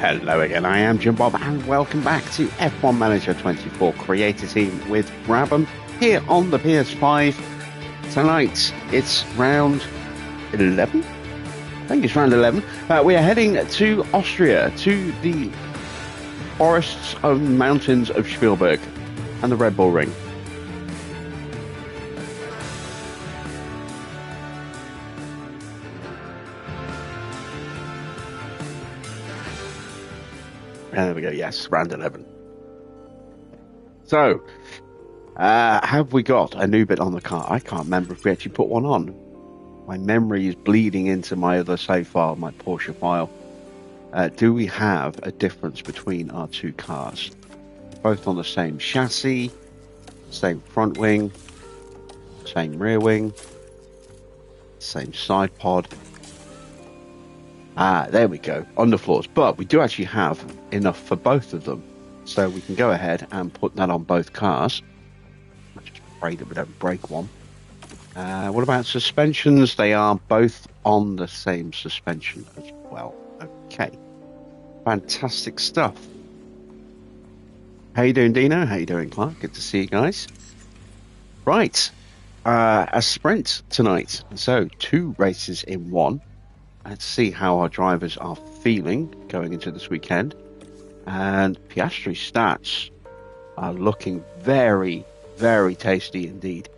Hello again, I am Jim Bob and welcome back to F1 Manager 24 Creator Team with Brabham here on the PS5. Tonight it's round 11? I think it's round 11. We are heading to Austria, to the forests and mountains of Spielberg and the Red Bull Ring. And there we go, yes, round 11. So, have we got a new bit on the car? I can't remember if we actually put one on. My memory is bleeding into my other save file, my Porsche file. Do we have a difference between our two cars? Both on the same chassis, same front wing, same rear wing, same side pod. There we go, underfloors. But we do actually have enough for both of them. So we can go ahead and put that on both cars. I'm just afraid that we don't break one. What about suspensions? They are both on the same suspension as well. Okay. Fantastic stuff. How you doing, Dino? How you doing, Clark? Good to see you guys. Right. A sprint tonight. So 2 races in 1. Let's see how our drivers are feeling going into this weekend. And Piastri stats are looking very, very tasty indeed.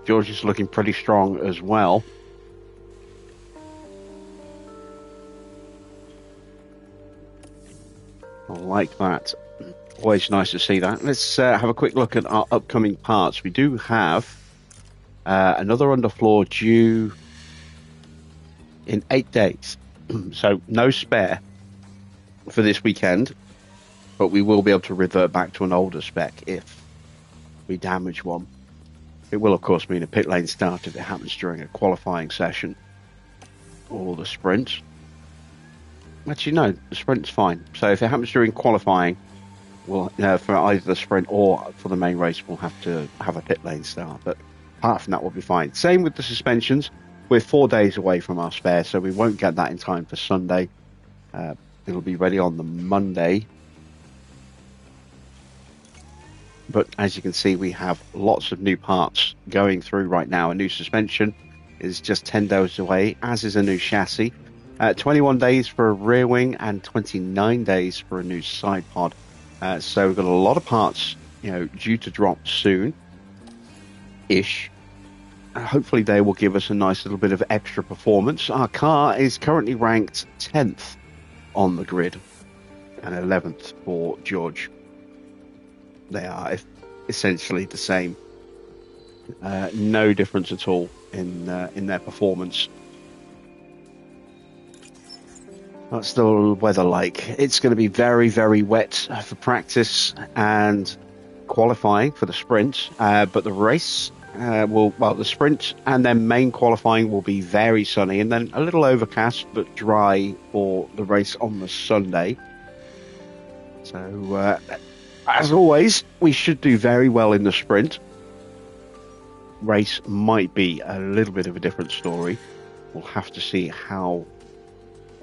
George is looking pretty strong as well. I like that. Always nice to see that. Let's have a quick look at our upcoming parts. We do have another underfloor due in 8 days. So no spare for this weekend, but we will be able to revert back to an older spec if we damage one. It will, of course, mean a pit lane start if it happens during a qualifying session or the sprint. Actually, no, the sprint's fine. So if it happens during qualifying, we'll, for either the sprint or for the main race, we'll have to have a pit lane start. But apart from that, we'll be fine. Same with the suspensions. We're 4 days away from our spare, so we won't get that in time for Sunday. It'll be ready on the Monday. But as you can see, we have lots of new parts going through right now. A new suspension is just 10 days away, as is a new chassis. 21 days for a rear wing and 29 days for a new side pod. So we've got a lot of parts, due to drop soon-ish. Hopefully they will give us a nice little bit of extra performance. Our car is currently ranked 10th on the grid and 11th for George. They are essentially the same. No difference at all in their performance. What's the weather like? It's going to be very, very wet for practice and qualifying for the sprint. But the race the sprint and then main qualifying will be very sunny and then a little overcast but dry for the race on the Sunday. So, as always, we should do very well in the sprint. Race might be a little bit of a different story. We'll have to see how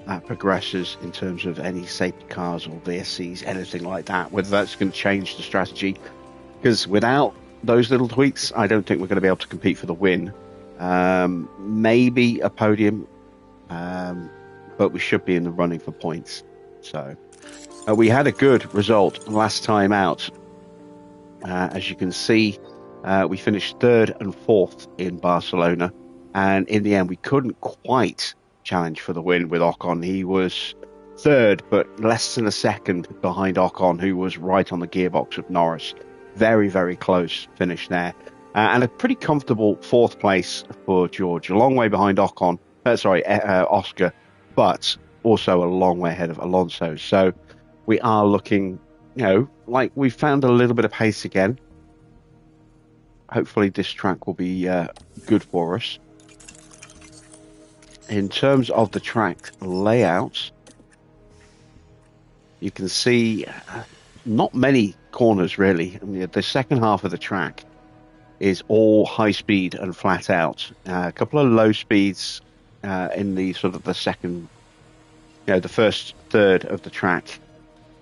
that progresses in terms of any safety cars or VSCs, anything like that, whether that's going to change the strategy. Because without those little tweaks, I don't think we're going to be able to compete for the win. Maybe a podium, but we should be in the running for points. So we had a good result last time out. As you can see, we finished 3rd and 4th in Barcelona, and in the end we couldn't quite challenge for the win with Ocon. He was 3rd, but less than a second behind Ocon, who was right on the gearbox of Norris. Very, very close finish there. And a pretty comfortable 4th place for George. A long way behind Ocon, Oscar, but also a long way ahead of Alonso. So we are looking, like we've found a little bit of pace again. Hopefully this track will be good for us. In terms of the track layout, you can see not many corners really. I mean, the second half of the track is all high speed and flat out. A couple of low speeds in the sort of the second, the first third of the track,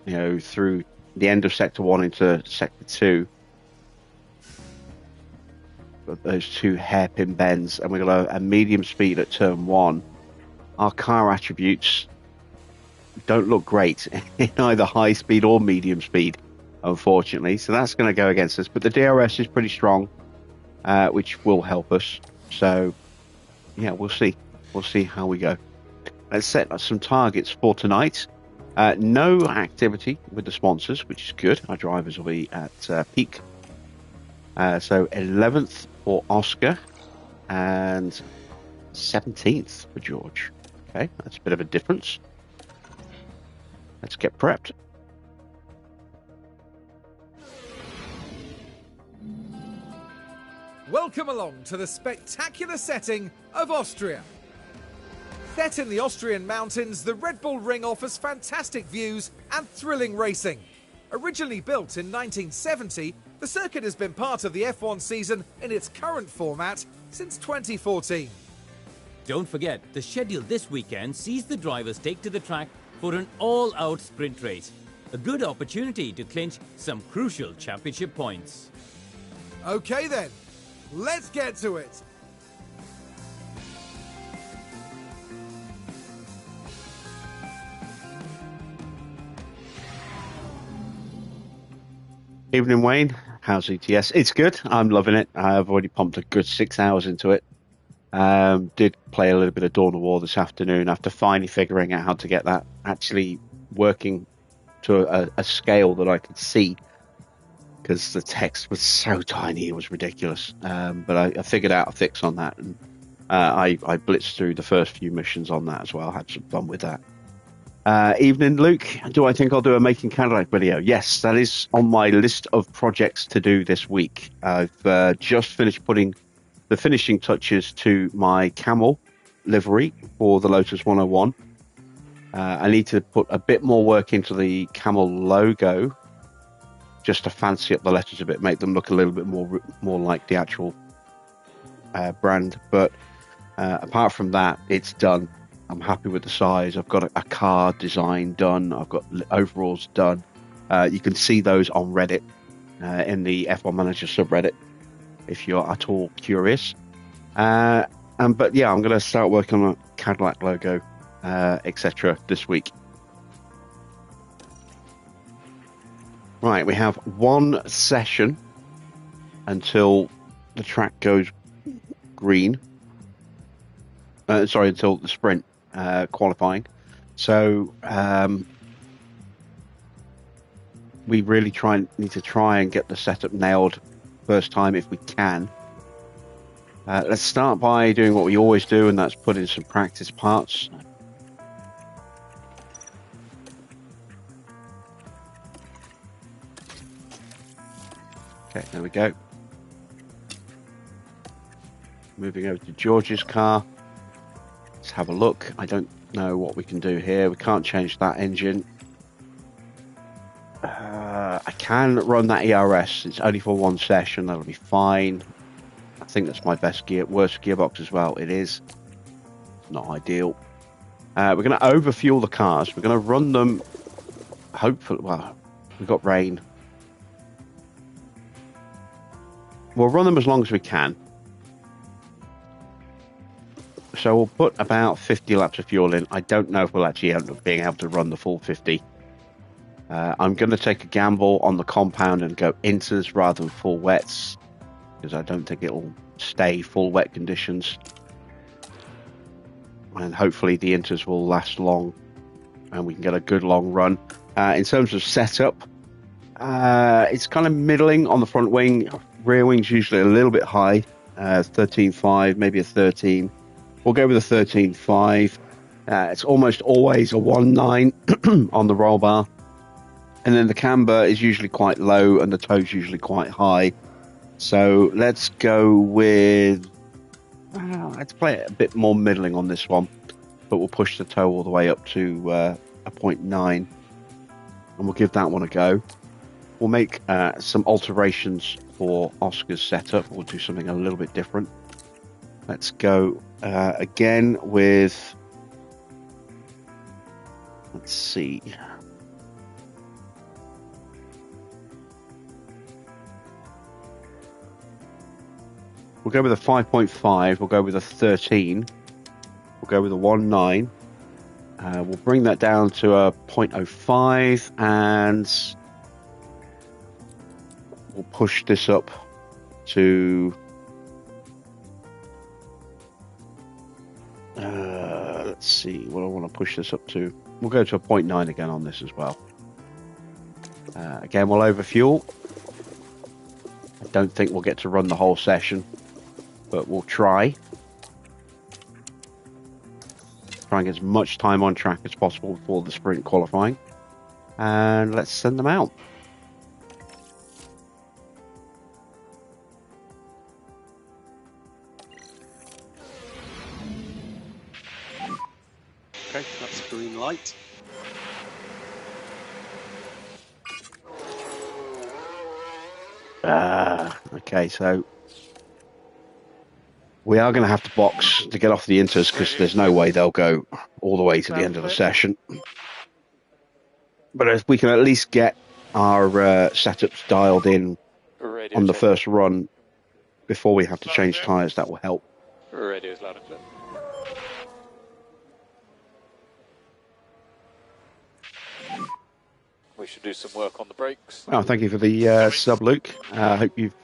through the end of Sector 1 into Sector 2. Got those two hairpin bends, and we've got a medium speed at Turn 1. Our car attributes don't look great in either high speed or medium speed, unfortunately. So that's going to go against us. But the DRS is pretty strong, which will help us. So, yeah, we'll see. We'll see how we go. Let's set some targets for tonight. No activity with the sponsors, which is good. Our drivers will be at peak. So 11th for Oscar and 17th for George. Okay, that's a bit of a difference. Let's get prepped. Welcome along to the spectacular setting of Austria. Set in the Austrian mountains, the Red Bull Ring offers fantastic views and thrilling racing. Originally built in 1970, the circuit has been part of the F1 season in its current format since 2014. Don't forget, the schedule this weekend sees the drivers take to the track for an all-out sprint race. A good opportunity to clinch some crucial championship points. Okay then, let's get to it. Evening, Wayne. How's ETS? It's good. I'm loving it. I've already pumped a good 6 hours into it. Did play a little bit of Dawn of War this afternoon after finally figuring out how to get that actually working to a scale that I could see, because the text was so tiny, it was ridiculous. But I figured out a fix on that, and I blitzed through the first few missions on that as well. Had some fun with that. Evening, Luke. Do I think I'll do a Making Cadillac video? Yes, that is on my list of projects to do this week. I've just finished putting the finishing touches to my camel livery for the Lotus 101. I need to put a bit more work into the camel logo, just to fancy up the letters a bit, make them look a little bit more like the actual brand. But apart from that, it's done. I'm happy with the size. I've got a car design done. I've got overalls done. You can see those on Reddit, in the F1 Manager subreddit, if you're at all curious. But yeah, I'm going to start working on a Cadillac logo, etc. this week. Right, we have one session until the track goes green. Until the sprint qualifying. So we really need to try and get the setup nailed first time if we can. Let's start by doing what we always do, and that's put in some practice parts. Okay, there we go. Moving over to George's car. Let's have a look. I don't know what we can do here. We can't change that engine. I can run that ERS. It's only for one session. That'll be fine. I think that's my worst gearbox as well. It is. It's not ideal. We're going to overfuel the cars. We're going to run them. Hopefully, well, we've got rain. We'll run them as long as we can. So we'll put about 50 laps of fuel in. I don't know if we'll actually end up being able to run the full 50. I'm going to take a gamble on the compound and go inters rather than full wets, because I don't think it'll stay full wet conditions. And hopefully the inters will last long and we can get a good long run. In terms of setup, it's kind of middling on the front wing. Rear wing's usually a little bit high, 13.5, maybe a 13. We'll go with a 13.5. It's almost always a 1.9 on the roll bar. And then the camber is usually quite low and the toe's usually quite high. So let's go with... let's play it a bit more middling on this one. But we'll push the toe all the way up to a 0.9. And we'll give that one a go. We'll make some alterations for Oscar's setup. We'll do something a little bit different. Let's go again with, let's see. We'll go with a 5.5. We'll go with a 13. We'll go with a 1.9. We'll bring that down to a 0.05, and we'll push this up to let's see what I want to push this up to. We'll go to a 0.9 again on this as well. Again, we'll overfuel. I don't think we'll get to run the whole session, but we'll try. Try and get as much time on track as possible before the sprint qualifying. And let's send them out. Okay, that's green light. Okay, so we are going to have to box to get off the inters because there's no way they'll go all the way to the end of the session. But if we can at least get our setups dialed in on the first run before we have to change tyres, that will help. Radio's loud and clear. We should do some work on the brakes. Well, thank you for the sub, Luke. I hope you've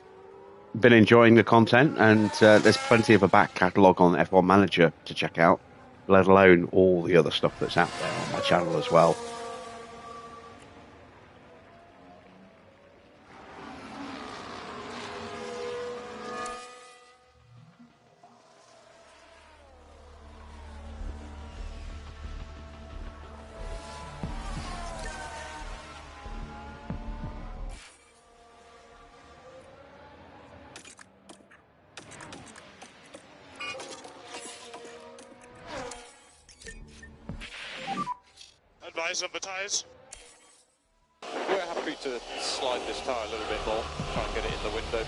been enjoying the content, and there's plenty of a back catalogue on F1 Manager to check out, let alone all the other stuff that's out there on my channel as well. Advise on the tyres. We're happy to slide this tyre a little bit more, try and get it in the window.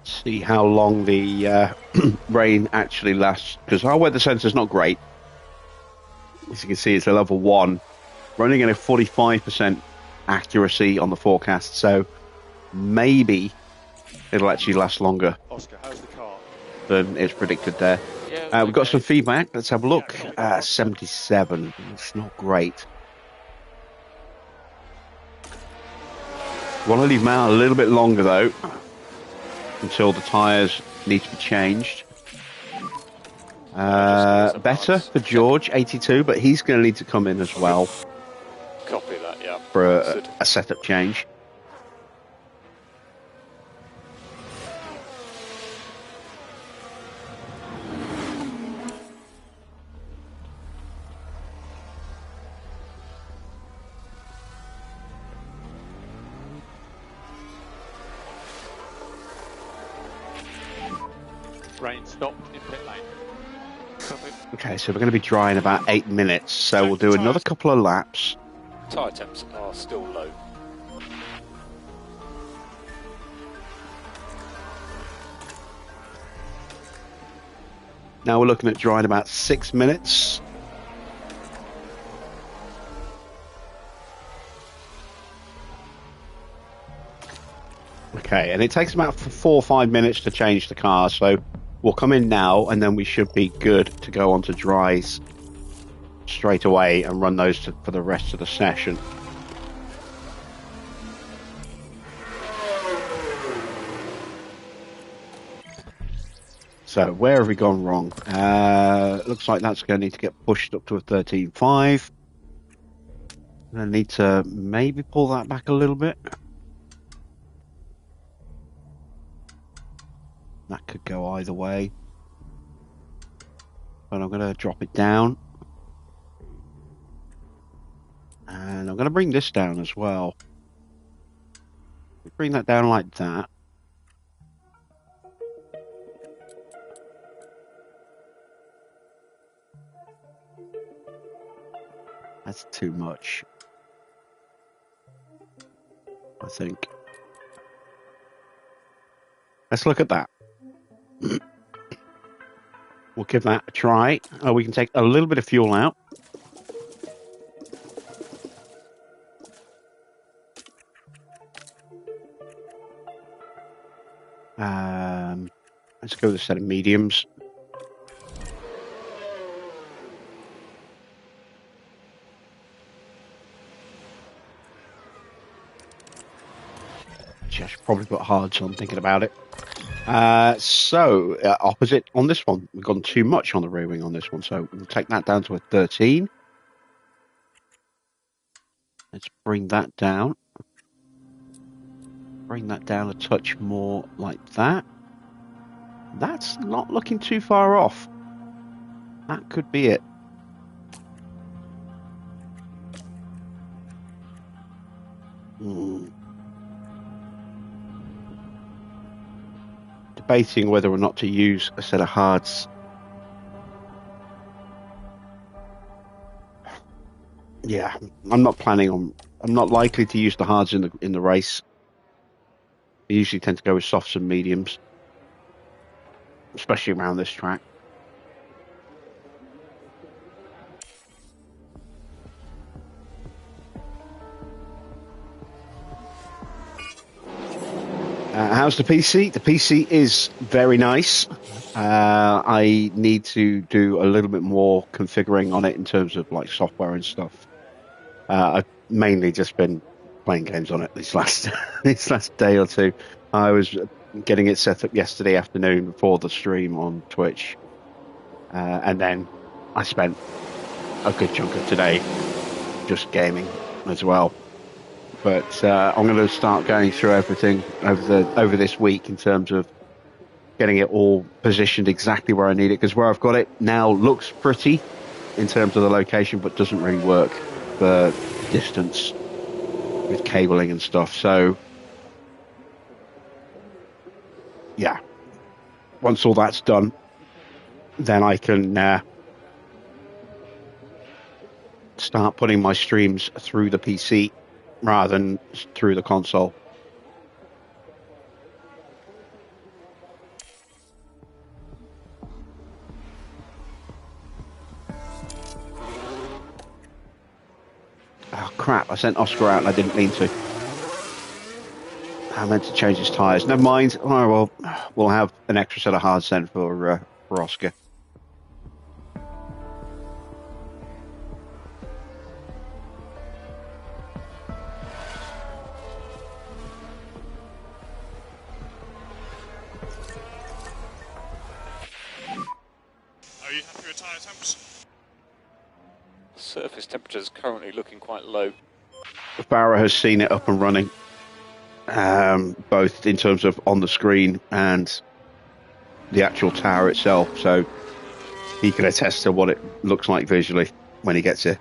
See how long the rain actually lasts, because our weather sensor is not great. As you can see, it's a level 1, running at a 45% accuracy on the forecast, so maybe it'll actually last longer Oscar, how's the car? than it's predicted there. Yeah, We've got some feedback. Let's have a look. 77. It's not great. Want to leave them out a little bit longer though, until the tyres need to be changed. Better for George, 82, but he's going to need to come in as well Copy that, yeah. for a setup change. Rain stopped in pit lane. Okay, so we're going to be dry in about 8 minutes, so we'll do another couple of laps. Tyre temps are still low. Now we're looking at dry in about 6 minutes. Okay, and it takes about 4 or 5 minutes to change the car, so we'll come in now and then we should be good to go on to dries straight away and run those for the rest of the session. So where have we gone wrong? Looks like that's going to need to get pushed up to a 13.5. I need to maybe pull that back a little bit. That could go either way. But I'm going to drop it down. And I'm going to bring this down as well. Bring that down like that. That's too much, I think. Let's look at that. We'll give that a try. We can take a little bit of fuel out. Let's go with a set of mediums. I should probably put hards on, thinking about it. Opposite on this one. We've gone too much on the rear wing on this one, so we'll take that down to a 13. Let's bring that down. Bring that down a touch more like that. That's not looking too far off. That could be it. Debating whether or not to use a set of hards. Yeah, I'm not likely to use the hards in the race. I usually tend to go with softs and mediums, especially around this track. How's the PC? The PC is very nice. I need to do a little bit more configuring on it in terms of like software and stuff. I've mainly just been playing games on it this last day or two. I was getting it set up yesterday afternoon before the stream on Twitch, and then I spent a good chunk of today just gaming as well. But I'm going to start going through everything over this week in terms of getting it all positioned exactly where I need it, because where I've got it now looks pretty in terms of the location, but doesn't really work for distance with cabling and stuff. So yeah, once all that's done, then I can start putting my streams through the PC rather than through the console. Oh crap, I sent Oscar out and I didn't mean to. I meant to change his tyres. Never mind. Oh well, we'll have an extra set of hards then for Oscar. Are you happy with tyre temps? Surface temperature is currently looking quite low. Farah has seen it up and running, both in terms of on the screen and the actual tower itself, so he can attest to what it looks like visually when he gets here.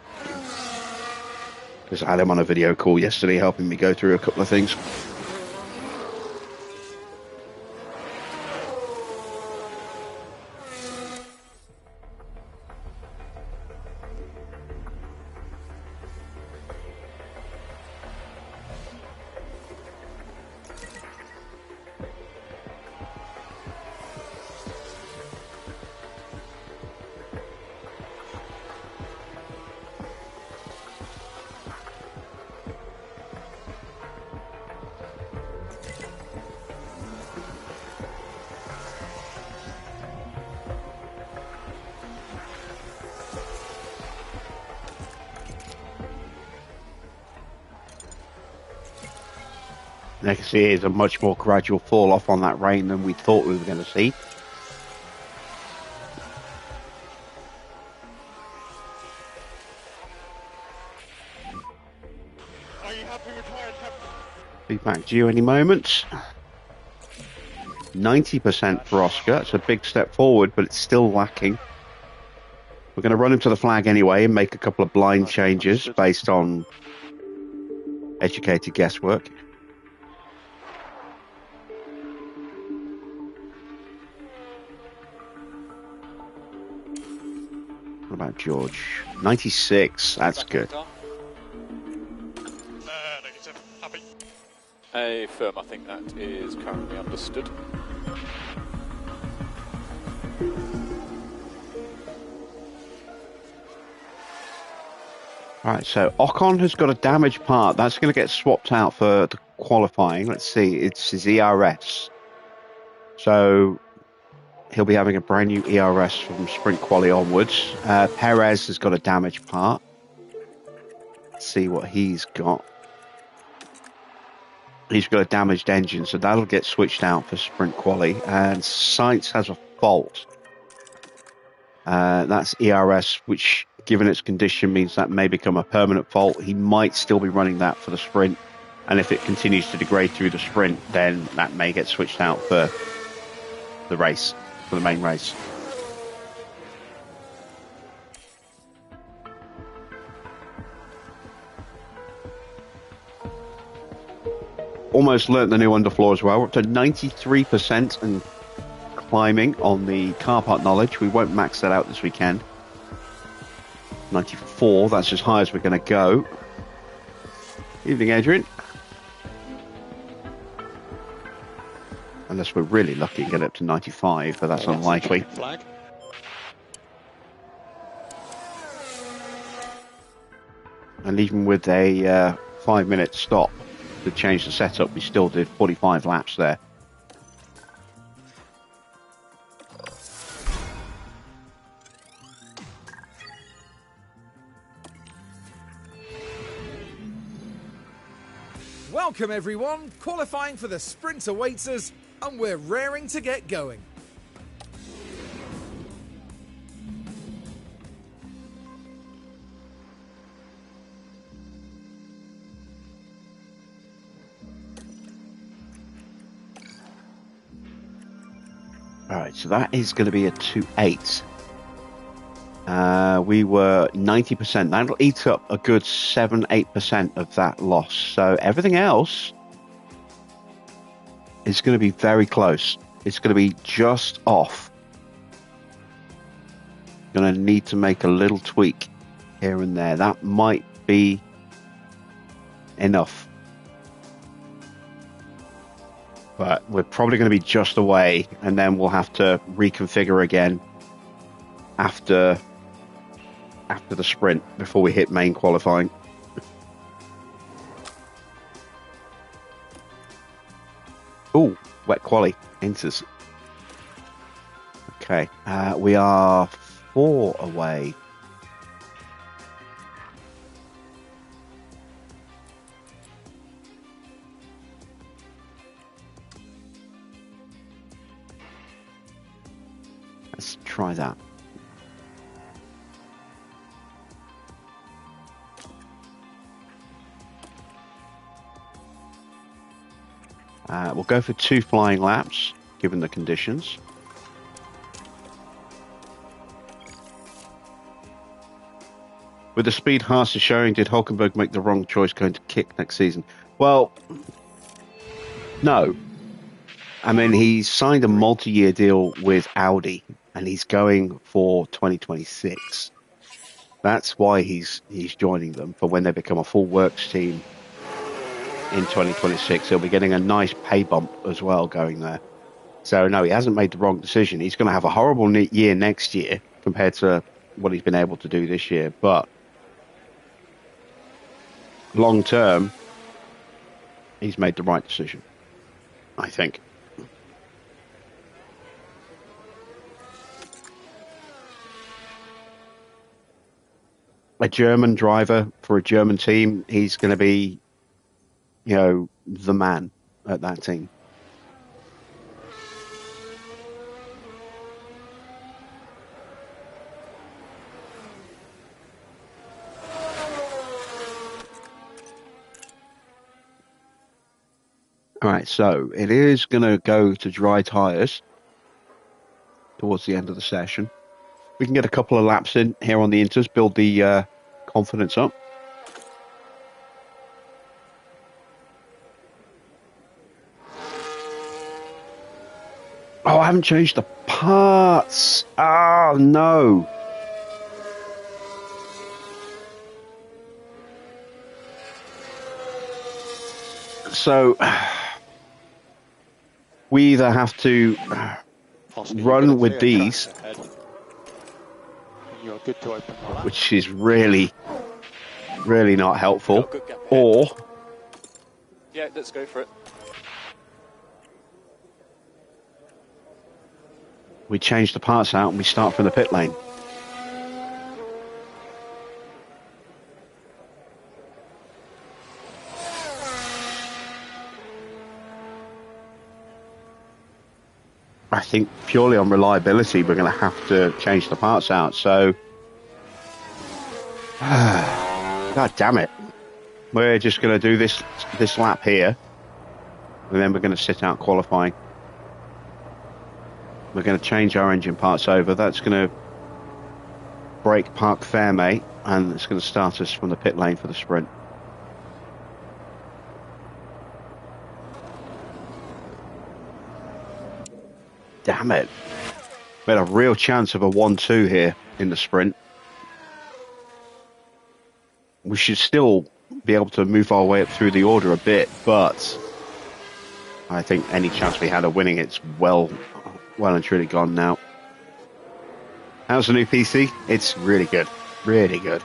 Because I had him on a video call yesterday helping me go through a couple of things. I can see is a much more gradual fall off on that rain than we thought we were going to see. Are you happy with tyre temp? Be back to you any moment. 90% for Oscar. It's a big step forward, but it's still lacking. We're going to run him to the flag anyway and make a couple of blind changes Understood. based on educated guesswork. What about George? 96. That's Back in the good. car. Negative. Happy. A firm, I think that is currently understood. Right, so Ocon has got a damaged part. That's going to get swapped out for the qualifying. Let's see, it's his ERS. So he'll be having a brand new ERS from sprint quali onwards. Perez has got a damaged part. Let's see what he's got. He's got a damaged engine, so that'll get switched out for sprint quali. And Sainz has a fault. That's ERS, which, given its condition, means that may become a permanent fault. He might still be running that for the sprint. And if it continues to degrade through the sprint, then that may get switched out for the race, for the main race. Almost learnt the new underfloor as well. We're up to 93% and climbing on the car part knowledge. We won't max that out this weekend. 94, that's as high as we're going to go. Evening, Adrian. Unless we're really lucky and get up to 95, but that's unlikely. Flag. And even with a 5-minute stop to change the setup, we still did 45 laps there. Welcome everyone, qualifying for the sprint awaits us, and we're raring to get going. All right, so that is going to be a 2.8. We were 90%. That'll eat up a good 7-8% of that loss. So everything else is going to be very close. It's going to be just off. Going to need to make a little tweak here and there. That might be enough. But we're probably going to be just away, and then we'll have to reconfigure again after the sprint before we hit main qualifying. Ooh, wet quali enters. Okay, we are 4 away. Let's try that. We'll go for 2 flying laps, given the conditions. With the speed Haas is showing, did Hulkenberg make the wrong choice going to kick next season? Well, no. I mean, he's signed a multi-year deal with Audi, and he's going for 2026. That's why he's joining them, for when they become a full works team in 2026. He'll be getting a nice pay bump as well going there. So no, he hasn't made the wrong decision. He's going to have a horrible year next year compared to what he's been able to do this year, but long term, he's made the right decision, I think. A German driver for a German team, he's going to be, you know, the man at that team. All right, so it is going to go to dry tyres towards the end of the session. We can get a couple of laps in here on the inters, build the confidence up. Oh, I haven't changed the parts. Oh, no. So, we either have to Oscar, you've got a run with clear these, track ahead. You're good to open the lap. which is really, really not helpful, Got a good gap ahead. or Yeah, let's go for it. we change the parts out and we start from the pit lane. I think purely on reliability, we're going to have to change the parts out. So, God damn it. We're just going to do this lap here, and then we're going to sit out qualifying. We're going to change our engine parts over. That's going to break Park Fairmay, and it's going to start us from the pit lane for the sprint. Damn it. We had a real chance of a 1-2 here in the sprint. We should still be able to move our way up through the order a bit, but I think any chance we had of winning it's well and truly gone now. How's the new PC? It's really good. Really good.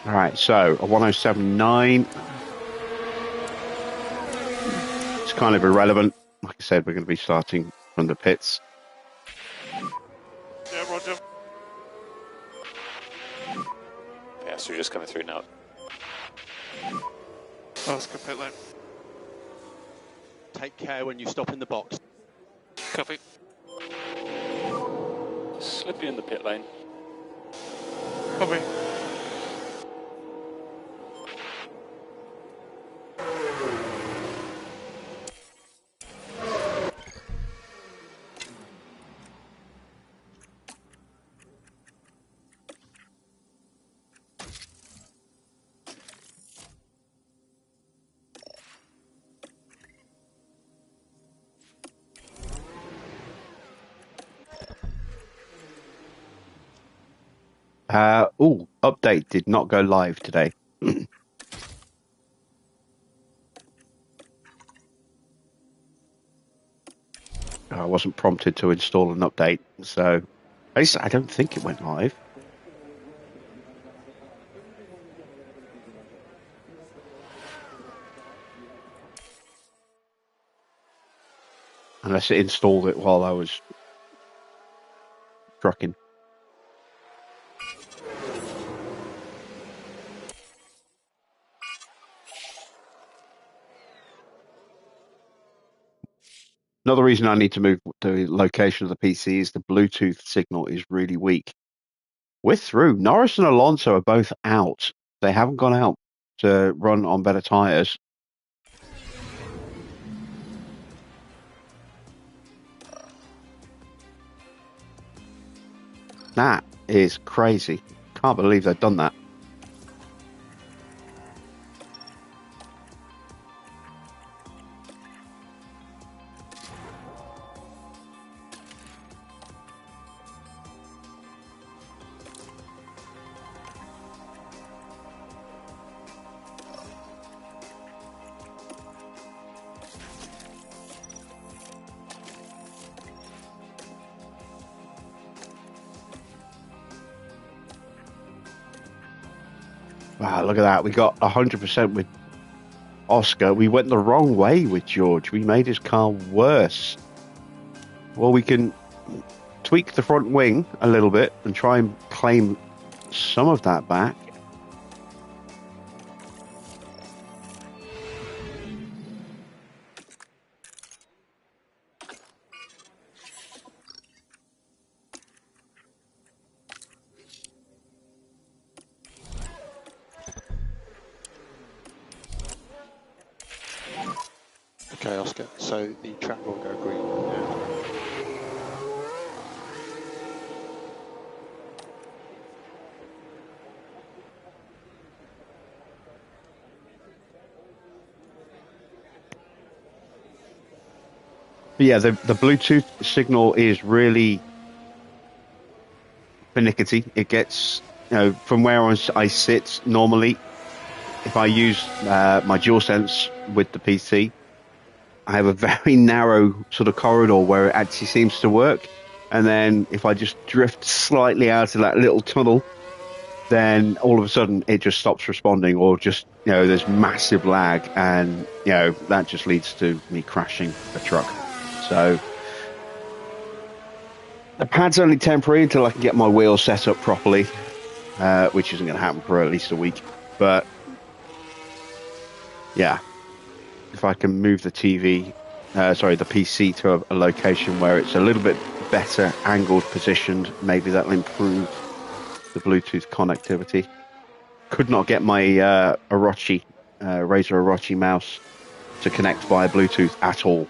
All right, so a 107.9. It's kind of irrelevant. Like I said, we're going to be starting from the pits. Yeah, Roger. Yeah, so you're just coming through now. Oscar pit lane. Take care when you stop in the box. Copy. Slippy in the pit lane. Copy. Update did not go live today. I wasn't prompted to install an update, so at least I don't think it went live. Unless it installed it while I was trucking. Another reason I need to move the location of the PC is the Bluetooth signal is really weak. We're through. Norris and Alonso are both out. They haven't gone out to run on better tyres. That is crazy. Can't believe they've done that. Wow, look at that. We got 100% with Oscar. We went the wrong way with George. We made his car worse. Well, we can tweak the front wing a little bit and try and claim some of that back. Okay, Oscar. So the track will go green now. But yeah, the Bluetooth signal is really finicky. It gets, from where I sit normally, if I use my DualSense with the PC, I have a very narrow sort of corridor where it actually seems to work. And then if I just drift slightly out of that little tunnel, then all of a sudden it just stops responding, or just, there's massive lag, and, that just leads to me crashing the truck. So the pad's only temporary until I can get my wheels set up properly, which isn't going to happen for at least a week. But yeah, if I can move the the PC to a location where it's a little bit better angled positioned, maybe that'll improve the Bluetooth connectivity. Could not get my Razer Orochi mouse to connect via Bluetooth at all.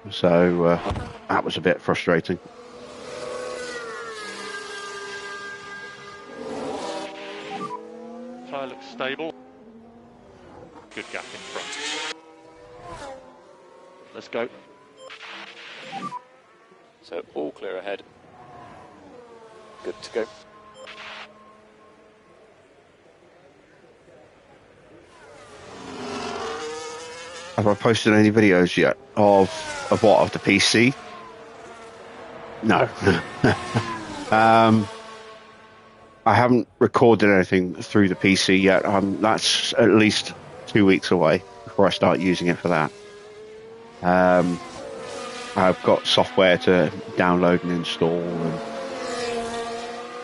So that was a bit frustrating. Tyre looks stable. Good gap in front. Let's go. So all clear ahead. Good to go. Have I posted any videos yet of what, of the PC? No. I haven't recorded anything through the PC yet. That's at least 2 weeks away before I start using it for that. I've got software to download and install,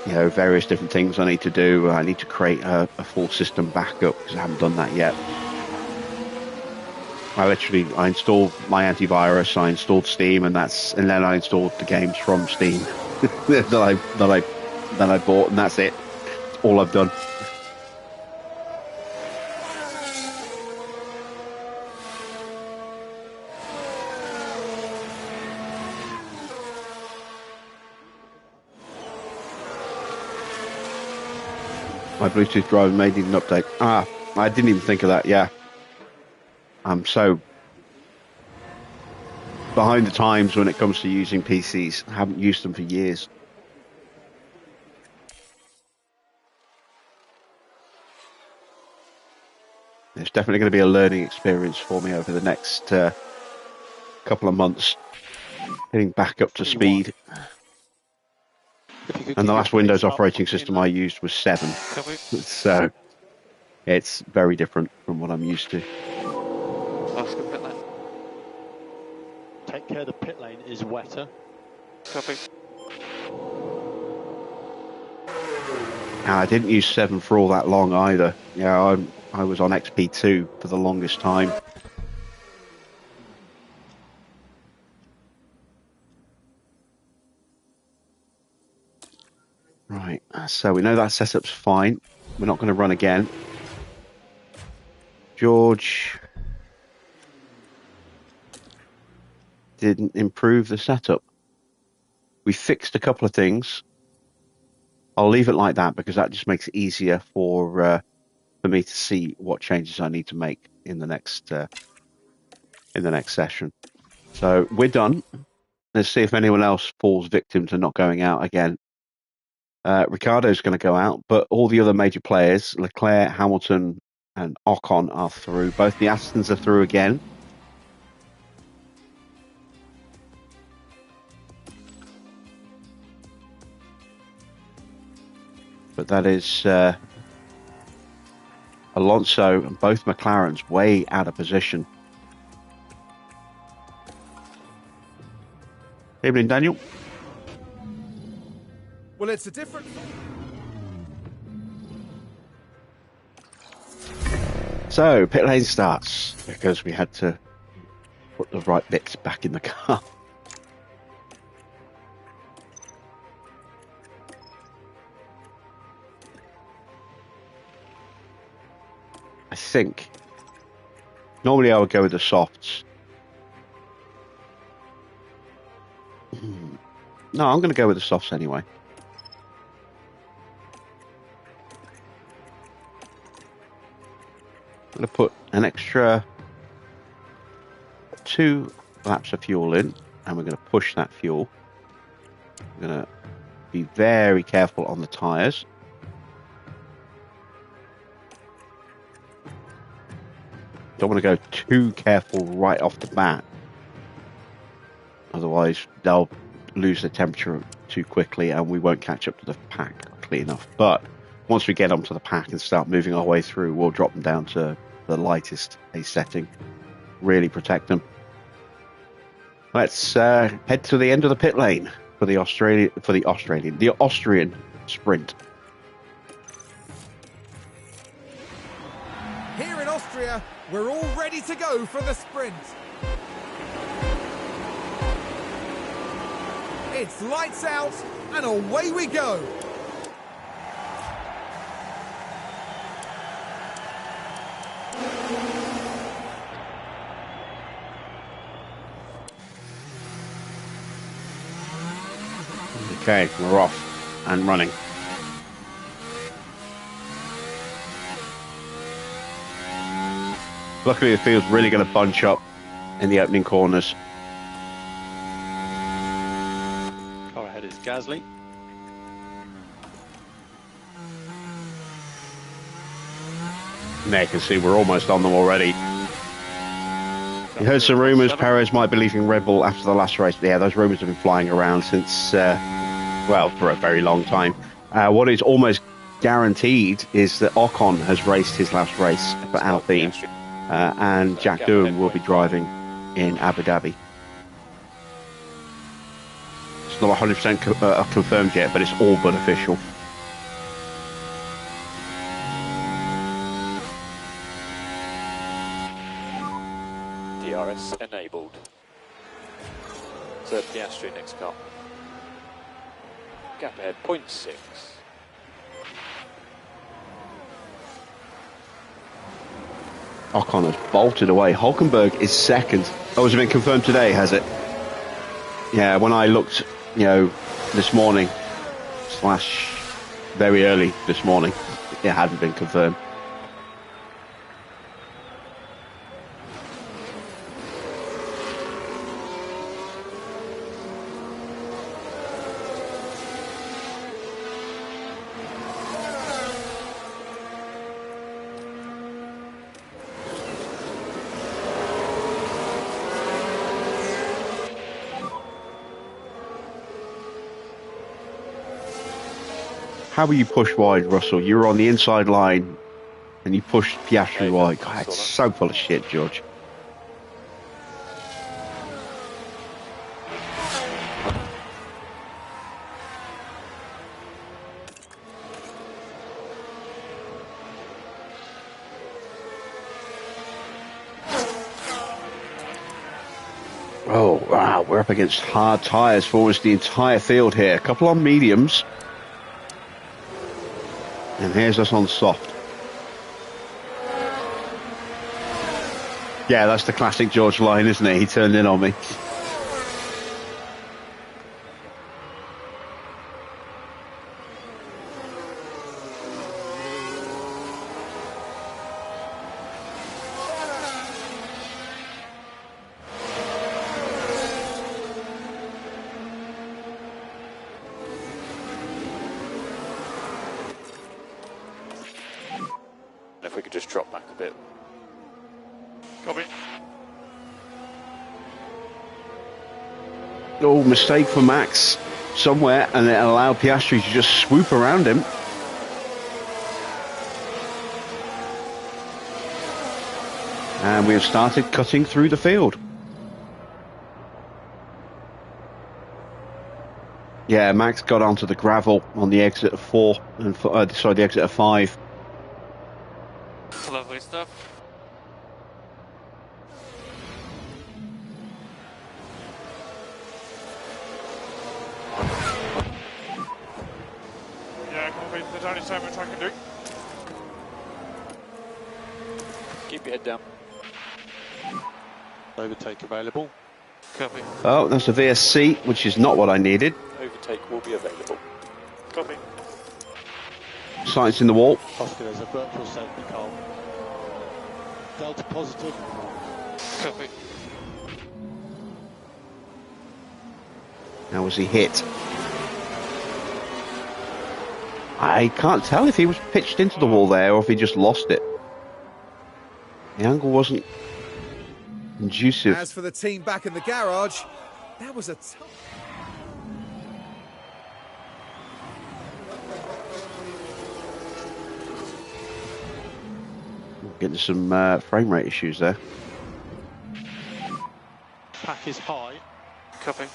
and various different things I need to do. I need to create a full system backup because I haven't done that yet. I installed my antivirus, I installed Steam, and then I installed the games from Steam that I bought, and that's it. That's all I've done. My Bluetooth driver may need an update. I didn't even think of that. Yeah. I'm so behind the times when it comes to using PCs. I haven't used them for years. It's definitely going to be a learning experience for me over the next couple of months, getting back up to speed. And the last Windows operating system I used was 7. So it's very different from what I'm used to. Oscar, pit lane. Take care, the pit lane is wetter. Copy. Now, I didn't use 7 for all that long either. I was on XP2 for the longest time. Right, so we know that setup's fine. We're not going to run again. George didn't improve the setup. We fixed a couple of things. I'll leave it like that because that just makes it easier for me to see what changes I need to make in the next session. So we're done. Let's see if anyone else falls victim to not going out again. Ricardo's going to go out, but all the other major players, Leclerc, Hamilton, and Ocon are through. Both the Astons are through again. But that is Alonso and both McLarens way out of position. Evening, Daniel. Well, it's a different... So, pit lane starts because we had to put the right bits back in the car. I think Normally I would go with the softs. No, I'm going to go with the softs anyway. I'm going to put an extra 2 laps of fuel in, and we're going to push that fuel. We're going to be very careful on the tyres. Don't want to go too careful right off the bat. Otherwise, they'll lose the temperature too quickly and we won't catch up to the pack quickly enough. But once we get onto the pack and start moving our way through, we'll drop them down to the lightest pace setting. Really protect them. Let's head to the end of the pit lane for the Austrian sprint. Here in Austria, we're all ready to go for the sprint. It's lights out and away we go. Okay, we're off and running. Luckily, the field's really going to bunch up in the opening corners. Car ahead is Gasly. There you can see we're almost on them already. You heard some rumours Perez might be leaving Red Bull after the last race. Yeah, those rumours have been flying around since, well, for a very long time. What is almost guaranteed is that Ocon has raced his last race for Alpine, and Jack Doohan will be driving in Abu Dhabi. It's not 100% confirmed yet, but it's all but official. DRS enabled. Third Piastri next car. Gap ahead 0.6. Ocon has bolted away. Hulkenberg is second. Oh, has it been confirmed today, has it? Yeah, when I looked, this morning, / very early this morning, it hadn't been confirmed. How will you push wide, Russell? You were on the inside line and you pushed Piastri wide. God, it's so full of shit, George. Oh, wow, we're up against hard tyres for almost the entire field here. A couple on mediums. And here's us on soft. Yeah, that's the classic George line, isn't it? He turned in on me. If we could just drop back a bit. Copy. Oh, mistake for Max somewhere, and it allowed Piastri to just swoop around him. And we have started cutting through the field. Yeah, Max got onto the gravel on the exit of 4, and the exit of 5. Lovely stuff. Yeah, copy. There's only so much I can do. Keep your head down. Overtake available. Copy. Oh, that's a VSC, which is not what I needed. Overtake will be available. Copy. Sights in the wall. Oscar, there's a virtual safety car. Delta positive. Copy. How was he hit? I can't tell if he was pitched into the wall there or if he just lost it. The angle wasn't conducive. As for the team back in the garage, that was a tough... Getting some frame rate issues there. Pack is high. Copy.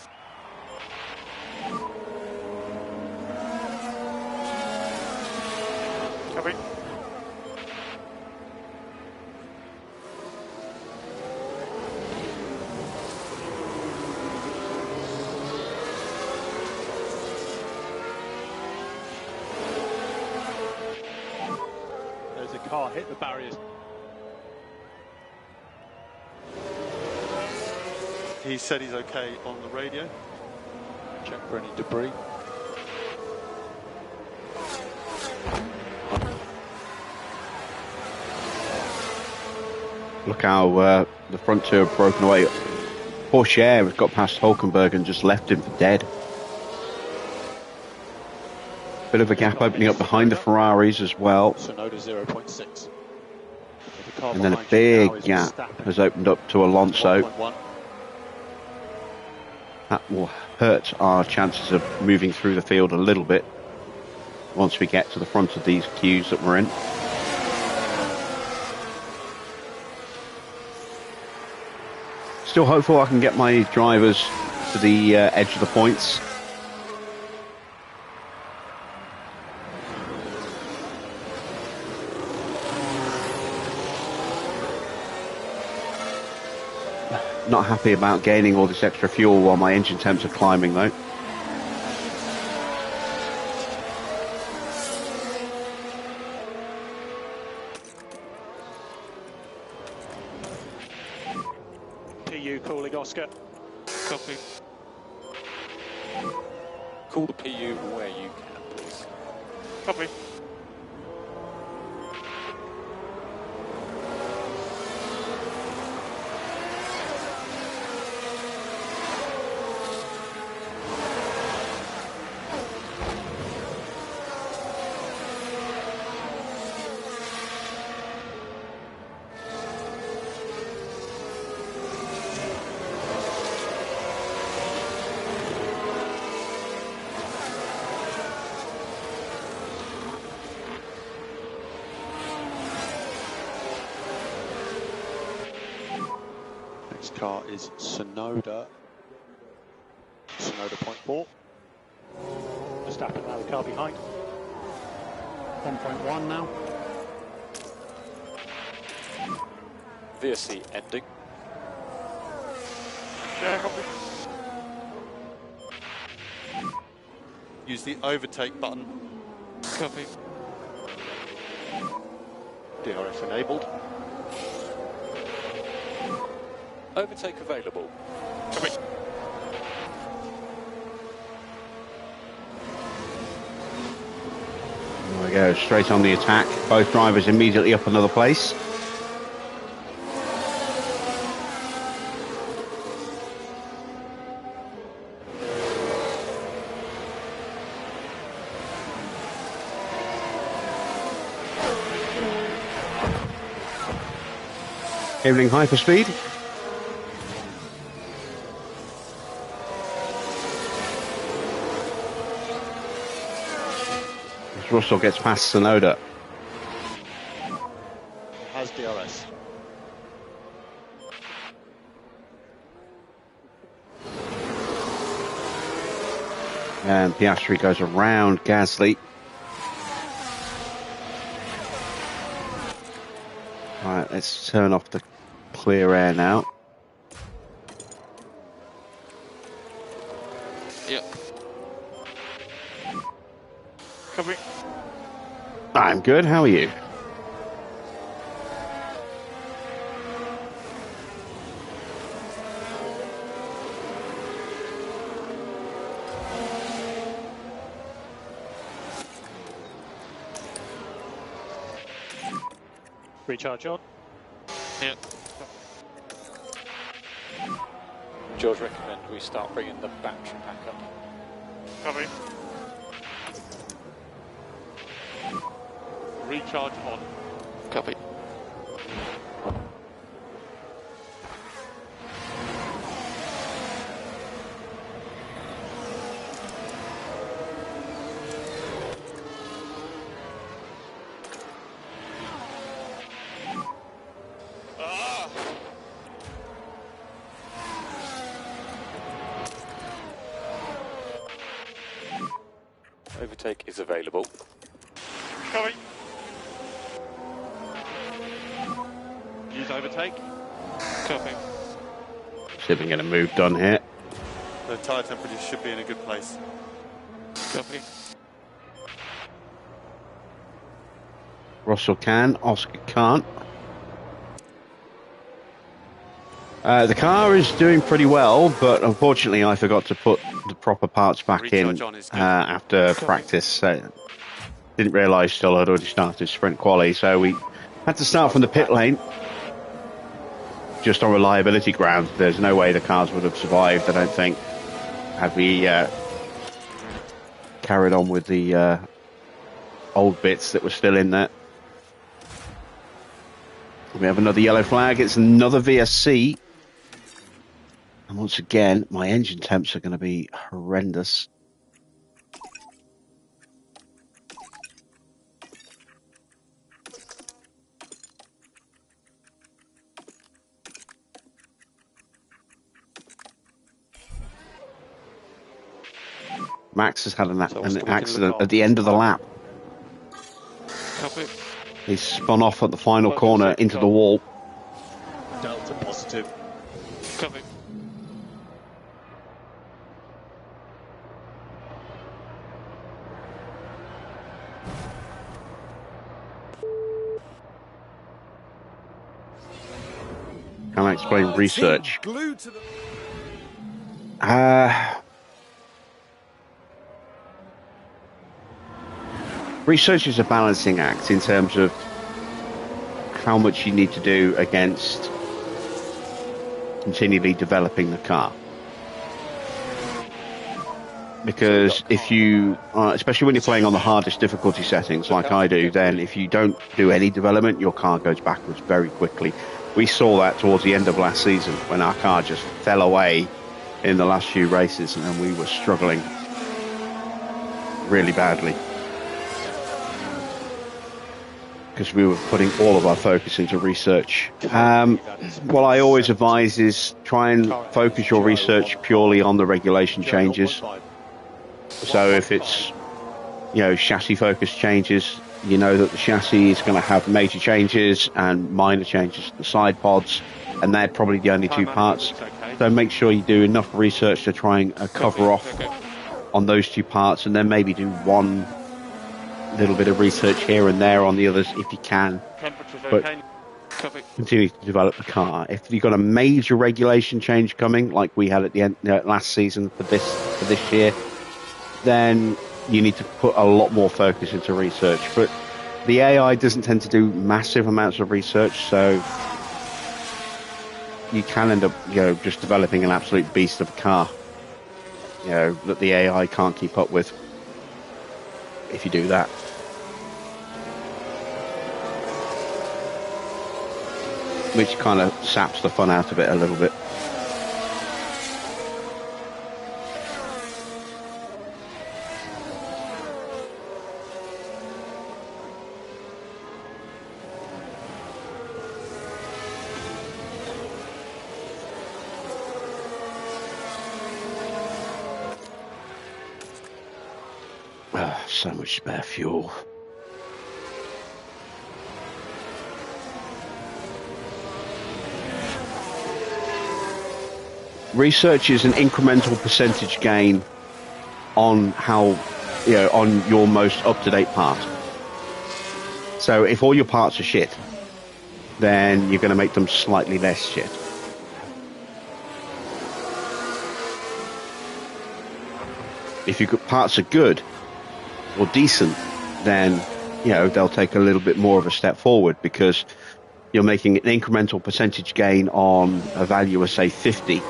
Copy. There's a car hit the barriers. He said he's okay on the radio. Check for any debris. Look how the front two have broken away. Porsche has got past Hulkenberg and just left him for dead. Bit of a gap opening up behind the Ferraris as well. Sonoda 0.6. And then a big gap has opened up to Alonso. 1.1. That will hurt our chances of moving through the field a little bit once we get to the front of these queues that we're in. Still hopeful I can get my drivers to the edge of the points. Not happy about gaining all this extra fuel while my engine temps are climbing though. PU calling Oscar. Copy. Call the PU where you can, please. Copy. Next car is Sonoda. Sonoda 0.4. Verstappen now the car behind. 1.1 now. VSC ending. Yeah, copy. Use the overtake button. Copy. DRS enabled. Overtake available. Copy. There we go, straight on the attack. Both drivers immediately up another place. Evening hyperspeed. As Russell gets past Sonoda. Has DRS. And Piastri goes around Gasly. Right, let's turn off the clear air now. Yep. Copy. I'm good, how are you? Recharge on. Yeah. George, recommend we start bringing the battery back up. Copy. Recharge on. Copy. Overtake is available. Copy. Use overtake. Copy. See if we can get a move done here. The tyre temperature should be in a good place. Copy. Russell can, Oscar can't. The car is doing pretty well, but unfortunately I forgot to put the proper parts back Recharge in on is good. after practice. So didn't realise still I'd already started sprint quali, so we had to start from the pit lane. Just on reliability grounds, there's no way the cars would have survived, I don't think, had we carried on with the old bits that were still in there. We have another yellow flag. It's another VSC. And once again, my engine temps are going to be horrendous. Max has had an accident at the end of the lap. Copy. He's spun off at the final corner into the wall. Delta positive. Copy. Can I explain research? Glued to the... Research is a balancing act in terms of how much you need to do against continually developing the car. Because if you, especially when you're playing on the hardest difficulty settings like I do, then if you don't do any development, your car goes backwards very quickly. We saw that towards the end of last season when our car just fell away in the last few races and we were struggling really badly. Because we were putting all of our focus into research. What I always advise is try and focus your research purely on the regulation changes. So if it's, chassis focus changes, you know that the chassis is going to have major changes and minor changes to the side pods, and they're probably the only two parts. So make sure you do enough research to try and cover off on those two parts, and then maybe do one little bit of research here and there on the others if you can, but continue to develop the car. If you've got a major regulation change coming, like we had at the end last season for this year, then you need to put a lot more focus into research. But the AI doesn't tend to do massive amounts of research, so you can end up just developing an absolute beast of a car that the AI can't keep up with if you do that. Which kind of saps the fun out of it a little bit. So much spare fuel. Research is an incremental percentage gain on how, on your most up-to-date part. So if all your parts are shit, then you're going to make them slightly less shit. If your parts are good or decent, then they'll take a little bit more of a step forward, because you're making an incremental percentage gain on a value of, say, 50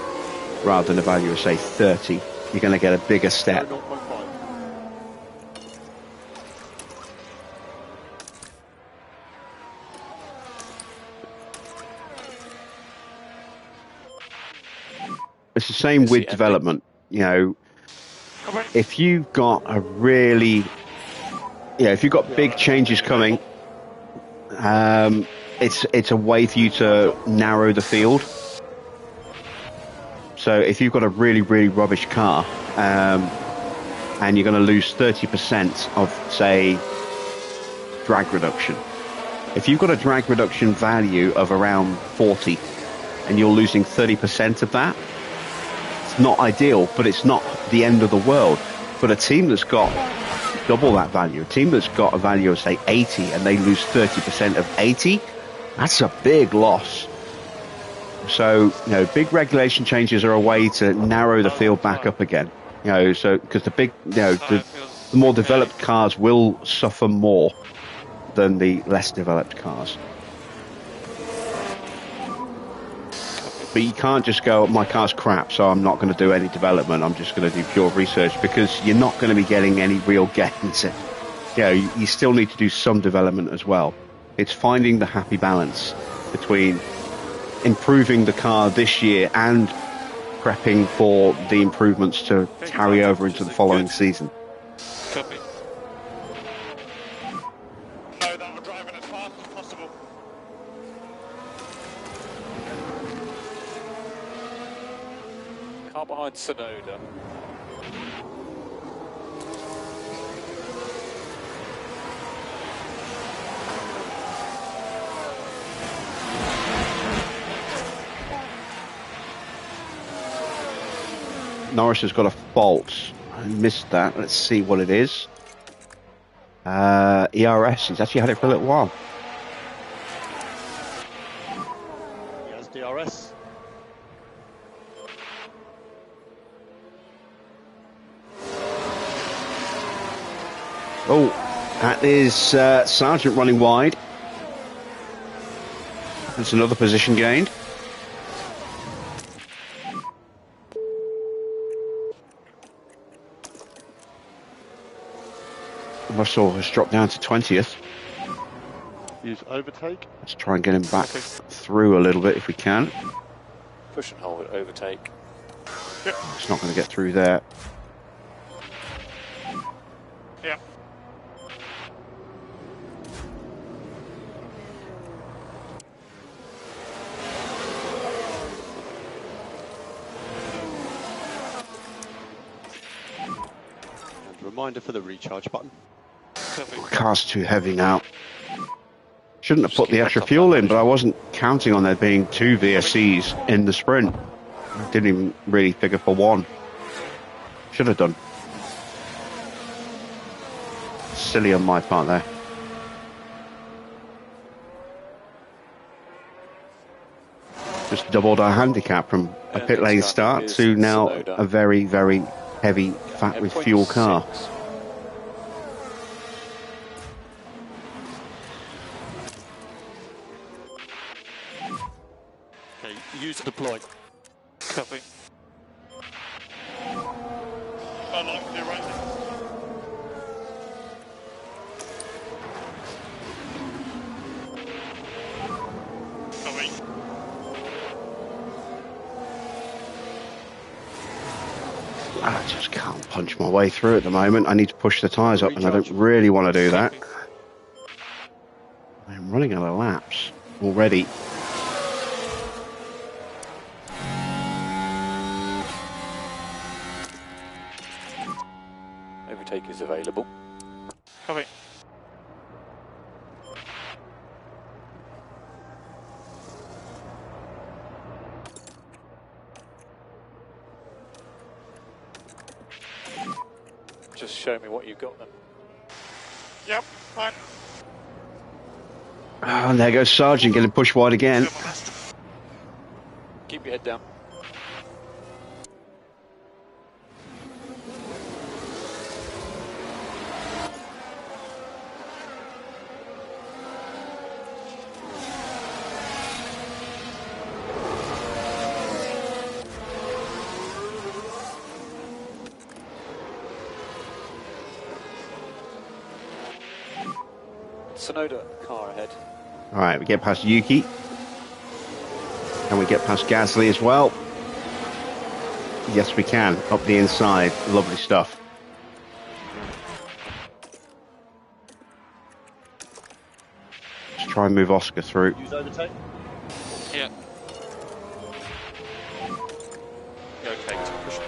rather than a value of, say, 30, you're going to get a bigger step. 0.5. It's the same with development. You know, if you've got a really, if you've got big changes coming, it's a way for you to narrow the field. So if you've got a really, really rubbish car, and you're going to lose 30% of, say, drag reduction. If you've got a drag reduction value of around 40 and you're losing 30% of that, it's not ideal, but it's not the end of the world. But a team that's got double that value, a team that's got a value of, say, 80 and they lose 30% of 80, that's a big loss. So, big regulation changes are a way to narrow the field back up again. So because the more developed cars will suffer more than the less developed cars. But you can't just go, my car's crap, so I'm not going to do any development. I'm just going to do pure research, because you're not going to be getting any real gains. You still need to do some development as well. It's finding the happy balance between improving the car this year and prepping for the improvements to carry over into the following season. Copy. Know that we're driving as fast as possible. Car behind Sonoda. Norris has got a fault. I missed that. Let's see what it is. ERS. He's actually had it for a little while. He has DRS. Oh, that is Sargent running wide. That's another position gained. Russell has dropped down to 20th. Use overtake. Let's try and get him back through a little bit if we can. Push and hold, overtake. It's not going to get through there. Yeah. And reminder for the recharge button. The car's too heavy now. Shouldn't have put the extra fuel in, but I wasn't counting on there being 2 VSCs in the sprint. I didn't even really figure for one. Should have done. Silly on my part there. Just doubled our handicap from a pit lane start to now a very, very heavy, fat with fuel car. Okay, use deploy. Copy. Unlikely, right? Copy. I just can't punch my way through at the moment. I need to push the tyres up, and I don't really want to do that. I'm running out of laps already. Overtake is available. Copy. Just show me what you've got then. Yep, fine. Oh, and there goes Sargent getting pushed wide again. Keep your head down. Sonoda car ahead. All right, we get past Yuki. And we get past Gasly as well. Yes, we can. Up the inside. Lovely stuff. Let's try and move Oscar through. Use overtake. Yeah. Yeah, okay, to push.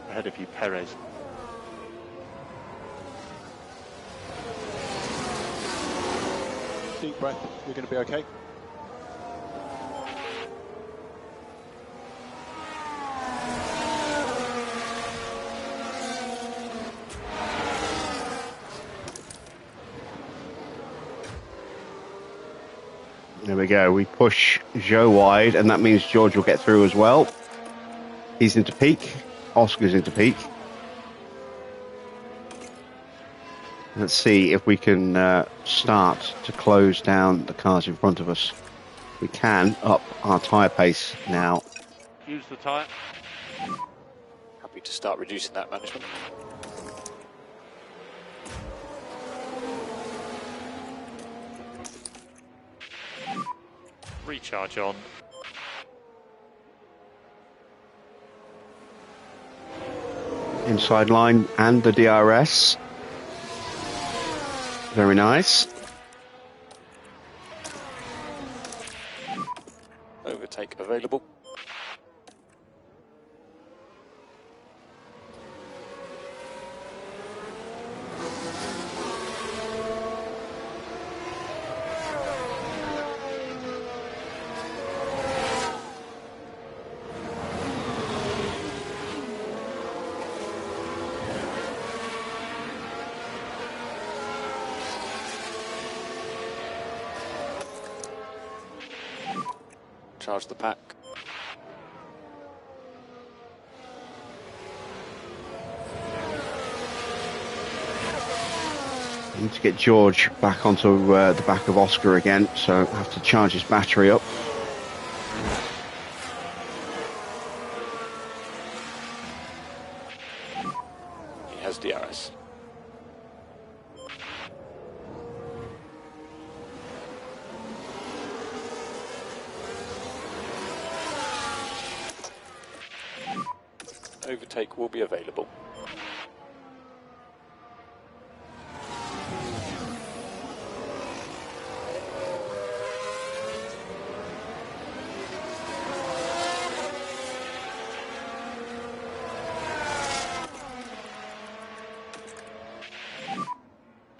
Ahead of you, Perez. Deep breath. You're going to be okay. There we go. We push Joe wide, and that means George will get through as well. He's into peak. Oscar's into peak. Let's see if we can start to close down the cars in front of us. We can up our tyre pace now. Use the tyre. Happy to start reducing that, management. Recharge on. Inside line and the DRS. Very nice. Overtake available. Charge the pack. I need to get George back onto the back of Oscar again, so I have to charge his battery up. He has DRS. Overtake will be available.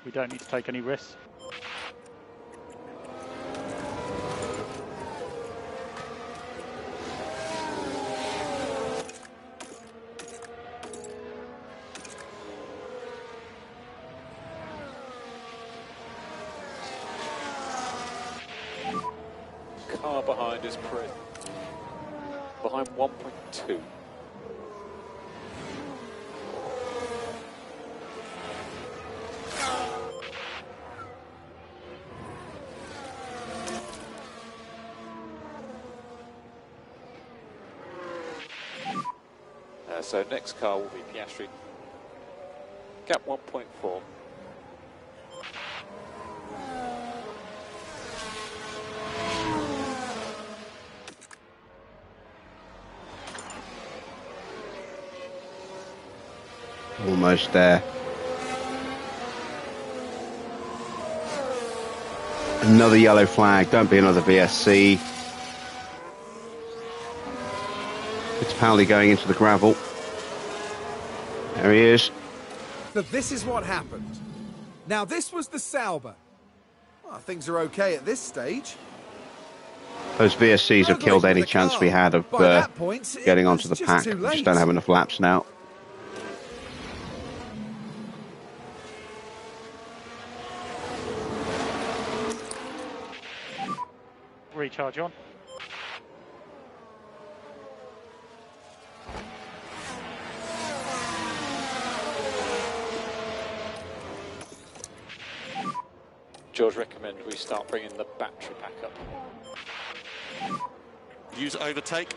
We don't need to take any risks. Car behind is behind 1.2. So next car will be Piastri. Gap 1.4. Almost there. Another yellow flag. Don't be another VSC. Fittipaldi going into the gravel. There he is. So this is what happened. Now this was the Sauber. Well, things are okay at this stage. Those VSCs have killed any With the chance car. we had of By that point, it getting was onto the just pack. too We late. just don't have enough laps now. Recharge on. George recommend we start bringing the battery back up. Use overtake.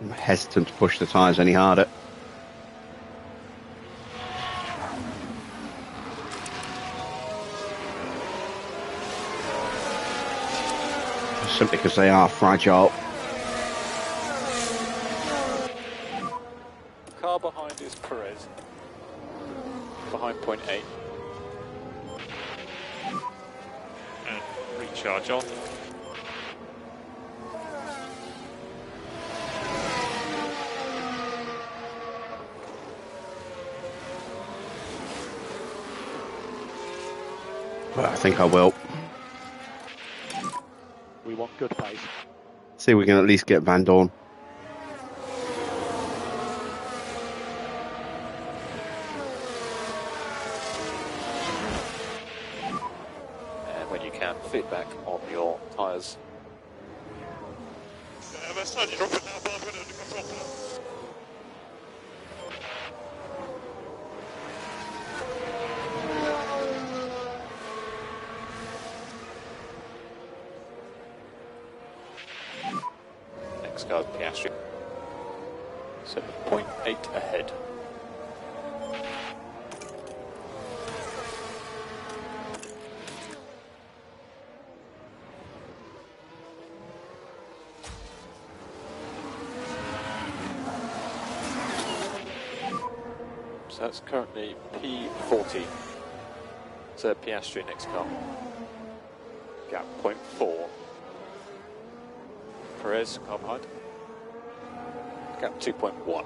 I'm hesitant to push the tyres any harder. Simply because they are fragile. Car behind is Perez. Behind point 8. And recharge on. Well, I think I will. We want good pace. See if we can at least get Van Dorn. And when you can, feedback on your tyres. That's not you drop it now, but I'm going to control panel. Next car's Piastri. So 0.8 ahead. So that's currently P40. So Piastri next car. Gap 0.4. Perez, car behind. Gap 2.1.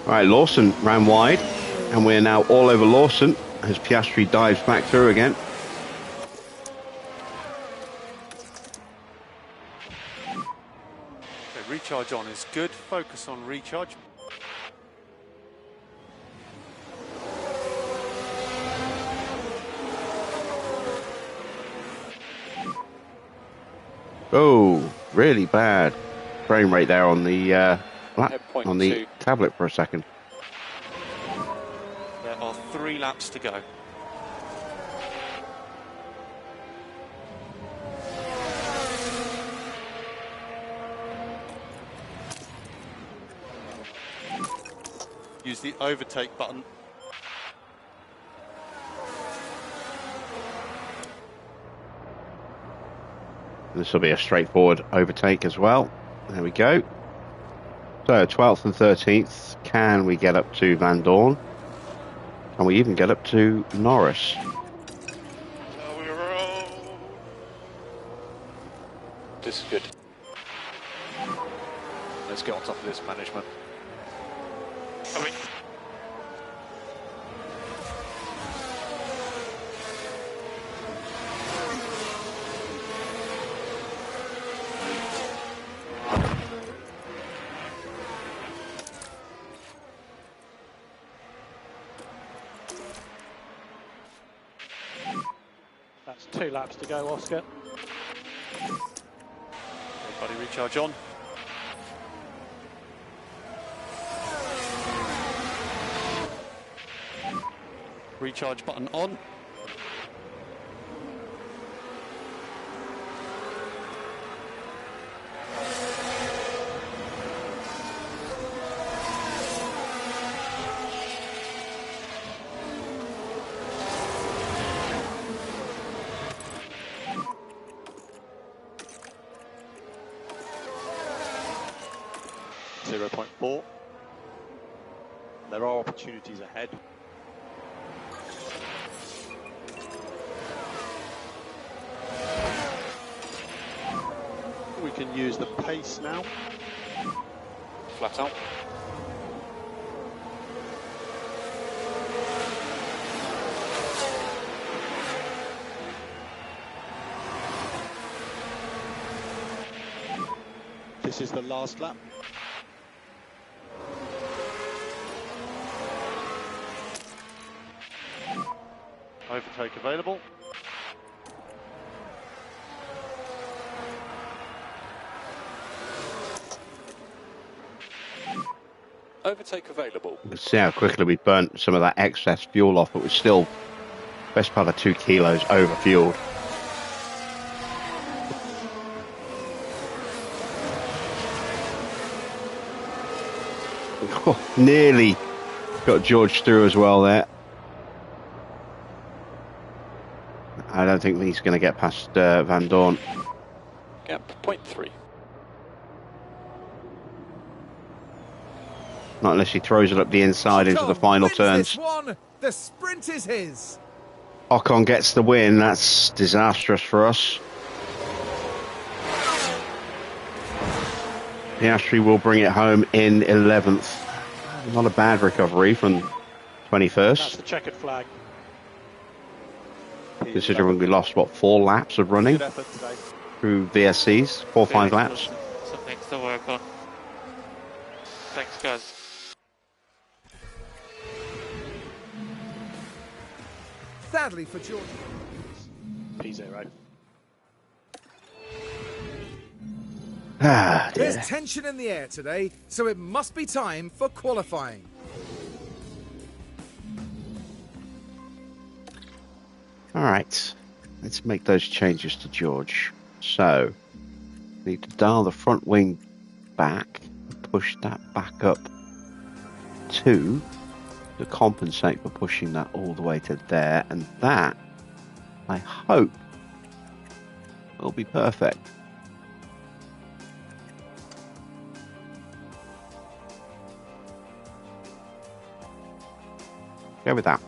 Right, Lawson ran wide, and we're now all over Lawson as Piastri dives back through again. Okay, recharge on is good. Focus on recharge. Oh, really bad frame rate there on the on the 10.2. tablet for a second. There are 3 laps to go. Use the overtake button. This will be a straightforward overtake as well. There we go. So 12th and 13th. Can we get up to Van Dorn? Can we even get up to Norris? So we roll. This is good. Let's get on top of this management. Coming. That's 2 laps to go, Oscar. Everybody recharge on. Recharge button on. .4. There are opportunities ahead. We can use the pace now. Flat out. This is the last lap. Overtake available. Overtake available. You can see how quickly we burnt some of that excess fuel off, but we're still best part of 2 kilos over fueled. Oh, nearly got George through as well there. I don't think he's going to get past Van Dorn. Gap 0.3. Not unless he throws it up the inside into the final wins turns. This one. The sprint is his. Ocon gets the win. That's disastrous for us. Piastri will bring it home in 11th. Not a bad recovery from 21st. That's the checkered flag. Considering we lost, what, 4 laps of running Good effort today. through VSCs? 4 or 5 laps? Some things to work on. Thanks, guys. Sadly for George. P0. Ah, There's dear. tension in the air today, so it must be time for qualifying. All right, let's make those changes to George. So, need to dial the front wing back, push that back up to compensate for pushing that all the way to there, and that, I hope, will be perfect. Go with that.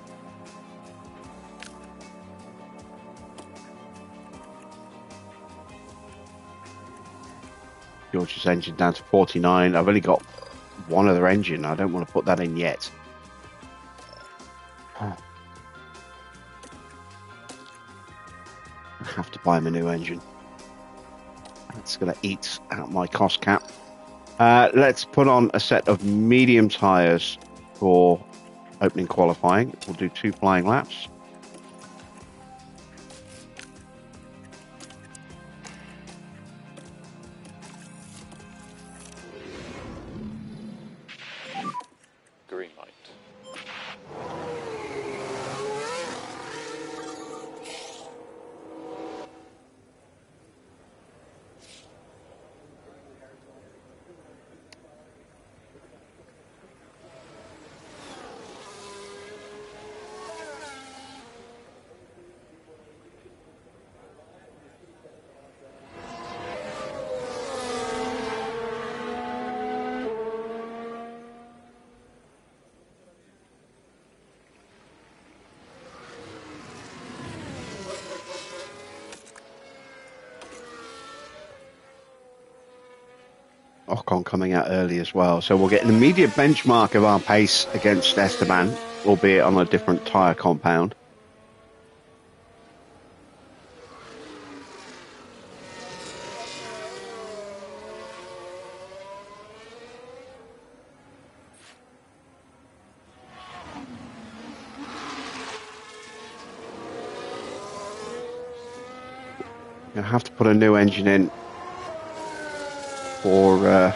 George's engine down to 49. I've only got one other engine. I don't want to put that in yet. I have to buy him a new engine. That's going to eat out my cost cap. Let's put on a set of medium tyres for opening qualifying. We'll do 2 flying laps. Green light. Ocon coming out early as well. So we'll get an immediate benchmark of our pace against Esteban, albeit on a different tyre compound. I have to put a new engine in for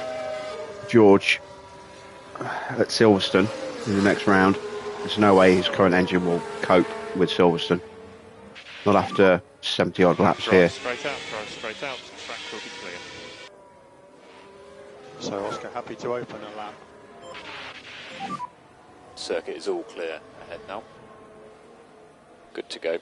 George at Silverstone in the next round. There's no way his current engine will cope with Silverstone. Not after 70 odd laps here. Drive straight out, track will be clear. So Oscar happy to open a lap. Circuit is all clear ahead now. Good to go.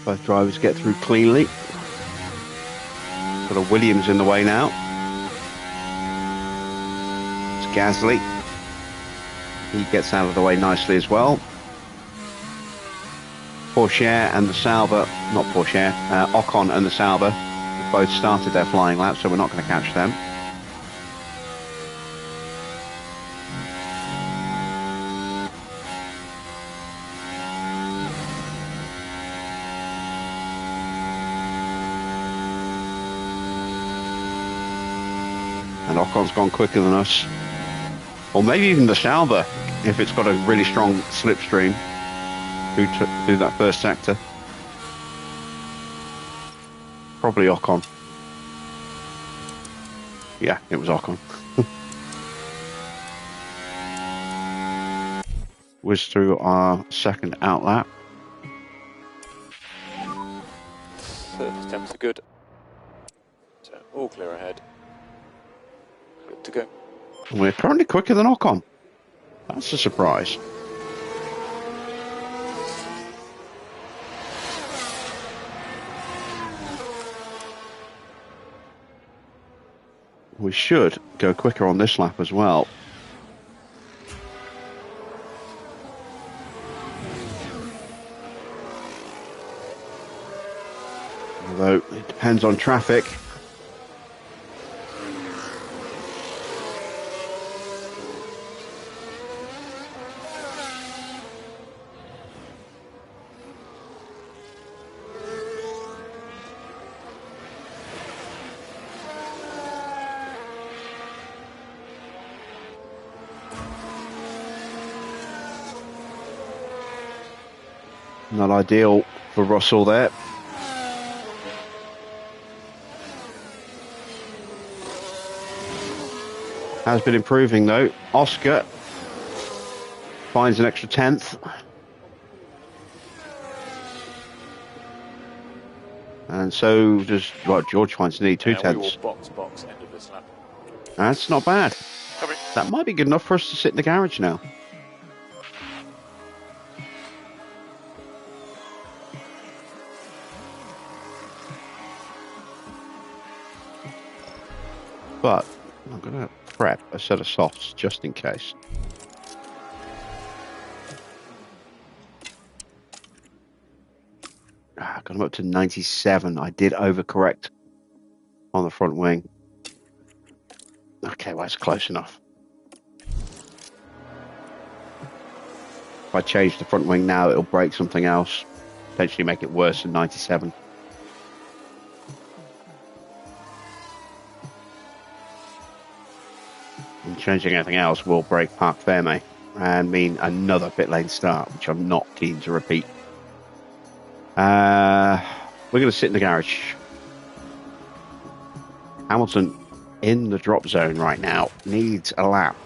Both drivers get through cleanly. Got a Williams in the way now. It's Gasly. He gets out of the way nicely as well. Porsche and the Sauber, not Porsche, Ocon and the Sauber have both started their flying lap, so we're not going to catch them. And Ocon's gone quicker than us. Or maybe even the Sauber, if it's got a really strong slipstream through that first sector. Probably Ocon. Yeah, it was Ocon. Whiz through our second outlap. Surface temps are good. So all clear ahead. Good to go. And we're currently quicker than Ocon. That's a surprise. We should go quicker on this lap as well. Although it depends on traffic. Not ideal for Russell there. Has been improving though. Oscar finds an extra 10th. And so does, well, George finds nearly 2 tenths. We will box end of this lap. That's not bad. Covering. That might be good enough for us to sit in the garage now. But I'm going to prep a set of softs just in case. Got them up to 97. I did overcorrect on the front wing. Okay, well, it's close enough. If I change the front wing now, it'll break something else. Potentially make it worse than 97. And changing anything else will break Parc Ferme and mean another pit lane start, which I'm not keen to repeat. We're going to sit in the garage. Hamilton in the drop zone right now. Needs a lap.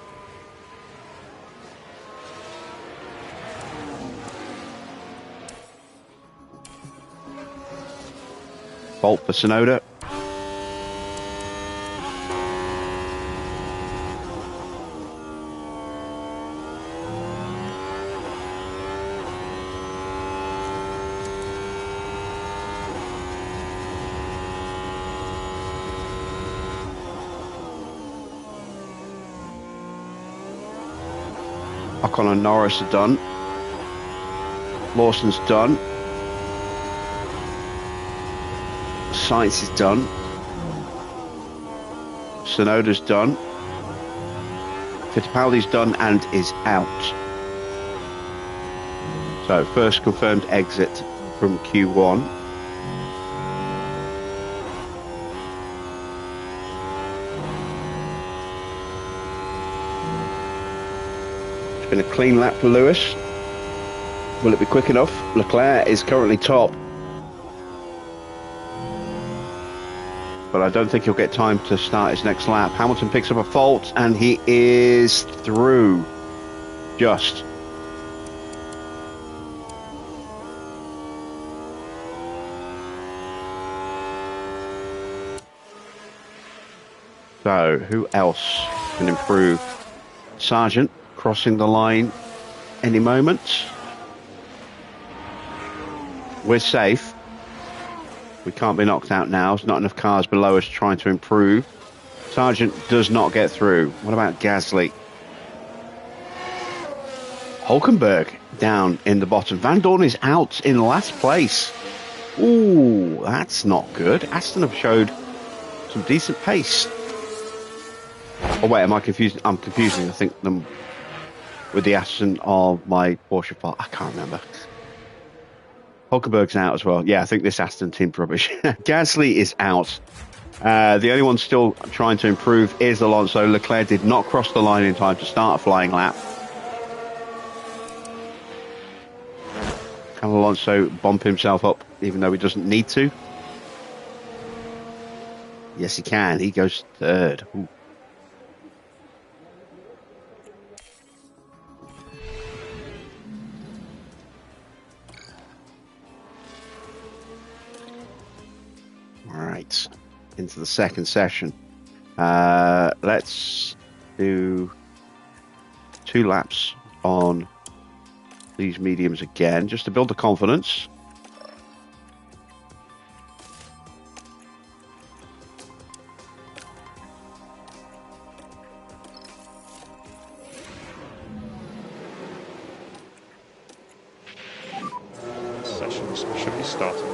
Fault for Tsunoda. Ocon and Norris are done. Lawson's done. Sainz is done. Tsunoda's done. Fittipaldi's done and is out. So first confirmed exit from Q1. It's been a clean lap for Lewis. Will it be quick enough? Leclerc is currently top. But I don't think he'll get time to start his next lap. Hamilton picks up a fault and he is through. Just. So, who else can improve? Sargent crossing the line any moment. We're safe. We can't be knocked out now. There's not enough cars below us trying to improve. Sargent does not get through. What about Gasly? Hulkenberg down in the bottom. Van Dorn is out in last place. Ooh, that's not good. Aston have showed some decent pace. Oh wait, am I confused? I'm confusing, I think, them with the Aston of my Porsche part. I can't remember. Hulkenberg's out as well. Yeah, I think this Aston team's rubbish. Gasly is out. The only one still trying to improve is Alonso. Leclerc did not cross the line in time to start a flying lap. Can Alonso bump himself up even though he doesn't need to? Yes, he can. He goes third. Ooh. All right, into the second session. Let's do 2 laps on these mediums again, just to build the confidence. Sessions should be starting.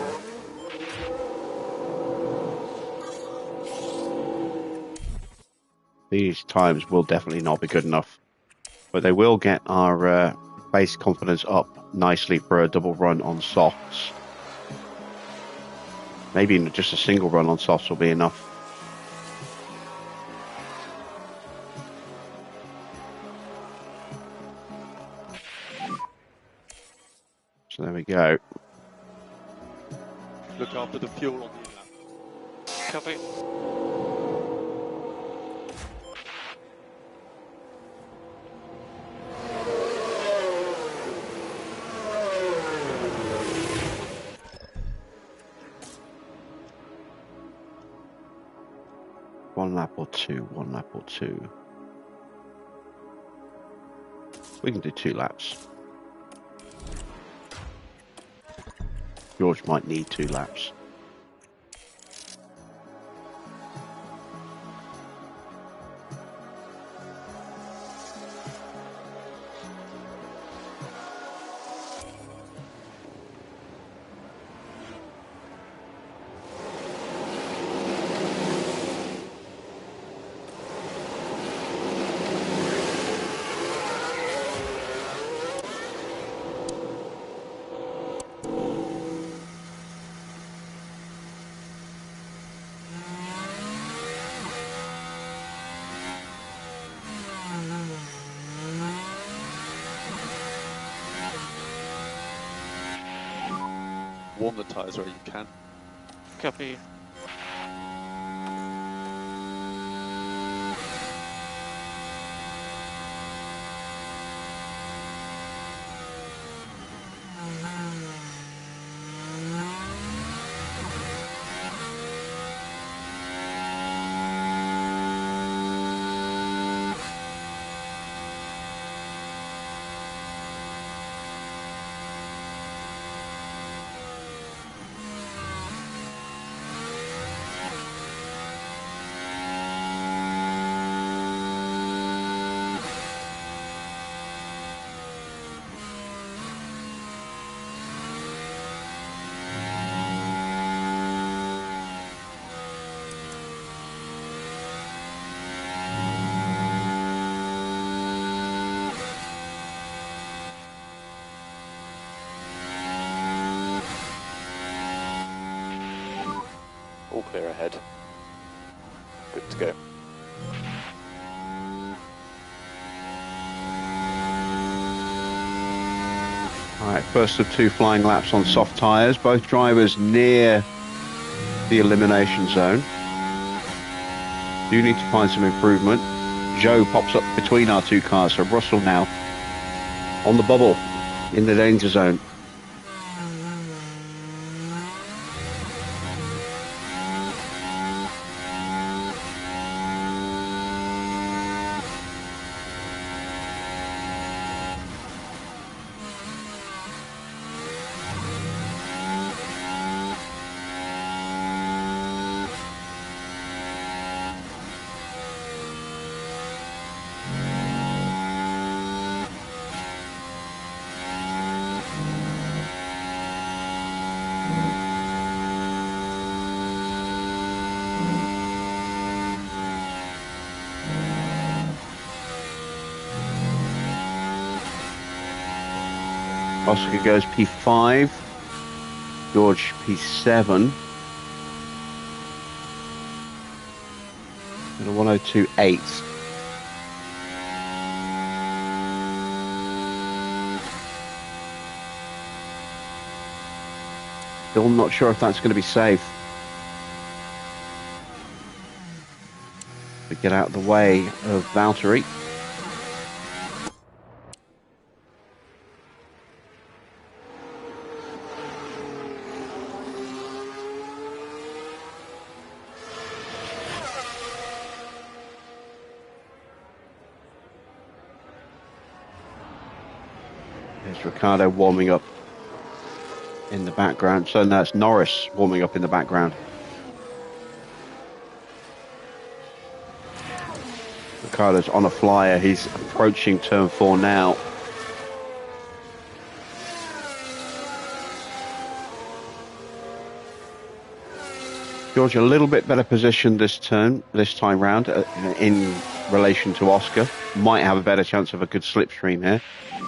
These times will definitely not be good enough, but they will get our base confidence up nicely for a double run on softs. Maybe even just a single run on softs will be enough. So there we go. Look after the fuel on the inlet. Copy. One lap or two. We can do 2 laps. George might need 2 laps. Warm the tyres where you can. Copy. All clear ahead. Good to go. Alright, first of 2 flying laps on soft tyres. Both drivers near the elimination zone. Do need to find some improvement. Joe pops up between our 2 cars, so Russell now on the bubble in the danger zone. Oscar goes P5, George P7. And a 102.8. Still not sure if that's going to be safe. We get out of the way of Valtteri. There's Ricciardo warming up in the background. So that's Norris warming up in the background. Ricciardo's on a flyer. He's approaching turn 4 now. George a little bit better positioned this time round in relation to Oscar. Might have a better chance of a good slipstream here.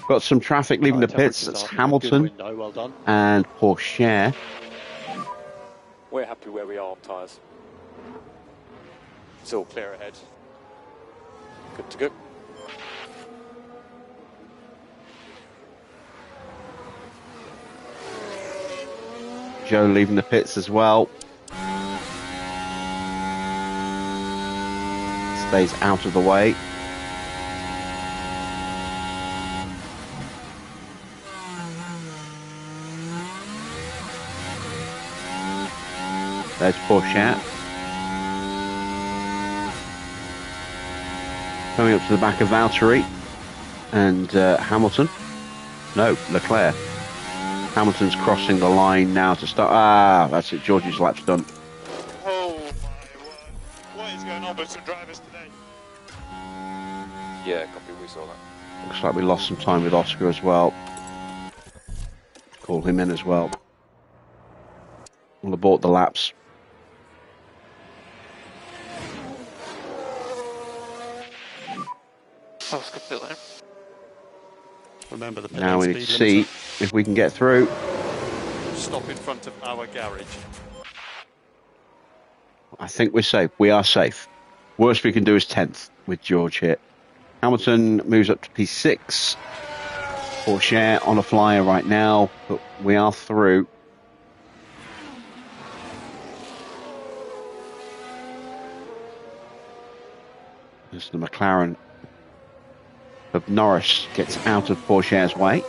Got some traffic leaving the pits. That's Hamilton window, well done. and Porsche. We're happy where we are on tyres. It's all clear ahead. Good to go. Joe leaving the pits as well. Stays out of the way. There's Porsche. Coming up to the back of Valtteri and Hamilton. No, Leclerc. Hamilton's crossing the line now to start. Ah, that's it. George's lap's done. Oh my word. What is going on with some drivers today? Yeah, copy, we saw that. Looks like we lost some time with Oscar as well. Call him in as well. We'll abort the laps. Oscar pit lane. Remember the pit Now we lane need to speed see limiter. if we can get through. Stop in front of our garage. I think we're safe. We are safe. Worst we can do is 10th with George here. Hamilton moves up to P6. Porsche on a flyer right now, but we are through. As the McLaren of Norris gets out of Porsche's way.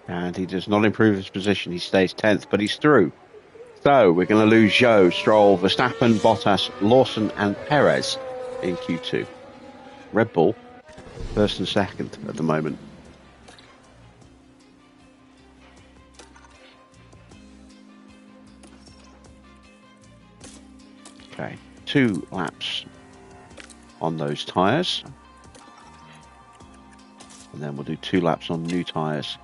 And he does not improve his position. He stays 10th, but he's through. So we're going to lose Zhou, Stroll, Verstappen, Bottas, Lawson and Perez in Q2. Red Bull, first and second at the moment. Okay, 2 laps on those tyres. And then we'll do 2 laps on new tyres.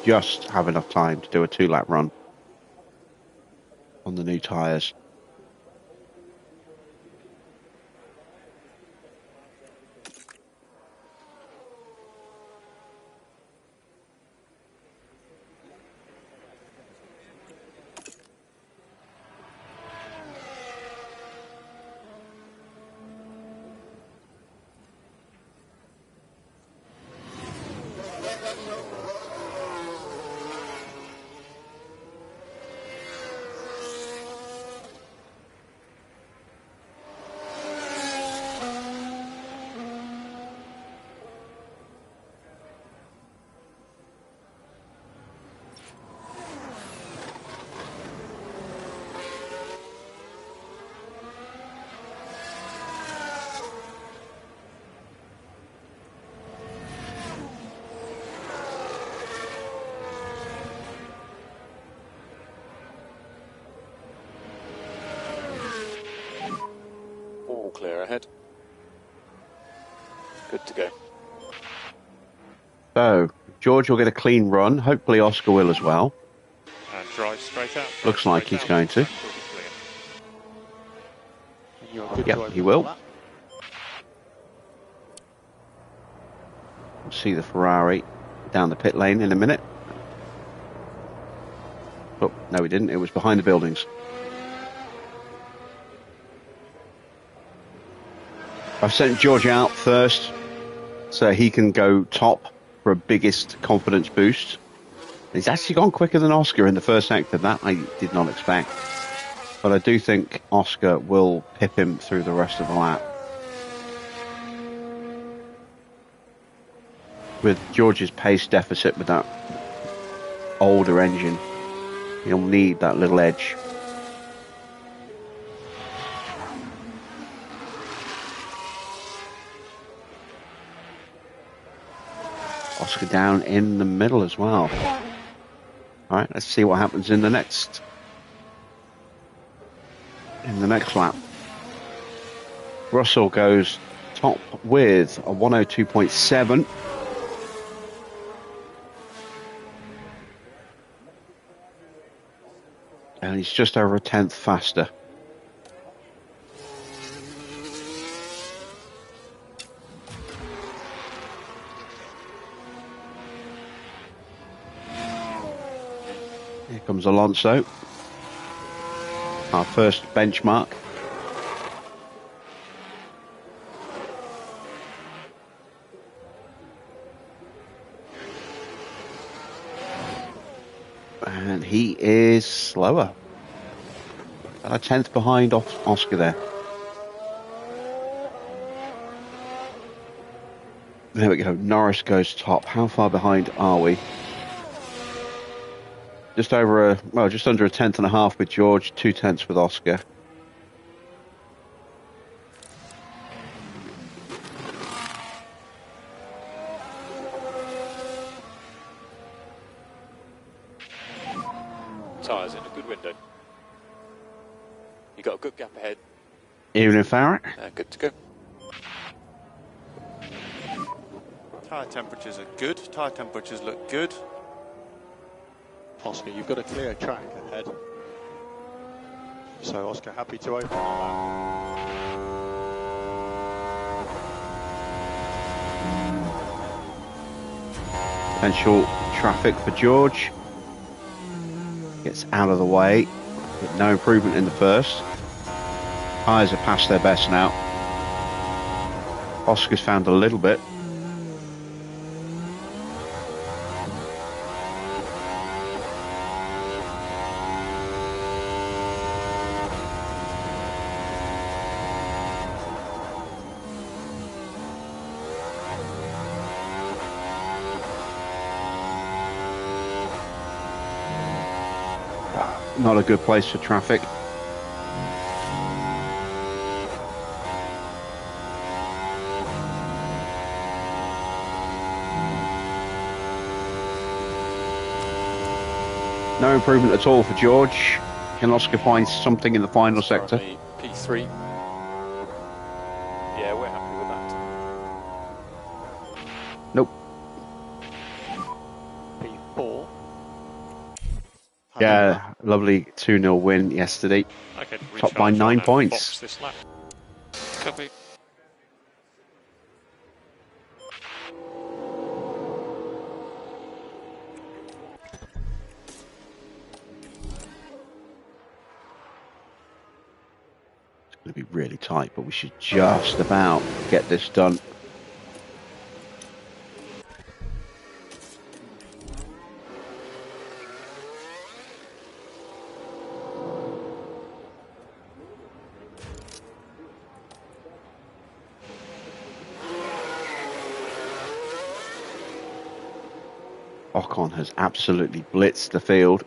Just have enough time to do a 2-lap run on the new tyres. Good to go. So, George will get a clean run. Hopefully Oscar will as well. And drive straight out. Looks like he's going to. And you're good to Yep, open he the will. lap. We'll see the Ferrari down the pit lane in a minute. Oh, no, he didn't. It was behind the buildings. I've sent George out first so he can go top for a biggest confidence boost. He's actually gone quicker than Oscar in the first sector. That I did not expect. But I do think Oscar will pip him through the rest of the lap. With George's pace deficit with that older engine, he'll need that little edge. Oscar down in the middle as well. All right, let's see what happens in the next lap. Russell goes top with a 102.7. And he's just over a tenth faster. Here comes Alonso. Our first benchmark. And he is slower. About a tenth behind Oscar there. There we go. Norris goes top. How far behind are we? Just under a tenth and a half with George, 2 tenths with Oscar. Tyres in a good window. You got a good gap ahead. Evening, Farrett. Good to go. Tyre temperatures are good. Tyre temperatures look good. Oscar, you've got a clear track ahead. So Oscar, happy to open the lap. Potential traffic for George. Gets out of the way. But no improvement in the first. Tyres are past their best now. Oscar's found a little bit. Not a good place for traffic. No improvement at all for George. Can Oscar find something in the final sector? P3. Yeah, we're happy with that. Nope. P4. Yeah, lovely 2-0 win yesterday. Okay, Top by 9 points. This lap. Copy. It's going to be really tight, but we should just about get this done. Ocon has absolutely blitzed the field.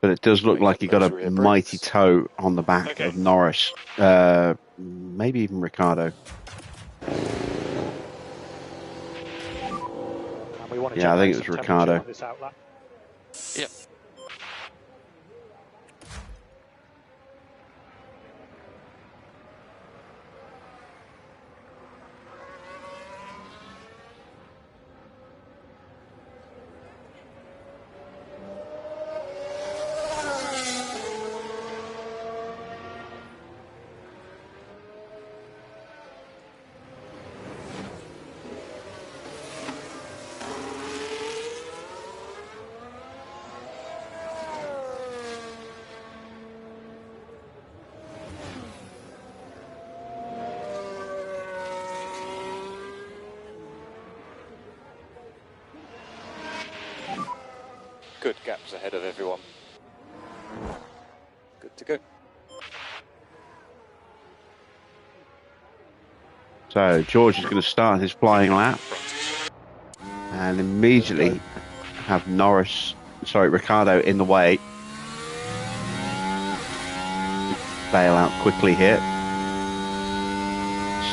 But it does look like he got a mighty toe on the back of Norris. Maybe even Ricciardo. Yeah, I think it was Ricciardo. Yep. Good gaps ahead of everyone. Good to go. So George is going to start his flying lap and immediately have Ricardo in the way. Bail out quickly here.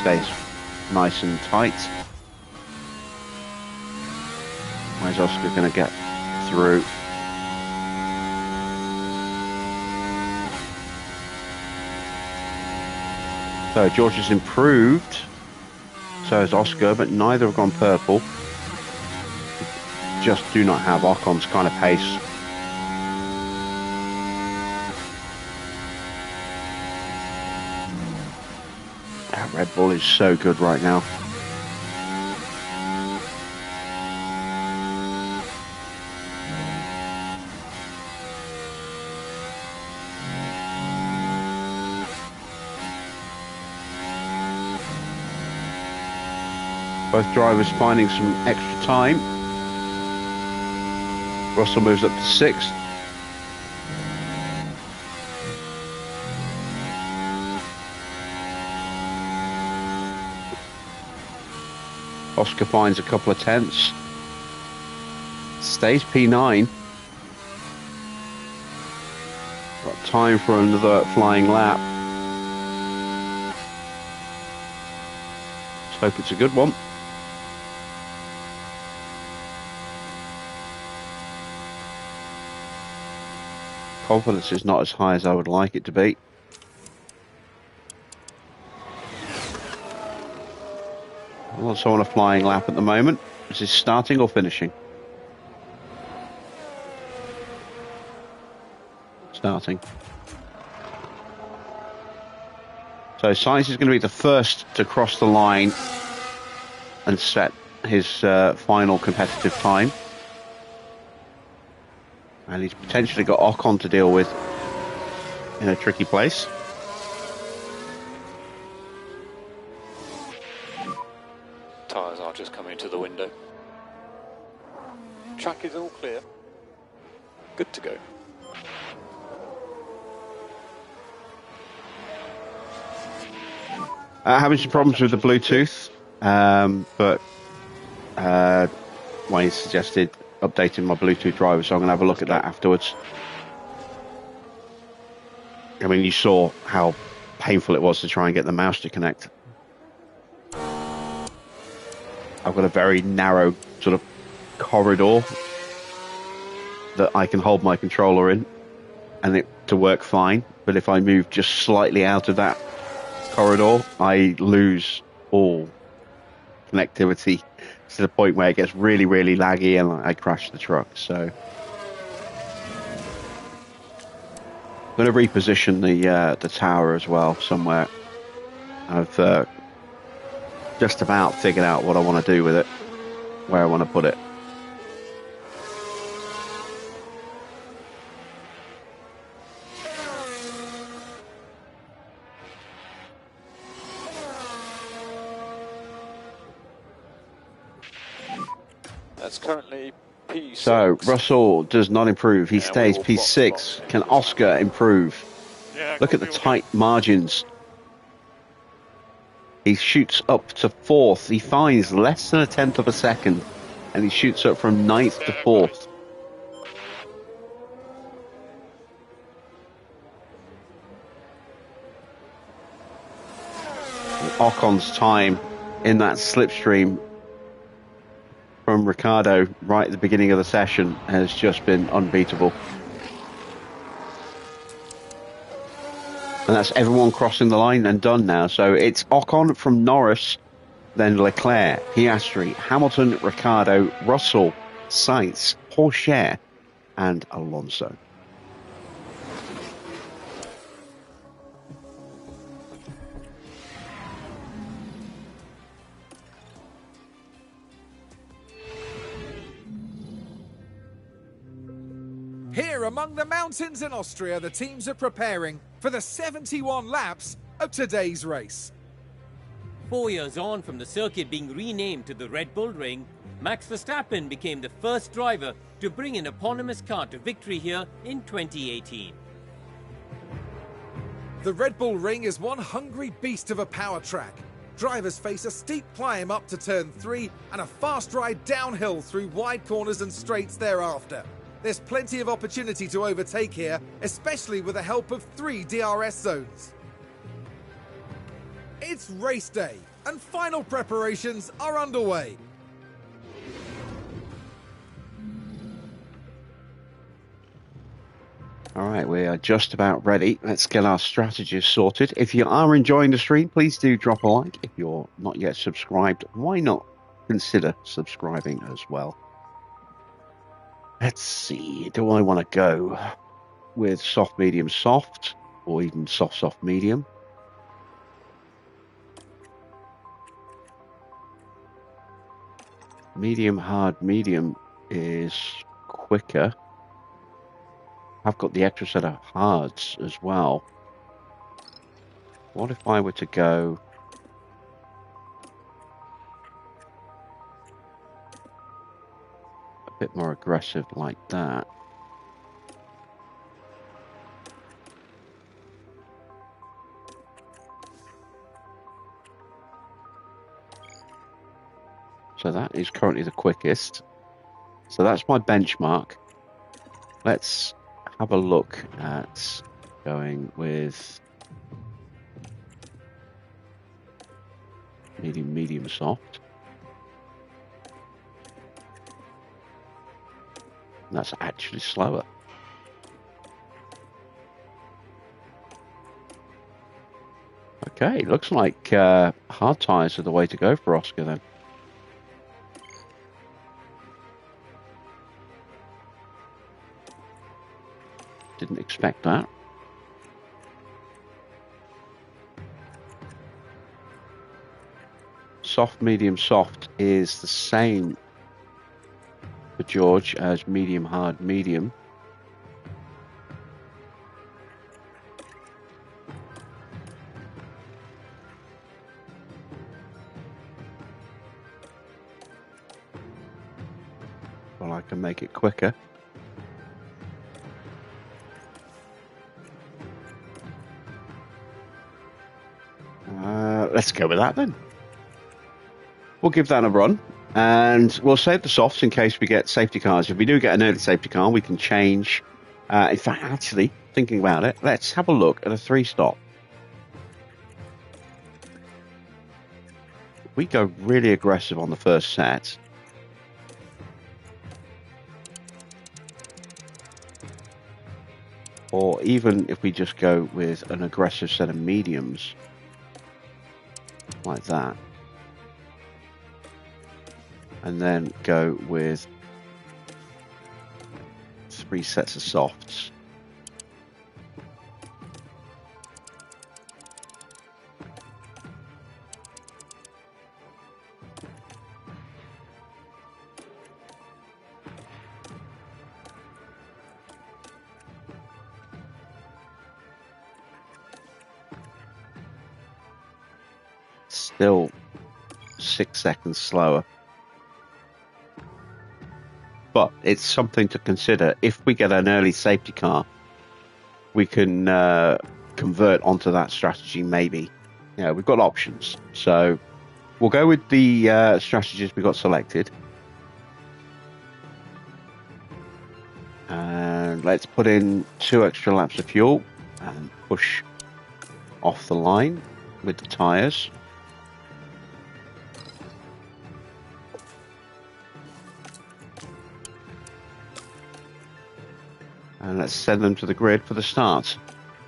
Stays nice and tight. Where's Oscar going to get through? So George has improved. So has Oscar, but neither have gone purple. Just do not have Ocon's kind of pace. That Red Bull is so good right now. Both drivers finding some extra time. Russell moves up to 6th. Oscar finds a couple of tenths. Stays P9. Got time for another flying lap. Let's hope it's a good one. Confidence is not as high as I would like it to be. I'm also on a flying lap at the moment. Is this starting or finishing? Starting. So Sainz is going to be the first to cross the line and set his final competitive time. And he's potentially got Ocon to deal with in a tricky place. Tyres are just coming to the window. Track is all clear. Good to go. Having some problems with the Bluetooth, but Wayne suggested updating my Bluetooth driver, so I'm going to have a look at that afterwards. I mean, you saw how painful it was to try and get the mouse to connect. I've got a very narrow sort of corridor that I can hold my controller in and it to work fine, but if I move just slightly out of that corridor, I lose all connectivity to the point where it gets really, really laggy and I crash the truck. So I'm going to reposition the tower as well somewhere. I've just about figured out what I want to do with it, where I want to put it. That's currently P6. So Russell does not improve. He stays P6. Can Oscar improve? Yeah, Look at the tight margins. He shoots up to 4th. He finds less than a tenth of a second, and he shoots up from 9th to 4th. Ocon's time in that slipstream from Ricardo right at the beginning of the session has just been unbeatable. And that's everyone crossing the line and done now. So it's Ocon from Norris, then Leclerc, Piastri, Hamilton, Ricardo, Russell, Sainz, Pourchaire, and Alonso. Here among the mountains in Austria, the teams are preparing for the 71 laps of today's race. 4 years on from the circuit being renamed to the Red Bull Ring, Max Verstappen became the first driver to bring an eponymous car to victory here in 2018. The Red Bull Ring is one hungry beast of a power track. Drivers face a steep climb up to turn 3 and a fast ride downhill through wide corners and straights thereafter. There's plenty of opportunity to overtake here, especially with the help of 3 DRS zones. It's race day, and final preparations are underway. All right, we are just about ready. Let's get our strategies sorted. If you are enjoying the stream, please do drop a like. If you're not yet subscribed, why not consider subscribing as well? Let's see. Do I want to go with soft, medium, soft, or even soft, soft, medium? Medium, hard, medium is quicker. I've got the extra set of hards as well. What if I were to go a bit more aggressive like that? So that is currently the quickest. So that's my benchmark. Let's have a look at going with medium, medium, soft. That's actually slower. Okay, looks like hard tyres are the way to go for Oscar then. Didn't expect that. Soft, medium, soft is the same for George as medium, hard, medium. Well, I can make it quicker. Let's go with that then. We'll give that a run, and we'll save the softs in case we get safety cars. If we do get an early safety car, we can change. In fact, actually, thinking about it, let's have a look at a 3-stop. We go really aggressive on the first set. Or even if we just go with an aggressive set of mediums. Like that, and then go with 3 sets of softs. Still 6 seconds slower, but it's something to consider. If we get an early safety car, we can convert onto that strategy. Maybe, we've got options, so we'll go with the strategies we got selected, and let's put in 2 extra laps of fuel and push off the line with the tires. And let's send them to the grid for the start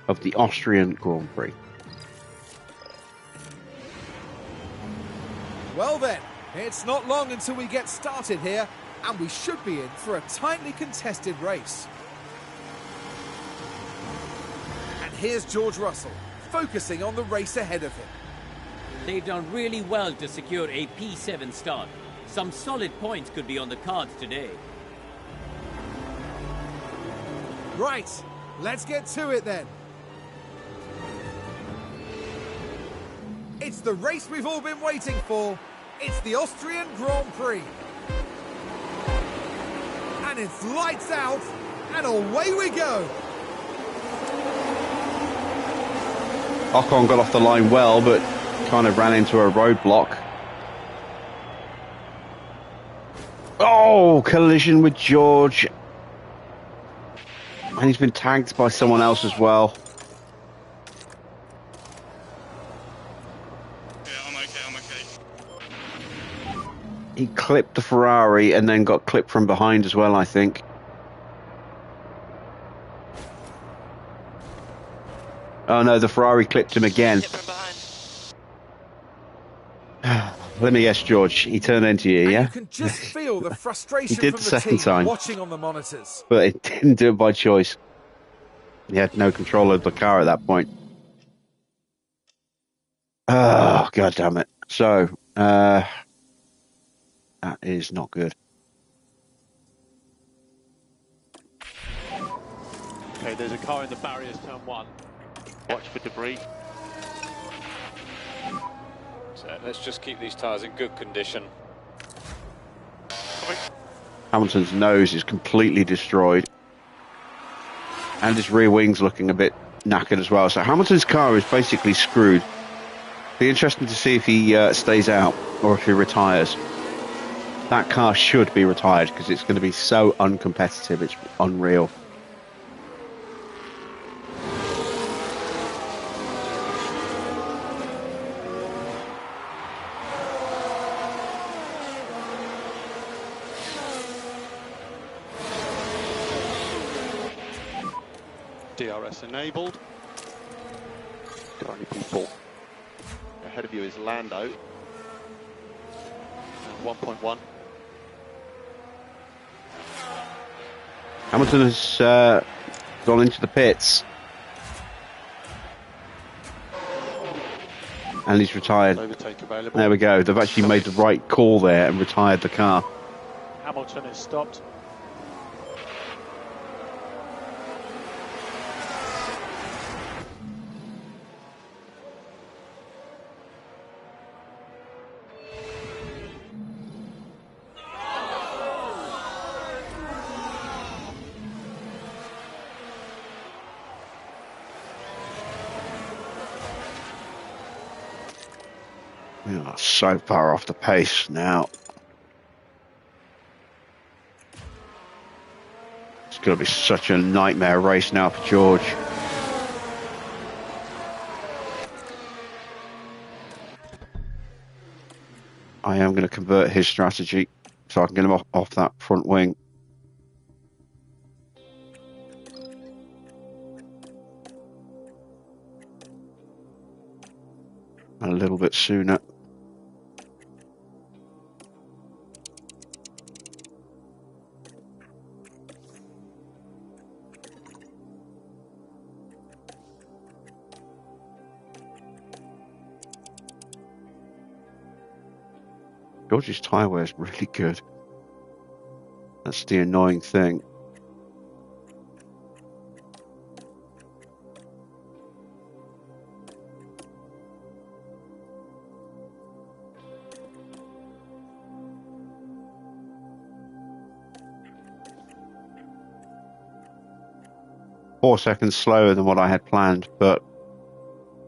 of the Austrian Grand Prix. Well then, it's not long until we get started here, and we should be in for a tightly contested race. And here's George Russell, focusing on the race ahead of him. They've done really well to secure a P7 start. Some solid points could be on the cards today. Right, let's get to it then. It's the race we've all been waiting for. It's the Austrian Grand Prix. it's lights out, and away we go. Ocon got off the line well, but kind of ran into a roadblock. Oh, collision with George. And he's been tagged by someone else as well. Yeah, I'm okay. He clipped the Ferrari and then got clipped from behind as well, I think. Oh no, the Ferrari clipped him again. Let me guess, George, he turned into you, And yeah? you can just feel the frustration He did from the the second team time. watching on the monitors. But it didn't do it by choice. He had no control of the car at that point. Oh, god damn it. So, that is not good. Okay, there's a car in the barriers, turn 1. Watch for debris. So let's just keep these tyres in good condition. Hamilton's nose is completely destroyed. And his rear wing's looking a bit knackered as well. So Hamilton's car is basically screwed. Be interesting to see if he stays out or if he retires. That car should be retired because it's going to be so uncompetitive. It's unreal. DRS enabled. Currently people ahead of you is Lando. And 1.1. Hamilton has gone into the pits. And he's retired. Overtake available. There we go. They've actually made the right call there and retired the car. Hamilton is stopped. We are so far off the pace now. It's going to be such a nightmare race now for George. I am going to convert his strategy so I can get him off that front wing. A little bit sooner. George's tyre wear is really good. That's the annoying thing. Four seconds slower than what I had planned, but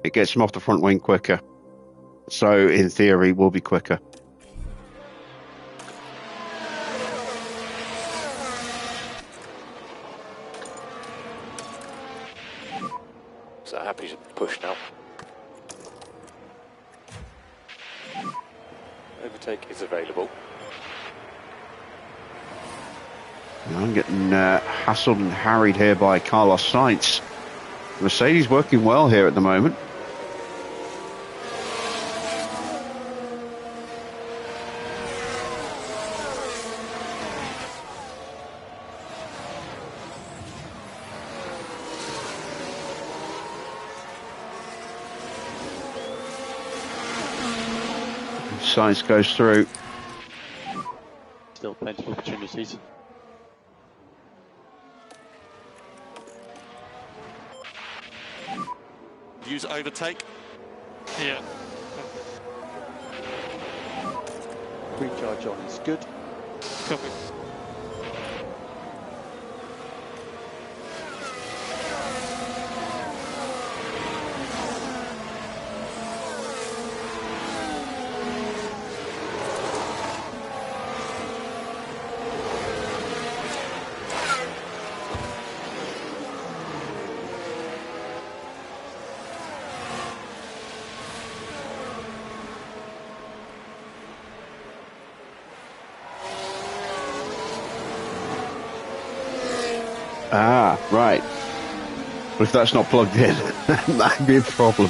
it gets him off the front wing quicker. So, in theory, we'll be quicker. So happy to push now. Overtake is available. I'm getting hassled and harried here by Carlos Sainz. Mercedes working well here at the moment. Sainz goes through. Still plenty of opportunities. Use overtake. Yeah. Recharge on is good. Copy. Ah, right. But if that's not plugged in, that might be a problem.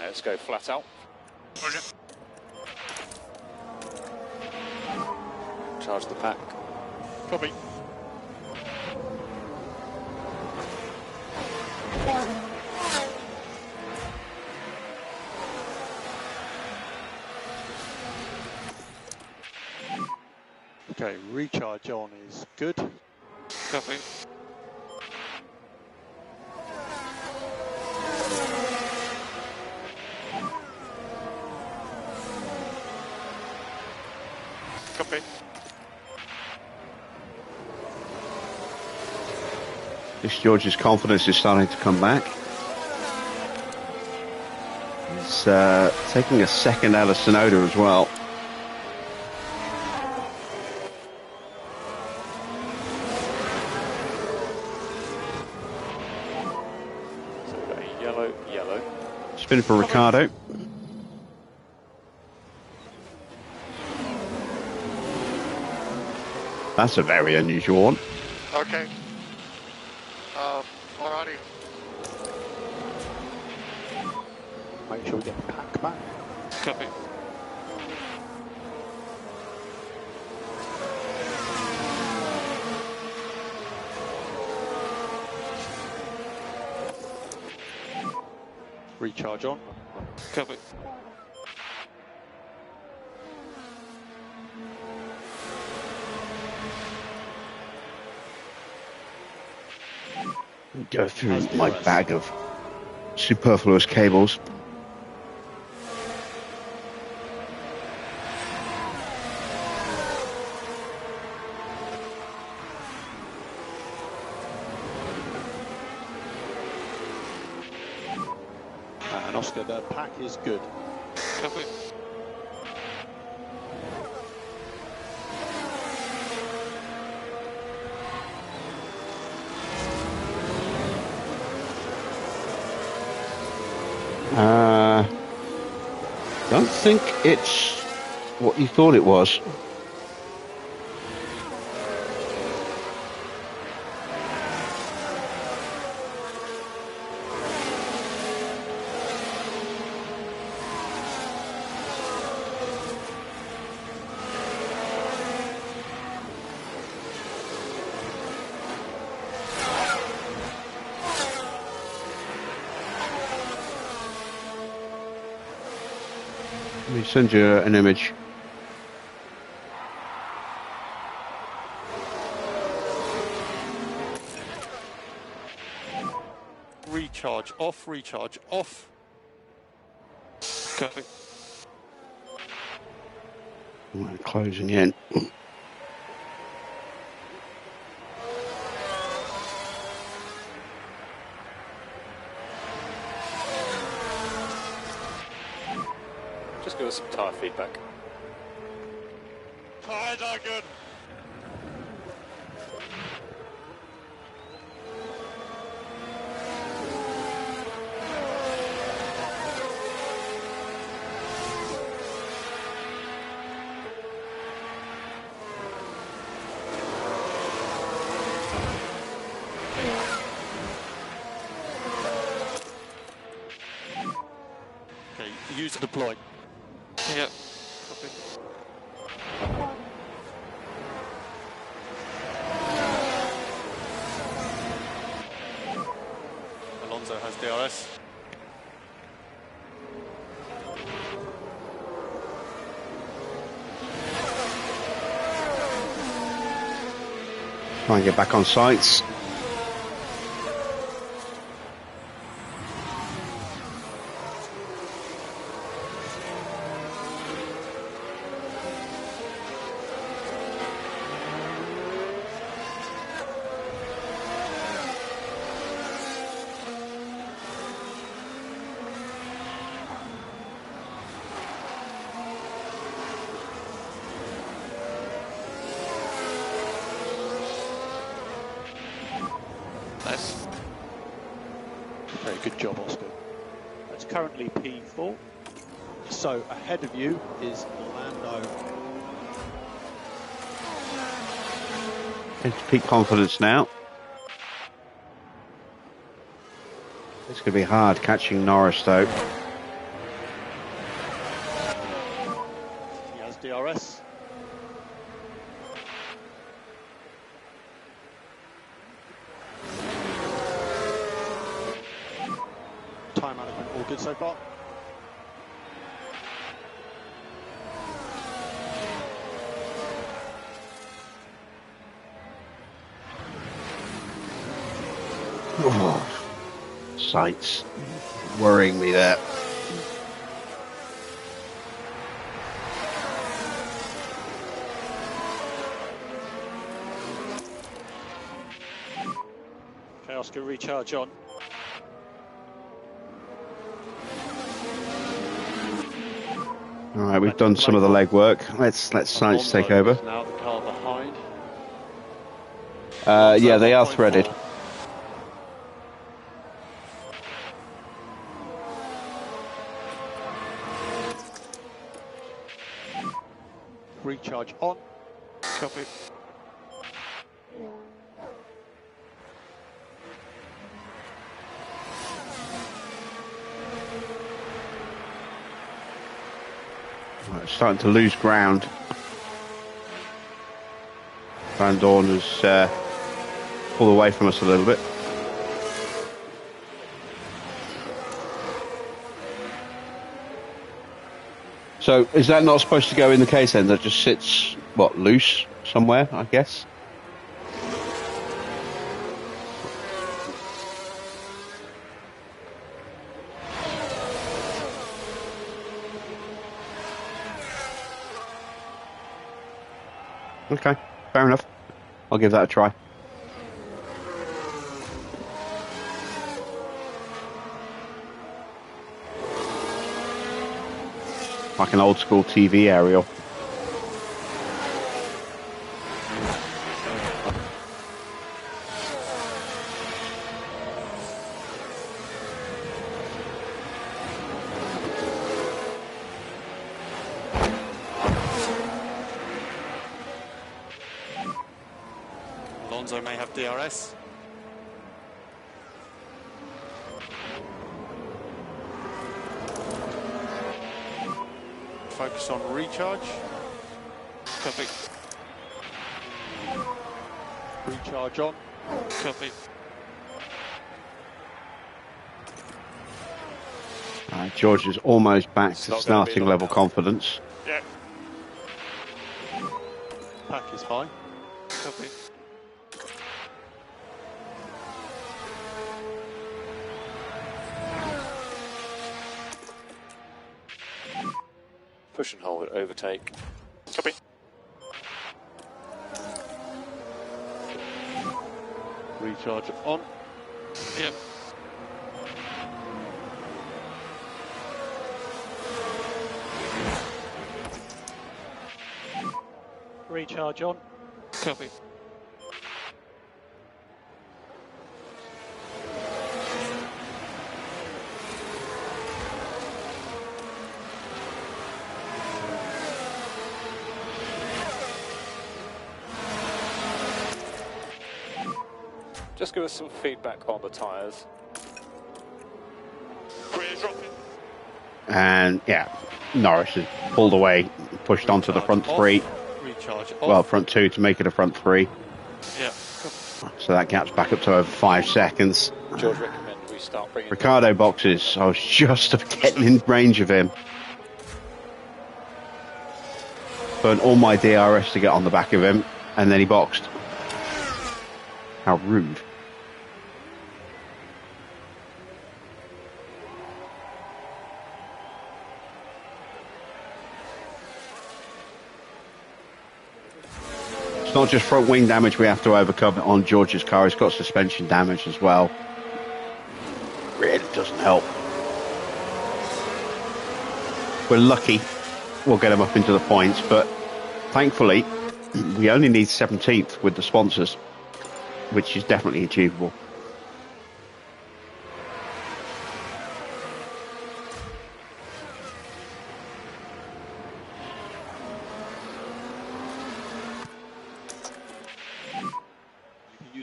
Let's go flat out. Roger. Charge the pack. Copy. Okay, recharge on is good. Copy. Copy. This George's confidence is starting to come back. He's taking a second out of Sonoda as well. So we've got a yellow, yellow. Spin for Ricardo. That's a very unusual one. Okay. Alrighty. Make sure we get the pack back. Copy. Recharge on. Copy. Go through my bag of superfluous cables. And Oscar, the pack is good. Copy. Don't think it's what you thought it was. Let me send you an image. Recharge off, recharge off. Copy. I'm closing in. Just give us some tyre feedback. Tires are good. Okay, use deploy. Yeah. Copy. Alonso has DRS. Try and get back on sites. Good job, Oscar. That's currently P4. So ahead of you is Lando. Into peak confidence now. It's going to be hard catching Norris though. He has DRS. Time management all good so far. Oh, sights worrying me there. Okay, Oscar, recharge on. All right, we've done some of the legwork. Let's Science take over. Now the car behind. Yeah, they are threaded. Recharge on. Copy. Right, starting to lose ground. Van Dorn has pulled away from us a little bit. So is that not supposed to go in the case then? That just sits, what, loose somewhere, I guess? Okay, fair enough. I'll give that a try. Like an old school TV aerial. Alonso may have DRS. Focus on recharge. Copy. Recharge on. Copy. George is almost back It's to not gonna be starting long level now. confidence. Yeah. Pack is high. Copy. Push and hold, overtake. Copy. Recharge on. Yep. Recharge on. Copy. Just give us some feedback on the tyres. Rear dropping. And yeah, Norris has pulled away, pushed onto the front Recharge three. off. Recharge off. Well, front two to make it a front three. Yeah. So that gap's back up to over 5 seconds. George, recommend we start bringing... Ricardo boxes. I was just getting in range of him. Burnt all my DRS to get on the back of him, and then he boxed. How rude. It's not just front wing damage we have to overcome on George's car, it's got suspension damage as well. Really doesn't help. We're lucky we'll get him up into the points, but thankfully we only need 17th with the sponsors, which is definitely achievable.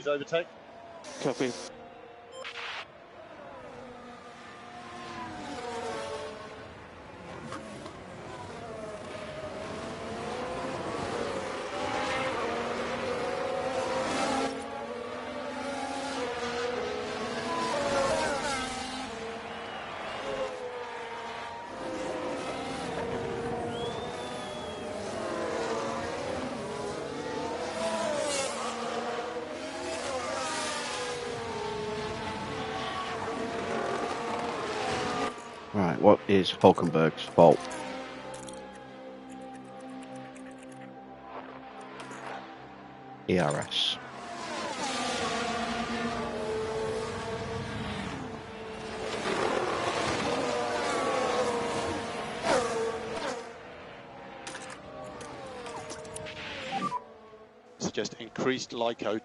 overtake. Copy. Right, what is Hulkenberg's fault? ERS. Suggest increased LICO.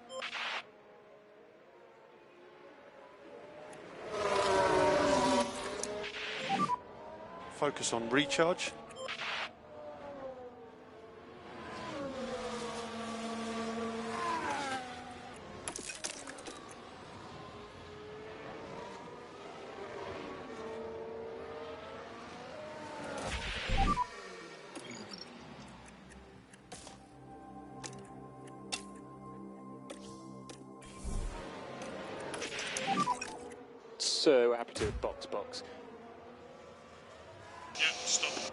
Focus on recharge. So we're happy to box. Yeah, stop.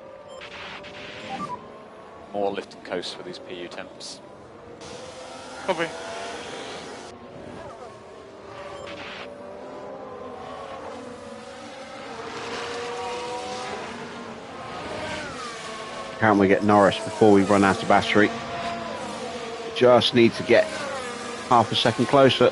More lift and coast for these PU temps. Copy. Can't we get Norris before we run out of battery? Just need to get half a second closer.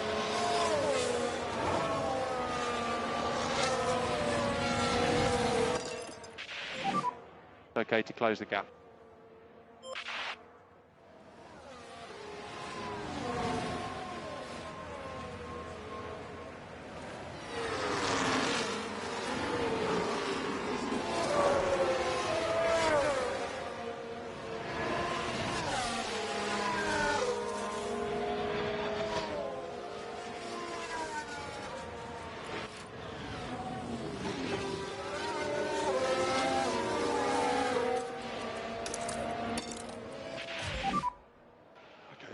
Okay to close the gap.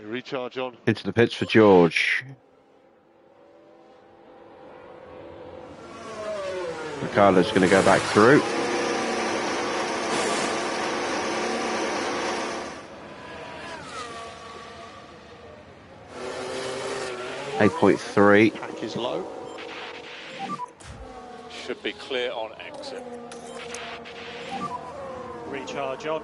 Recharge on. Into the pits for George. Ricardo's going to go back through. .3. Pack is low. Should be clear on exit. Recharge on.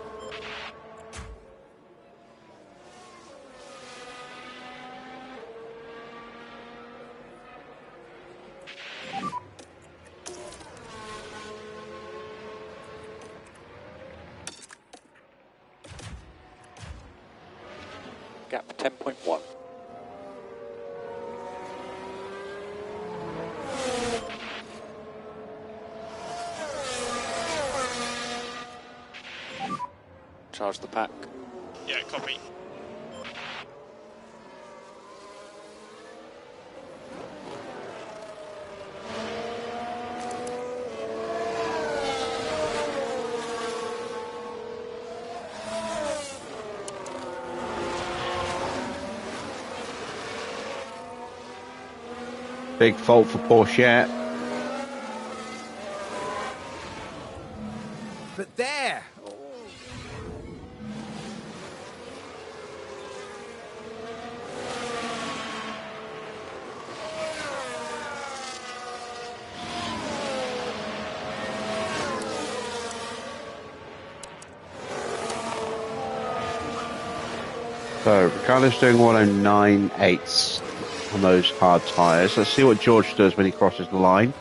Gap 10.1. Charge the pack. Yeah, copy. Big fault for Porsche. But there! So Ricardo's doing 109.8 on those hard tyres. Let's see what George does when he crosses the line.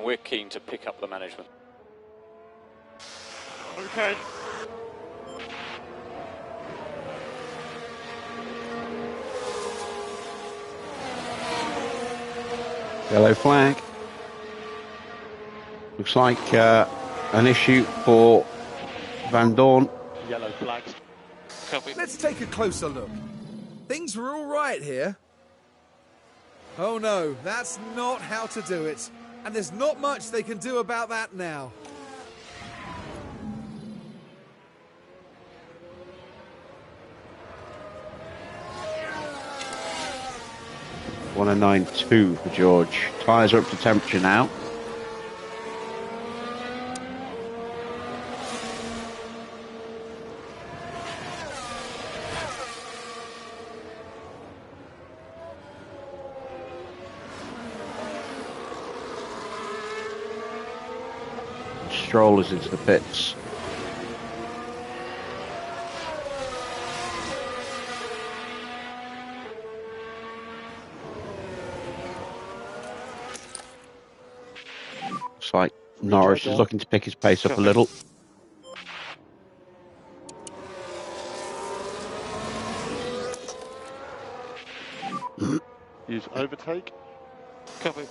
we're keen to pick up the management. Okay. Yellow flag. Looks like an issue for Van Dorn. Yellow flags. Copy. Let's take a closer look. Things were all right here. Oh no, that's not how to do it. And there's not much they can do about that now. One and 9.2 for George. Tyres are up to temperature now. Strollers into the pits. Looks like Norris is looking to pick his pace up a little. Use overtake. Copy.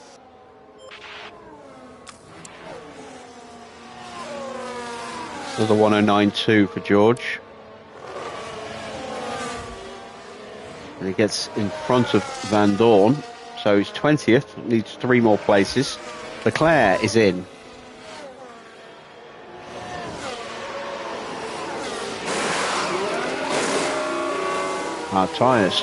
Another 109.2 for George. And he gets in front of Van Dorn. So he's 20th, needs 3 more places. Leclerc is in. Hard tyres.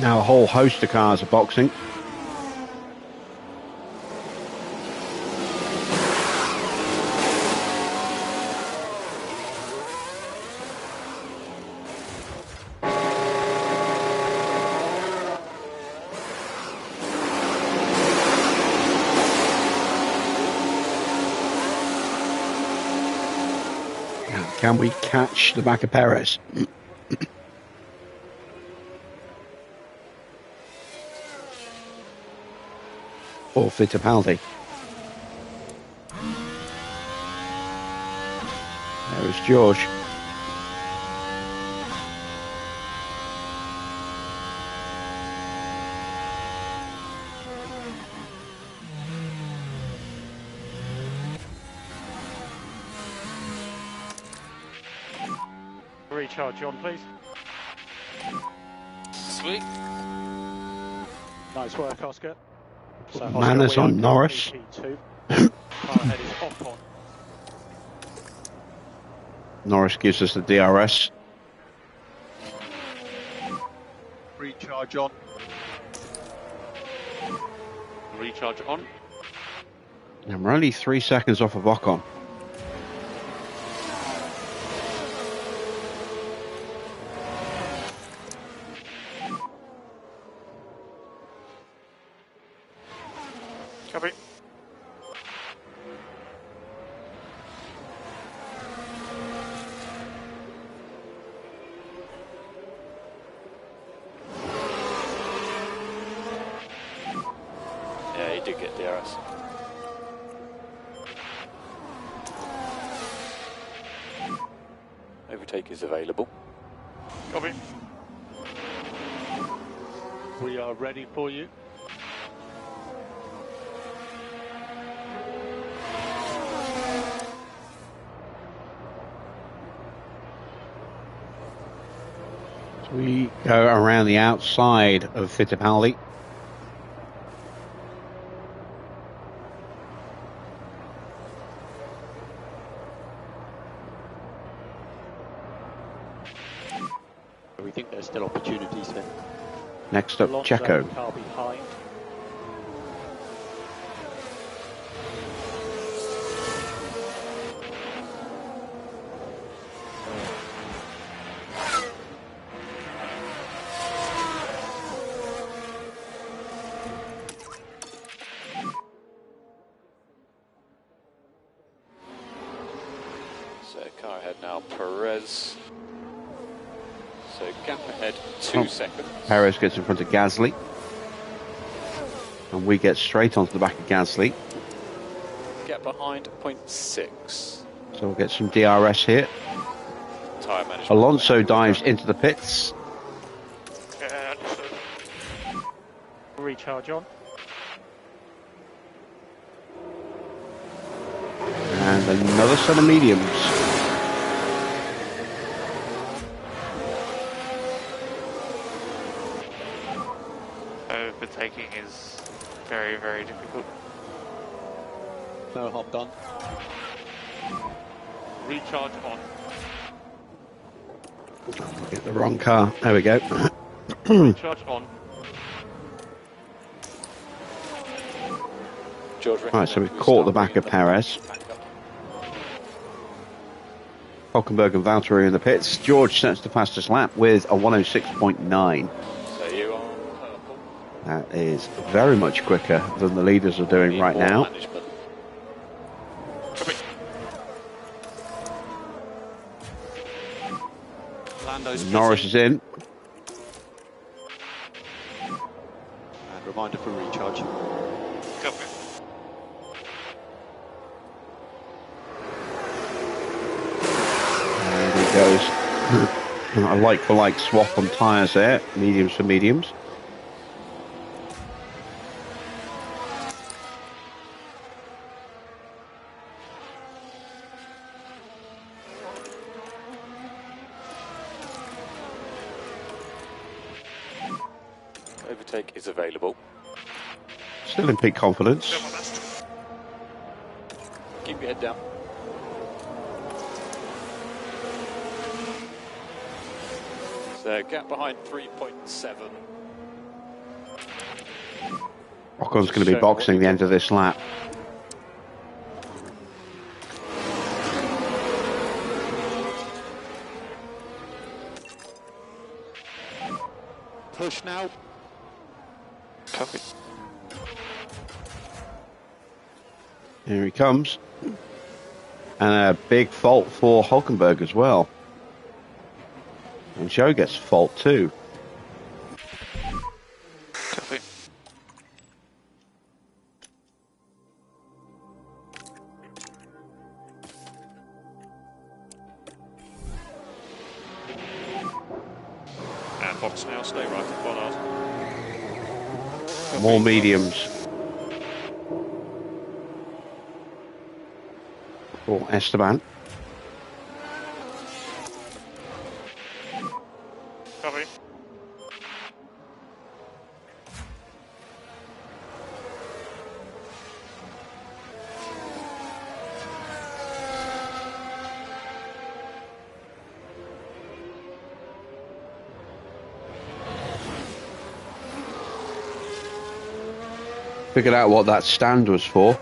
Now a whole host of cars are boxing. Now, can we catch the back of Perez? Or Fittipaldi. There is George. Recharge on, please. Sweet. Nice work, Oscar. So Manners Oscar, we on are Norris. P2. Car ahead is Ocon. Norris gives us the DRS. Recharge on. Recharge on. And we're only 3 seconds off of Ocon. Copy. Yeah, he did get DRS. Overtake is available. Copy. We are ready for you. So we go around the outside of Fittipaldi. We think there's still opportunities here. Next up, Alonso, Checo. car behind. So car ahead now, Perez. So gap ahead, 2 seconds. Perez gets in front of Gasly. And we get straight onto the back of Gasly. Gap behind, 0.6. So we'll get some DRS here. Tyre management. Alonso dives into the pits. Recharge on. And another set of mediums. Overtaking is very, very difficult. No harm done. Recharge on. Get the wrong car. There we go. Recharge on. George, Right, so we've caught the back of Perez. Hulkenberg and Valtteri in the pits. George sets the fastest lap with a 106.9. So you are purple. That is very much quicker than the leaders are doing Need right more now. management. Lando's Norris is in. And reminder for recharge. Copy. And he goes. A like-for-like swap on tyres there. Mediums for mediums. Overtake is available. Still in peak confidence. Do my best. Keep your head down. So gap behind 3.7. Ocon's going to be boxing the end of this lap. Push now. Copy. Here he comes. And a big fault for Hulkenberg as well. And Joe gets a fault too. Copy. And box now, stay right at Bollard. More mediums. For Esteban. Copy. Figured out what that stand was for.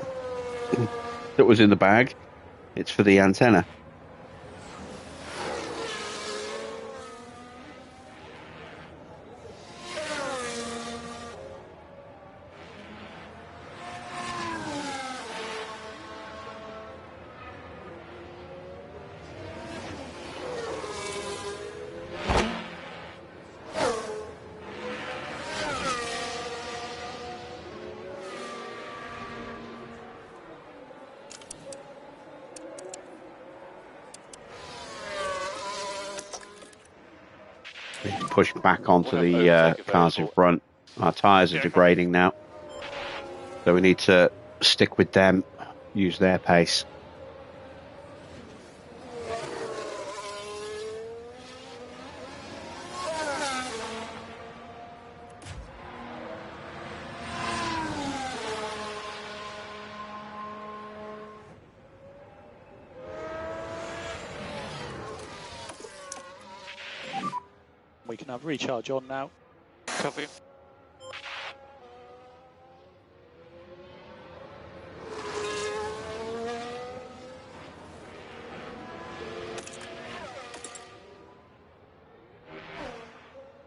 That was in the bag. It's for the antenna. Push back onto the cars in front. Our tyres are degrading now. So we need to stick with them, use their pace. We can have recharge on now. Copy.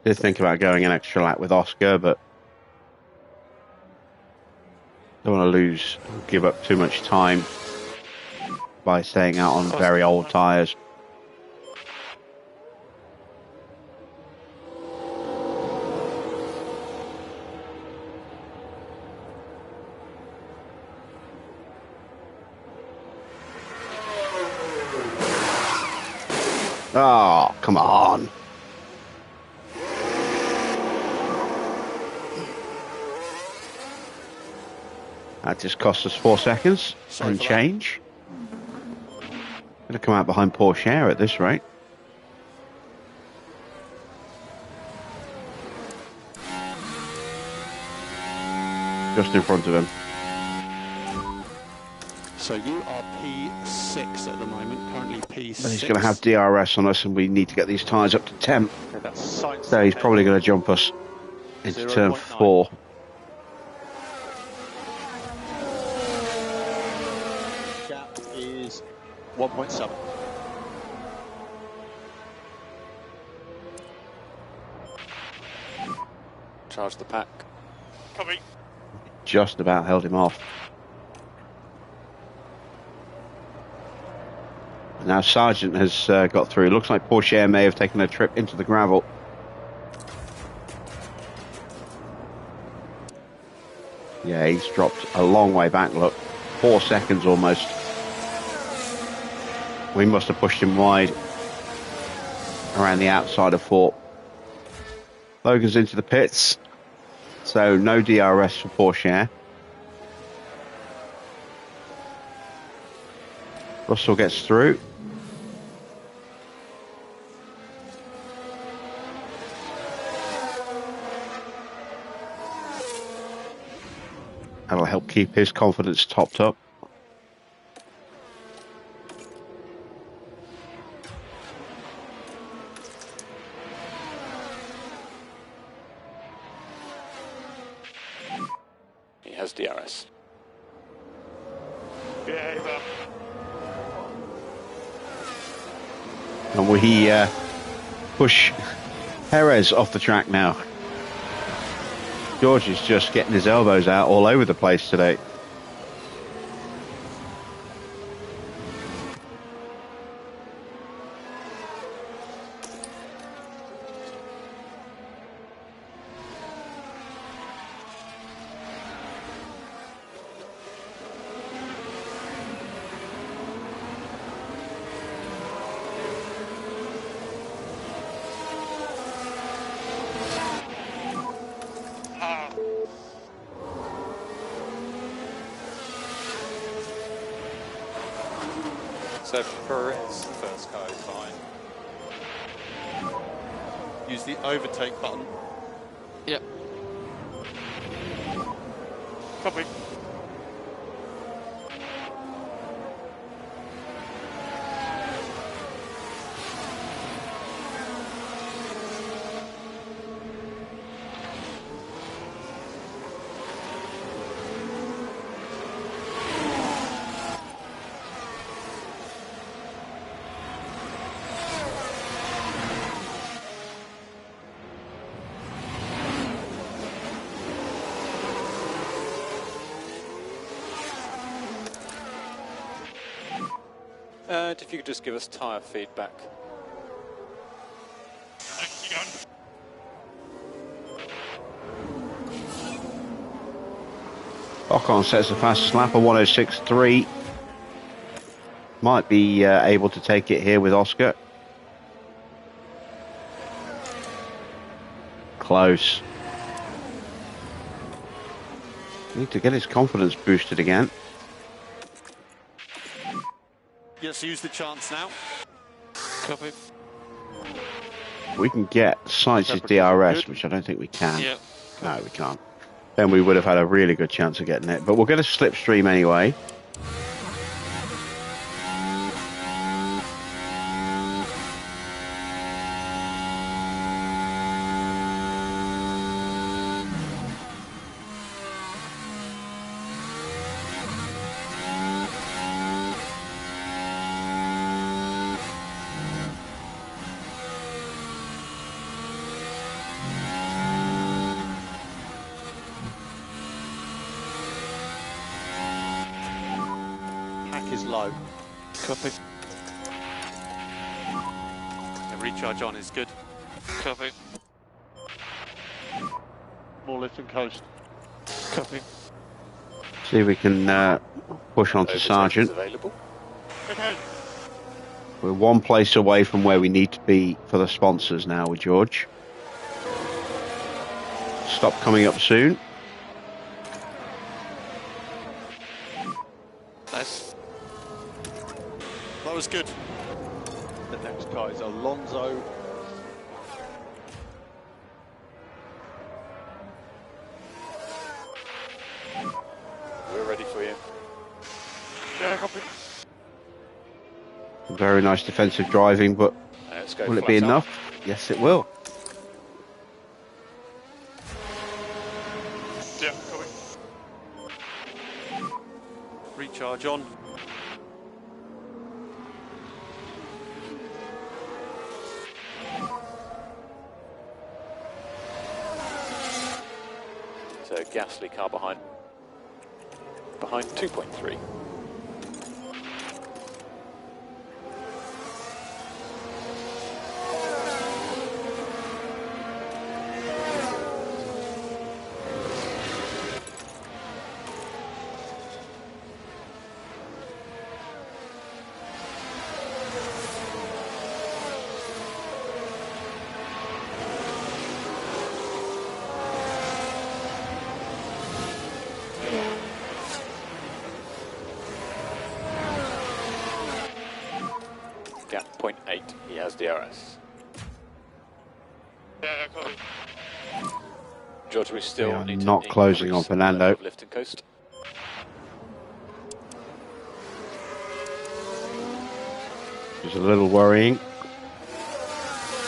Did think about going an extra lap with Oscar, but don't want to give up too much time by staying out on very old tyres. Oh, come on. That just cost us 4 seconds and change. Going to come out behind Porsche at this rate. Just in front of him. So you are P6 at the moment, currently P6. And he's going to have DRS on us, and we need to get these tyres up to 10. So he's probably going to jump us into turn 4. Gap is 1.7. Charge the pack. Copy. Just about held him off. Now Sargent has got through. Looks like Porsche may have taken a trip into the gravel. Yeah, he's dropped a long way back, look. 4 seconds almost. We must have pushed him wide around the outside of 4. Logan's into the pits. So no DRS for Porsche. Russell gets through. That'll help keep his confidence topped up. He has DRS. Behave up. And we push Perez off the track now. George is just getting his elbows out all over the place today. So Perez, the first car is fine. Use the overtake button. Yep. Copy. If you could just give us tyre feedback. Ocon sets the fastest lap of 106.3. Might be able to take it here with Oscar. Close. Need to get his confidence boosted again. Yes, use the chance now. Copy. We can get Sainz's DRS, which I don't think we can. Yep. No, we can't. Then we would have had a really good chance of getting it. But we'll get a slipstream anyway. Is low. Copy. The recharge on is good. Copy. More lift and coast. Copy. See if we can push on to Overtake Sergeant. is available. Okay. We're one place away from where we need to be for the sponsors now with George. Stop coming up soon. Nice. That was good. The next car is Alonso. We're ready for you. Yeah, copy. Very nice defensive driving, but Let's go. will it flat be out. enough? Yes, it will. Yeah, copy. Recharge on. So Gasly car behind 2.3. Gap 0.8, he has DRS. Yeah, copy. George, we still We are need to not closing increase on the level Fernando. of lift and coast. It's a little worrying.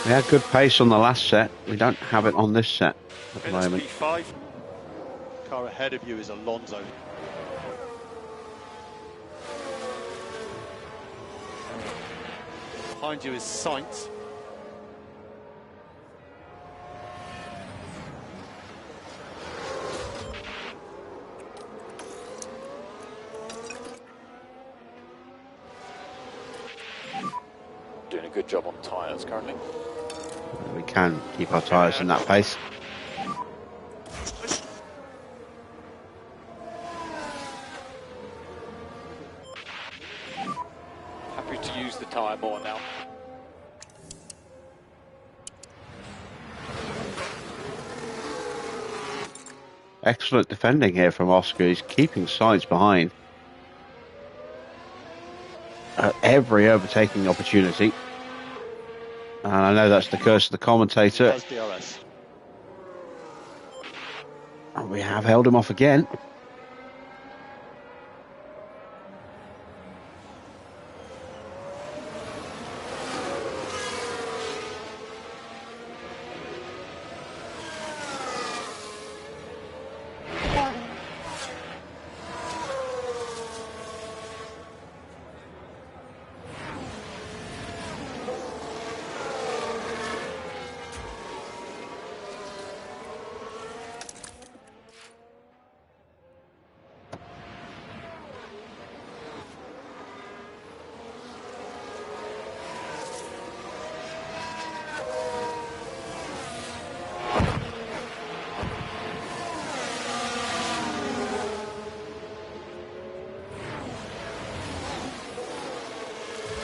We had good pace on the last set. We don't have it on this set at the In this moment. P5. Car ahead of you is Alonso. Behind you is Sainz. Doing a good job on tyres currently. We can keep our tyres in that pace. Happy to use the tyre more now. Excellent defending here from Oscar. He's keeping Sainz behind at every overtaking opportunity. And I know that's the curse of the commentator. Does DRS. And we have held him off again.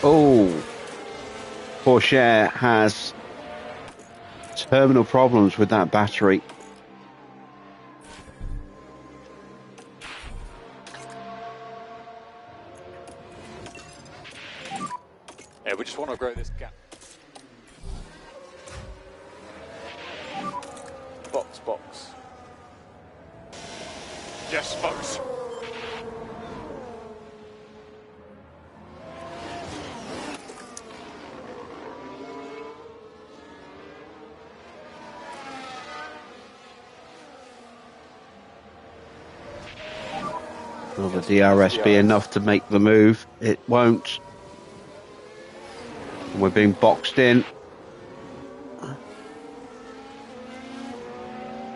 Oh, Porsche has terminal problems with that battery. Yeah, we just want to grow this gap. Box. Yes, folks. Will the DRS be enough to make the move? It won't. And we're being boxed in.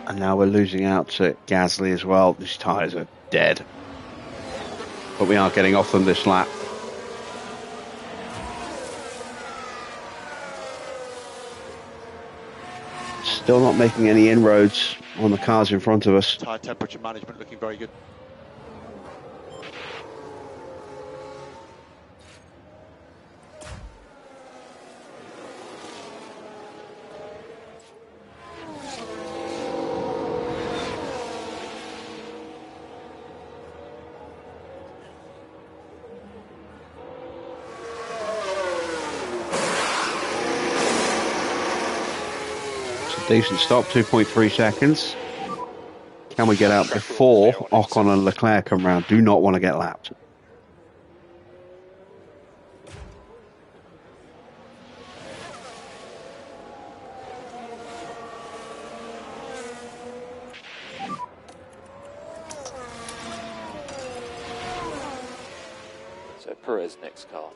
And now we're losing out to Gasly as well. These tyres are dead. But we are getting off them this lap. Still not making any inroads on the cars in front of us. Tyre temperature management looking very good. Decent stop, 2.3 seconds. Can we get out before Ocon and Leclerc come round? Do not want to get lapped. So Perez next car.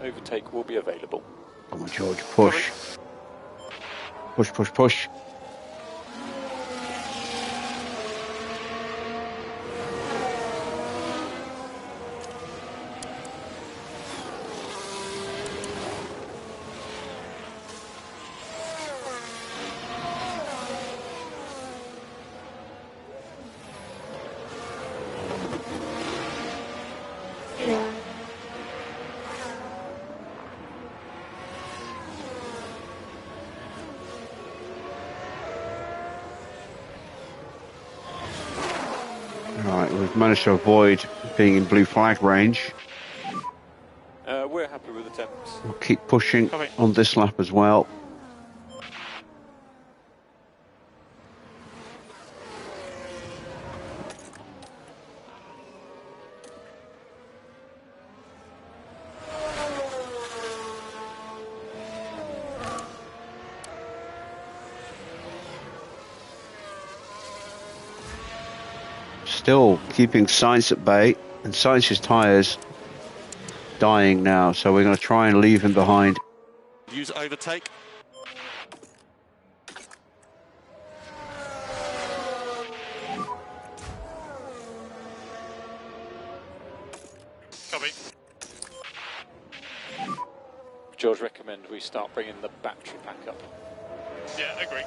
Overtake will be available. Come on, George, push. Push, push, push. Right, we've managed to avoid being in blue flag range. We're happy with the temps. We'll keep pushing on this lap as well. Still keeping Sainz at bay, and Sainz's tyres dying now, so we're going to try and leave him behind. Use overtake. Copy. George, recommend we start bringing the battery pack up. Yeah, agree.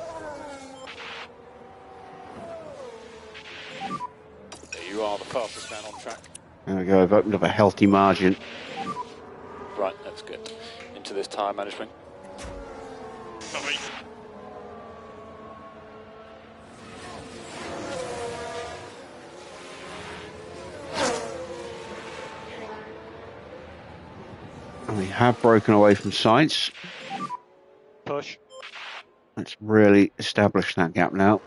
There you are, the fastest man on track. There we go, I've opened up a healthy margin. Right, that's good. Into this tyre management. Copy. And we have broken away from Sainz. Push. Let's really establish that gap now.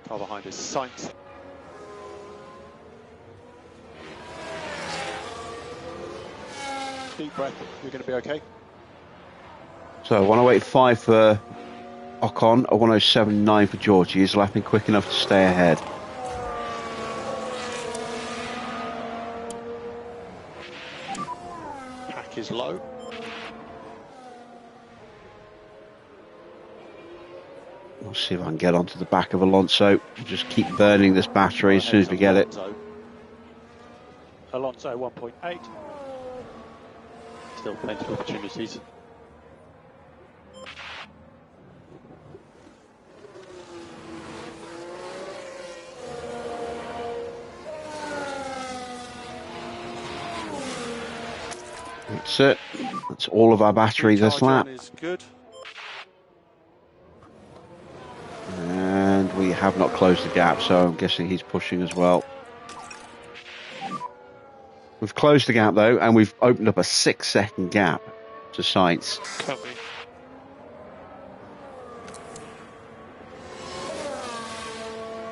Car behind is Sainz. Deep breath, you're going to be okay. So 108.5 for Ocon, a 107.9 for George. He is lapping quick enough to stay ahead. Pack is low. We'll see if I can get onto the back of Alonso. We'll just keep burning this battery as soon as we get it. Alonso 1.8. Still plenty of opportunities. That's it. That's all of our battery this lap. Is good. And we have not closed the gap, so I'm guessing he's pushing as well. We've closed the gap though, and we've opened up a 6-second gap to Sainz. Copy.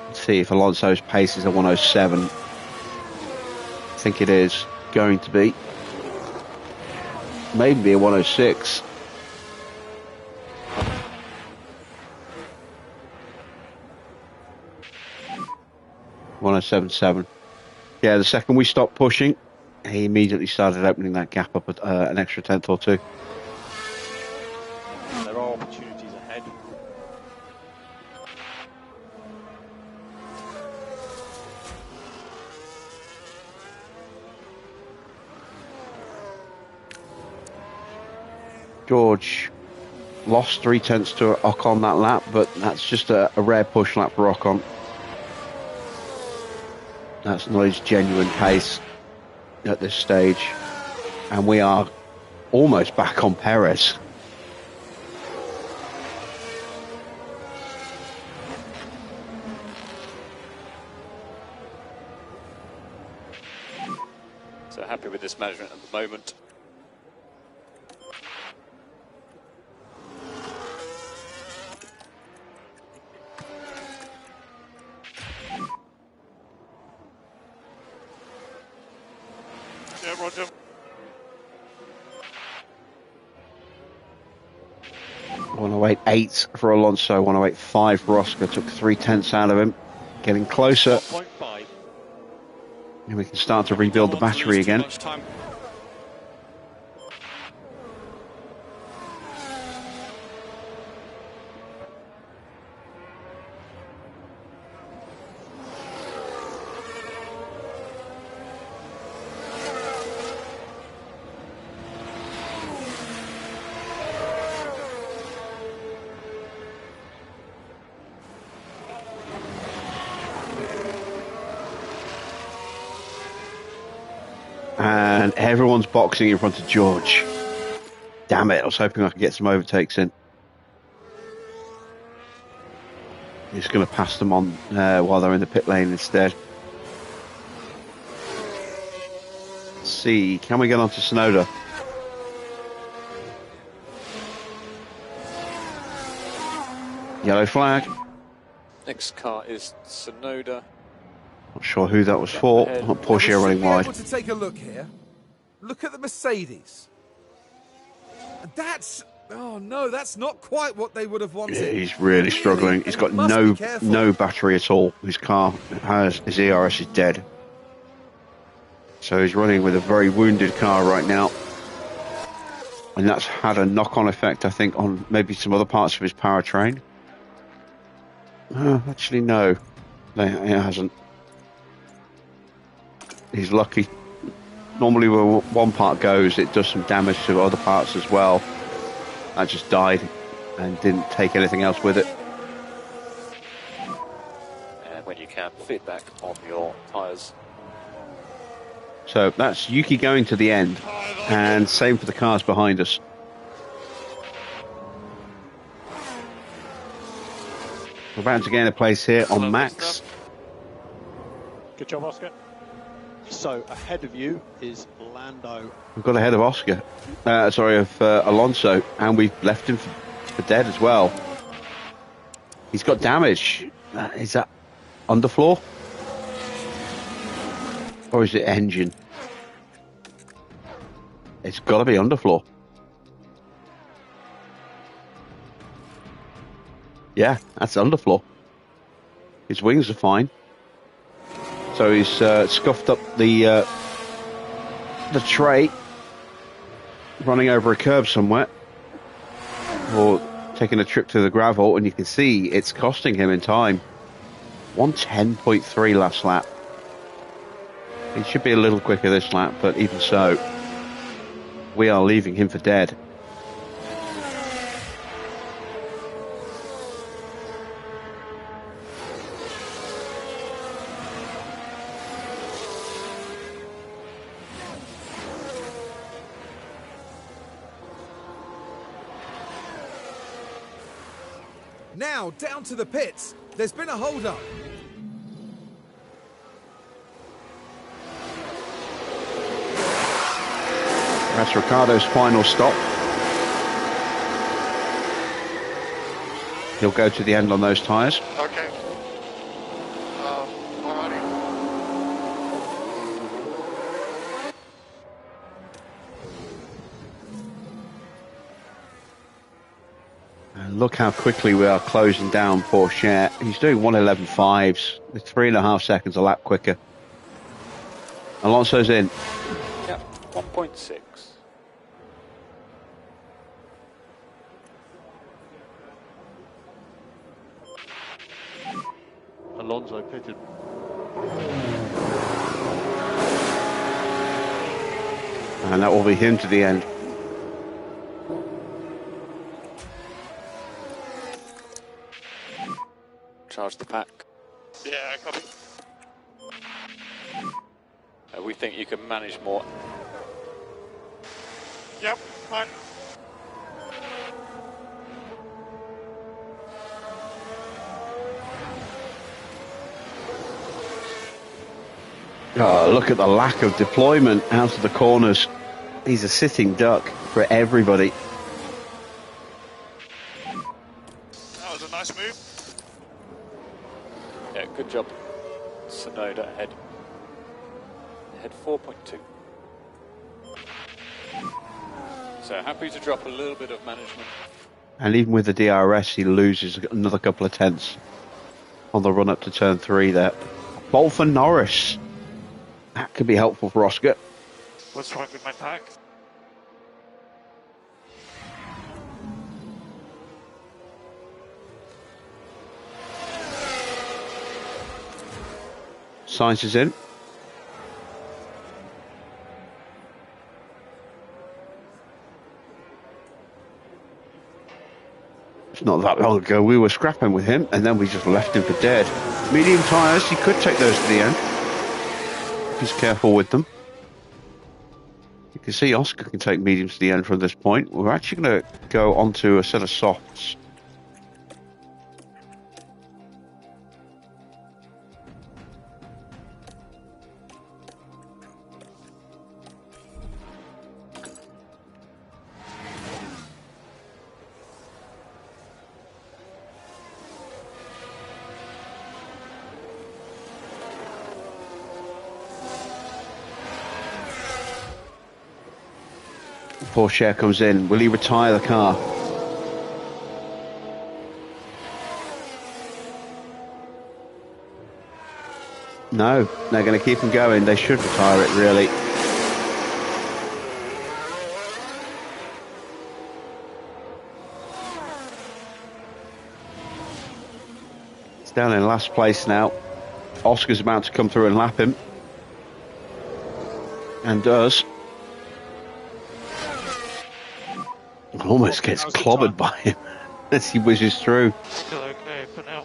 Let's see if Alonso's pace is a 107. I think it is going to be. Maybe a 106. .107.7. Yeah, the second we stopped pushing, he immediately started opening that gap up an extra tenth or two. There are opportunities ahead. George lost 3/10 to Ocon that lap, but that's just a rare push lap for Ocon. That's not his genuine pace at this stage. And we are almost back on Perez. So happy with this management at the moment. Yeah, Roger. .108.8 for Alonso, 108.5 for Oscar. Took 3/10 out of him. Getting closer. 1.5. And we can start to rebuild the battery again. And everyone's boxing in front of George. Damn it, I was hoping I could get some overtakes in. He's going to pass them on while they're in the pit lane instead. Let's see, can we get onto Tsunoda? Yellow flag. Next car is Tsunoda. Not sure who that was for. Not Porsche running wide. Able to take a look here. Look at the Mercedes. And that's... Oh no, that's not quite what they would have wanted. Yeah, he's really struggling. He's got no battery at all. His car his ERS is dead. So he's running with a very wounded car right now. And that's had a knock-on effect, I think, on maybe some other parts of his powertrain. Actually, no. It hasn't. He's lucky. Normally when one part goes, it does some damage to other parts as well. That just died and didn't take anything else with it. And when you can, feedback on your tyres. So that's Yuki going to the end, and same for the cars behind us. We're about to gain a place here on Max. Good job, Oscar. So ahead of you is Lando. We've got ahead of Oscar, of Alonso, and we've left him for dead as well. He's got damage. Is that underfloor? Or is it engine? It's got to be underfloor. Yeah, that's underfloor. His wings are fine. So he's scuffed up the tray, running over a curb somewhere, or taking a trip to the gravel, and you can see it's costing him in time. 110.3 last lap. He should be a little quicker this lap, but even so, we are leaving him for dead. Now, down to the pits. There's been a hold-up. That's Ricciardo's final stop. He'll go to the end on those tyres. Okay. Alrighty. And look how quickly we are closing down Porsche. He's doing 1:11.5s, with 3.5 seconds a lap quicker. Alonso's in. Yeah, 1.6. Alonso pitted. And that will be him to the end. Charge the pack. Yeah, copy. We think you can manage more. Yep, fine. Oh, look at the lack of deployment out of the corners. He's a sitting duck for everybody. That was a nice move. Yeah, good job. Sonoda ahead. Ahead 4.2. So happy to drop a little bit of management. And even with the DRS, he loses another couple of tenths on the run up to turn 3 there. Ball for Norris. That could be helpful for Oscar. What's wrong with my pack? Sainz is in. It's not that long ago we were scrapping with him and then we just left him for dead. Medium tyres, he could take those to the end if he's careful with them. You can see Oscar can take mediums to the end from this point. We're actually going to go onto a set of softs. Porsche comes in. Will he retire the car? No, they're going to keep him going. They should retire it, really. It's down in last place now. Oscar's about to come through and lap him. And does. Almost gets clobbered by him as he whizzes through. Still okay for now.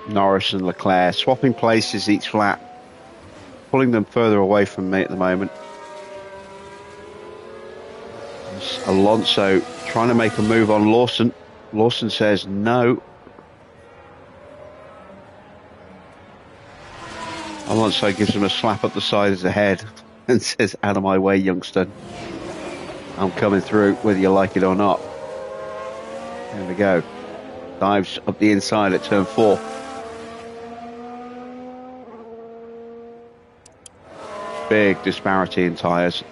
Norris and Leclerc swapping places each lap, pulling them further away from me at the moment. It's Alonso trying to make a move on Lawson. Lawson says no. Alonso gives him a slap up the side of the head and says, "Out of my way, youngster. I'm coming through whether you like it or not." There we go. Dives up the inside at turn 4. Big disparity in tyres.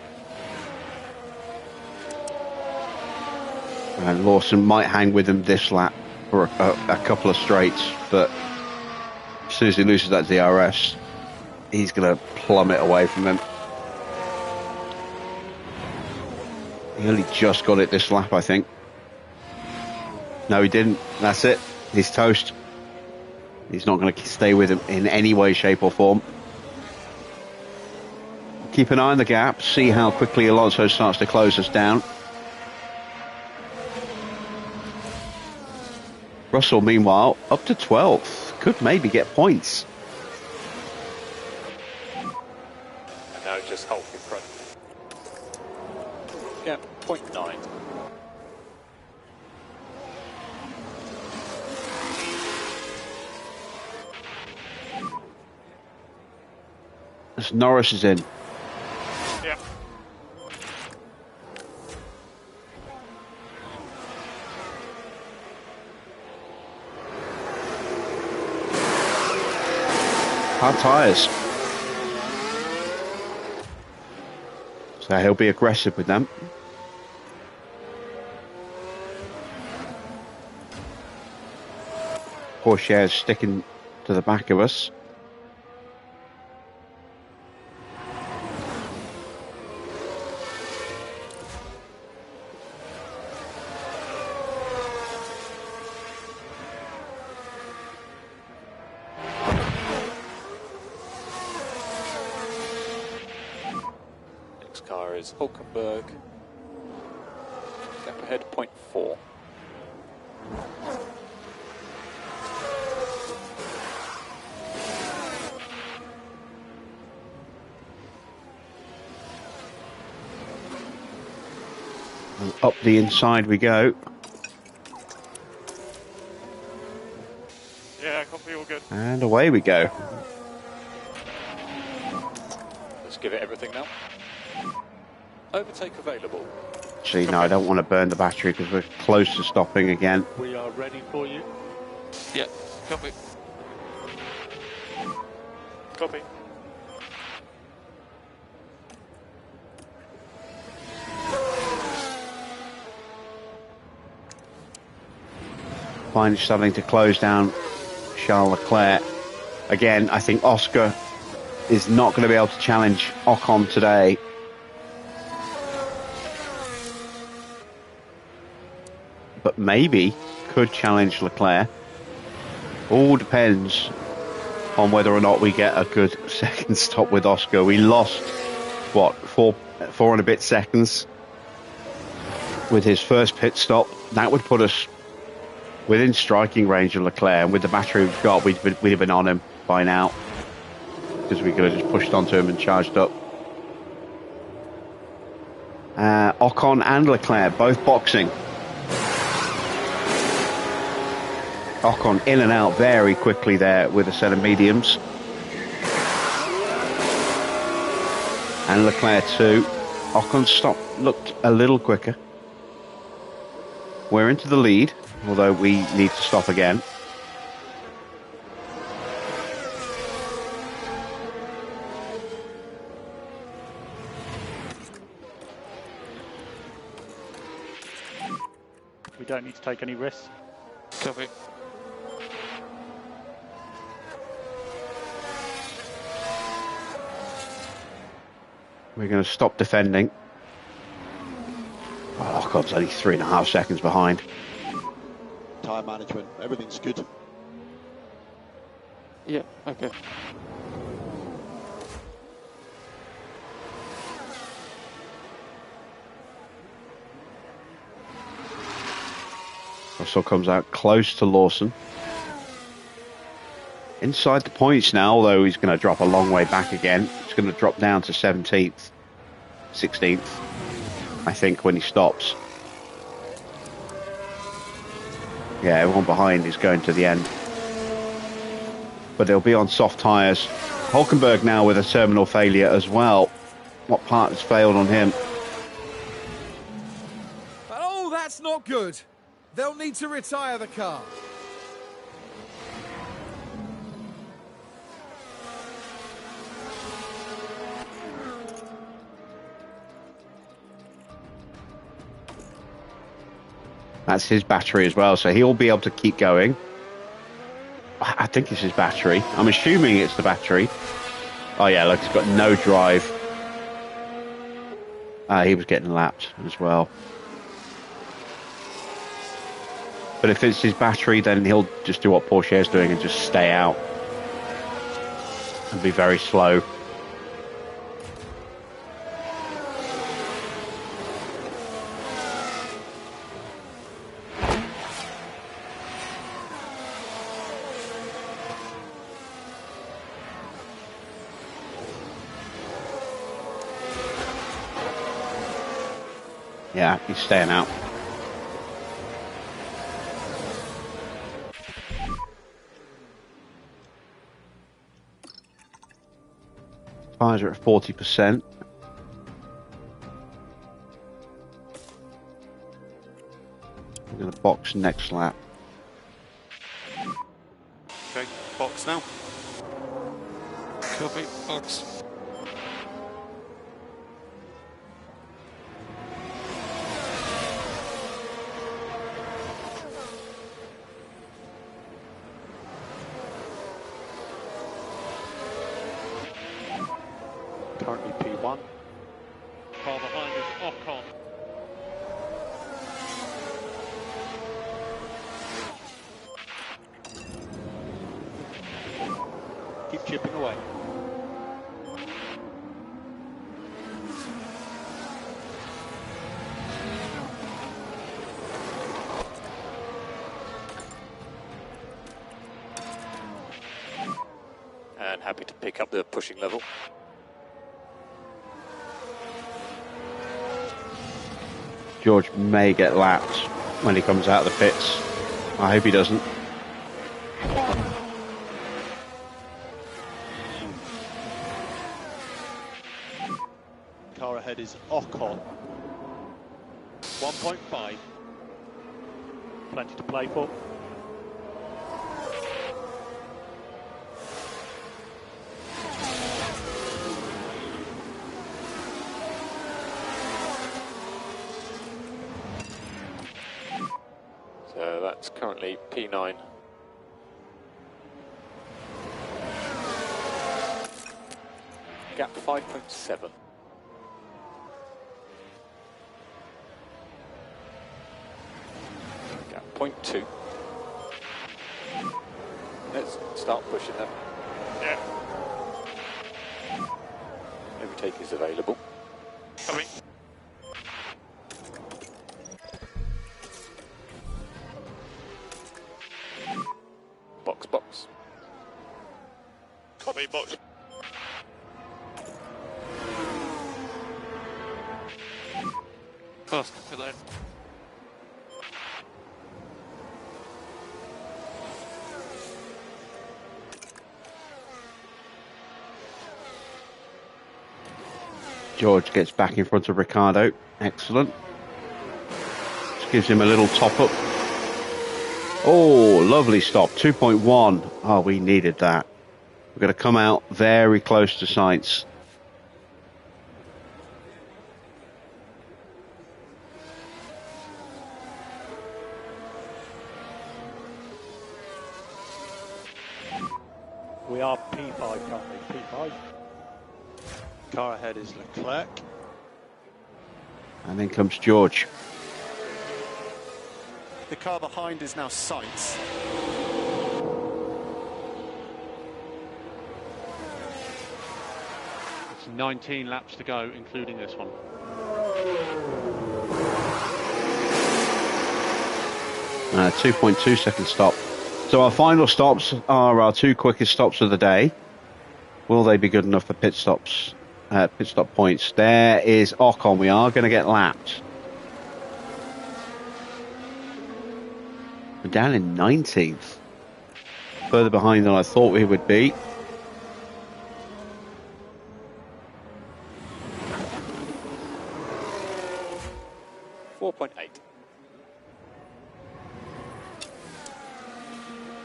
And Lawson might hang with him this lap for a couple of straights, but as soon as he loses that DRS, he's going to plummet away from him. He only just got it this lap, I think. No, he didn't. That's it. He's toast. He's not going to stay with him in any way, shape or form. Keep an eye on the gap, see how quickly Alonso starts to close us down. Russell, meanwhile, up to 12th. Could maybe get points. And now just hold in front. Yeah, 0.9. As Norris is in. Yeah. Hard tyres. So he'll be aggressive with them. Porsche is sticking to the back of us. Next car is Hulkenberg. Gap ahead 0.4. And up the inside we go. Yeah, copy, all good. And away we go. Let's give it everything now. Overtake available. Actually, no, I don't want to burn the battery because we're close to stopping again. We are ready for you. Yeah, copy. Copy. Finally starting to close down Charles Leclerc. Again, I think Oscar is not going to be able to challenge Ocon today. But maybe could challenge Leclerc. All depends on whether or not we get a good second stop with Oscar. We lost, what, four and a bit seconds with his first pit stop. That would put us within striking range of Leclerc, and with the battery we've got, we'd have been on him by now, because we could have just pushed onto him and charged up. Ocon and Leclerc both boxing. Ocon in and out very quickly there with a set of mediums. And Leclerc too. Ocon stop looked a little quicker. We're into the lead, although we need to stop again. We don't need to take any risks. Copy. We're going to stop defending. Oh, Ocon's only 3.5 seconds behind. Tyre management, everything's good. Yeah, okay. Russell comes out close to Lawson. Inside the points now, although he's going to drop a long way back again. He's going to drop down to 17th, 16th, I think, when he stops. Yeah, everyone behind is going to the end. But they'll be on soft tyres. Hulkenberg now with a terminal failure as well. What part has failed on him? Oh, that's not good. They'll need to retire the car. That's his battery as well, so he'll be able to keep going. I think it's his battery. I'm assuming it's the battery. Oh yeah, look, he's got no drive. He was getting lapped as well. But if it's his battery, then he'll just do what Porsche is doing and just stay out. And be very slow. Yeah, he's staying out. Tyres are at 40%. We're going to box next lap. Okay, box now. Copy, box. Currently P1. Car behind is Ocon. Keep chipping away. And happy to pick up the pushing level. George may get lapped when he comes out of the pits. I hope he doesn't. Car ahead is Ocon. 1.5. Plenty to play for. So that's currently P9. Gap 5.7. Gap 0.2. Let's start pushing them. Yeah. Overtake is available. Coming. Box, box. Copy, box. Fast, below. George gets back in front of Ricardo. Excellent. Just gives him a little top up. Oh, lovely stop. 2.1. Oh, we needed that. We're going to come out very close to Sainz. We are P5 currently. P5. Car ahead is Leclerc. And then comes George. The car behind is now Sainz. It's 19 laps to go, including this one. A 2.2 second stop. So our final stops are our two quickest stops of the day. Will they be good enough for pit stops? Pit stop points. There is Ocon. We are going to get lapped. We're down in 19th. Further behind than I thought we would be.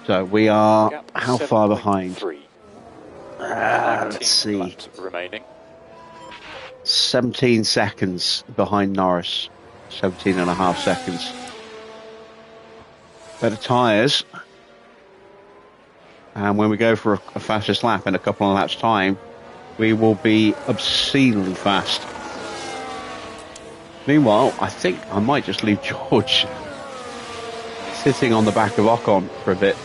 So we are Gap how far behind? 7.3. Let's see. Laps remaining. 17 seconds behind Norris. 17 and a half seconds. Better tyres. And when we go for a fastest lap in a couple of laps' time, we will be obscenely fast. Meanwhile, I think I might just leave George sitting on the back of Ocon for a bit.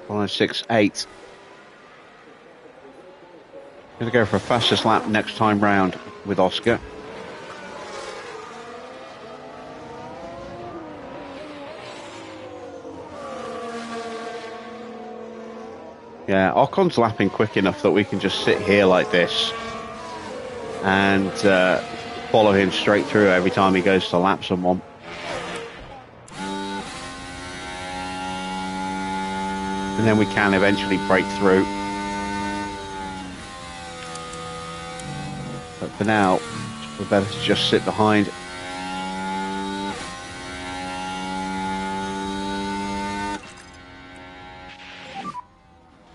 106.8. Going to go for a fastest lap next time round with Oscar. Yeah, Ocon's lapping quick enough that we can just sit here like this and follow him straight through every time he goes to lap someone. And then we can eventually break through. But for now, we're better to just sit behind.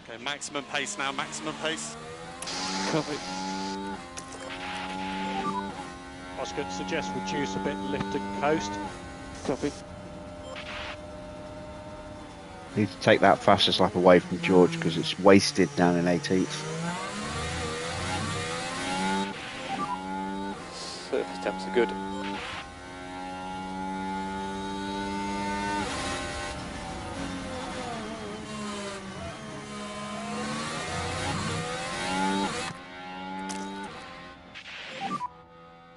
Okay, maximum pace now, maximum pace. Copy. Oscar suggests reduce a bit, lift and coast. Copy. Need to take that fastest lap away from George because it's wasted down in 18th. Surface temps are good.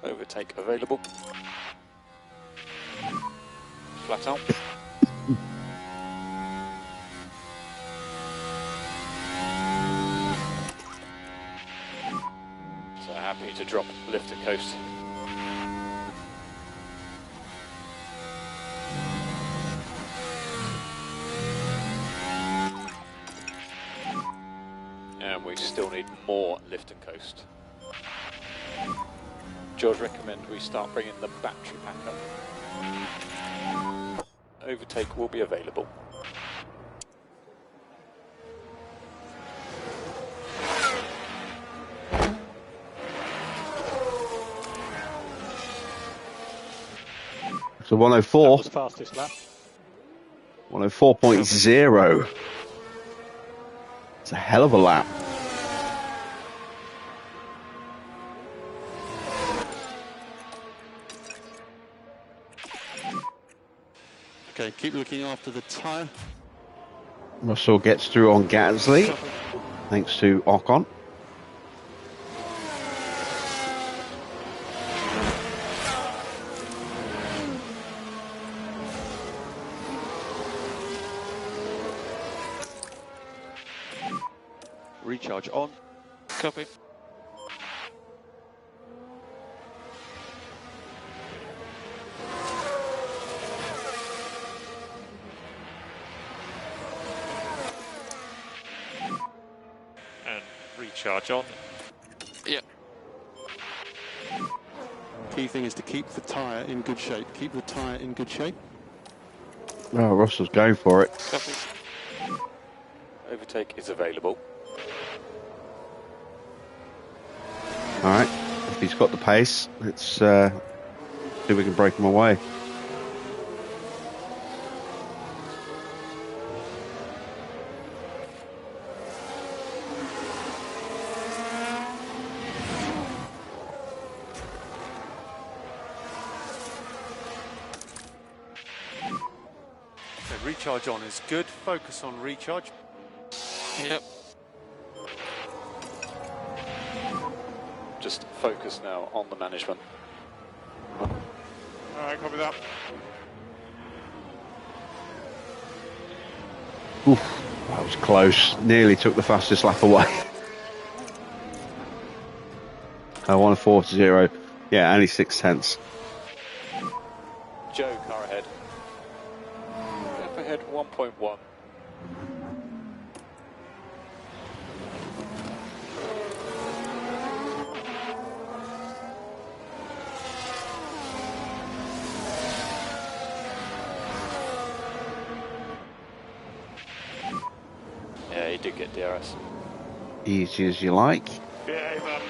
Overtake available. Flat out. So happy to drop lift and coast. And we still need more lift and coast. George, recommend we start bringing the battery pack up. Overtake will be available. So 104. That was fastest lap. 104.0. It's a hell of a lap. Okay, keep looking after the tyre. Russell gets through on Gasly, thanks to Ocon. Recharge on. Copy. And recharge on. Yep. Key thing is to keep the tyre in good shape. Keep the tyre in good shape. Oh, Russell's going for it. Copy. Overtake is available. All right, if he's got the pace, let's see if we can break him away. Okay, recharge on is good. Focus on recharge. Yep. Just focus now on the management. Alright, copy that. Oof, that was close. Nearly took the fastest lap away. 140. Yeah, only 0.6. Joe, car ahead. Up ahead 1.1. Yeah, he did get DRS. Easy as you like. Behave up.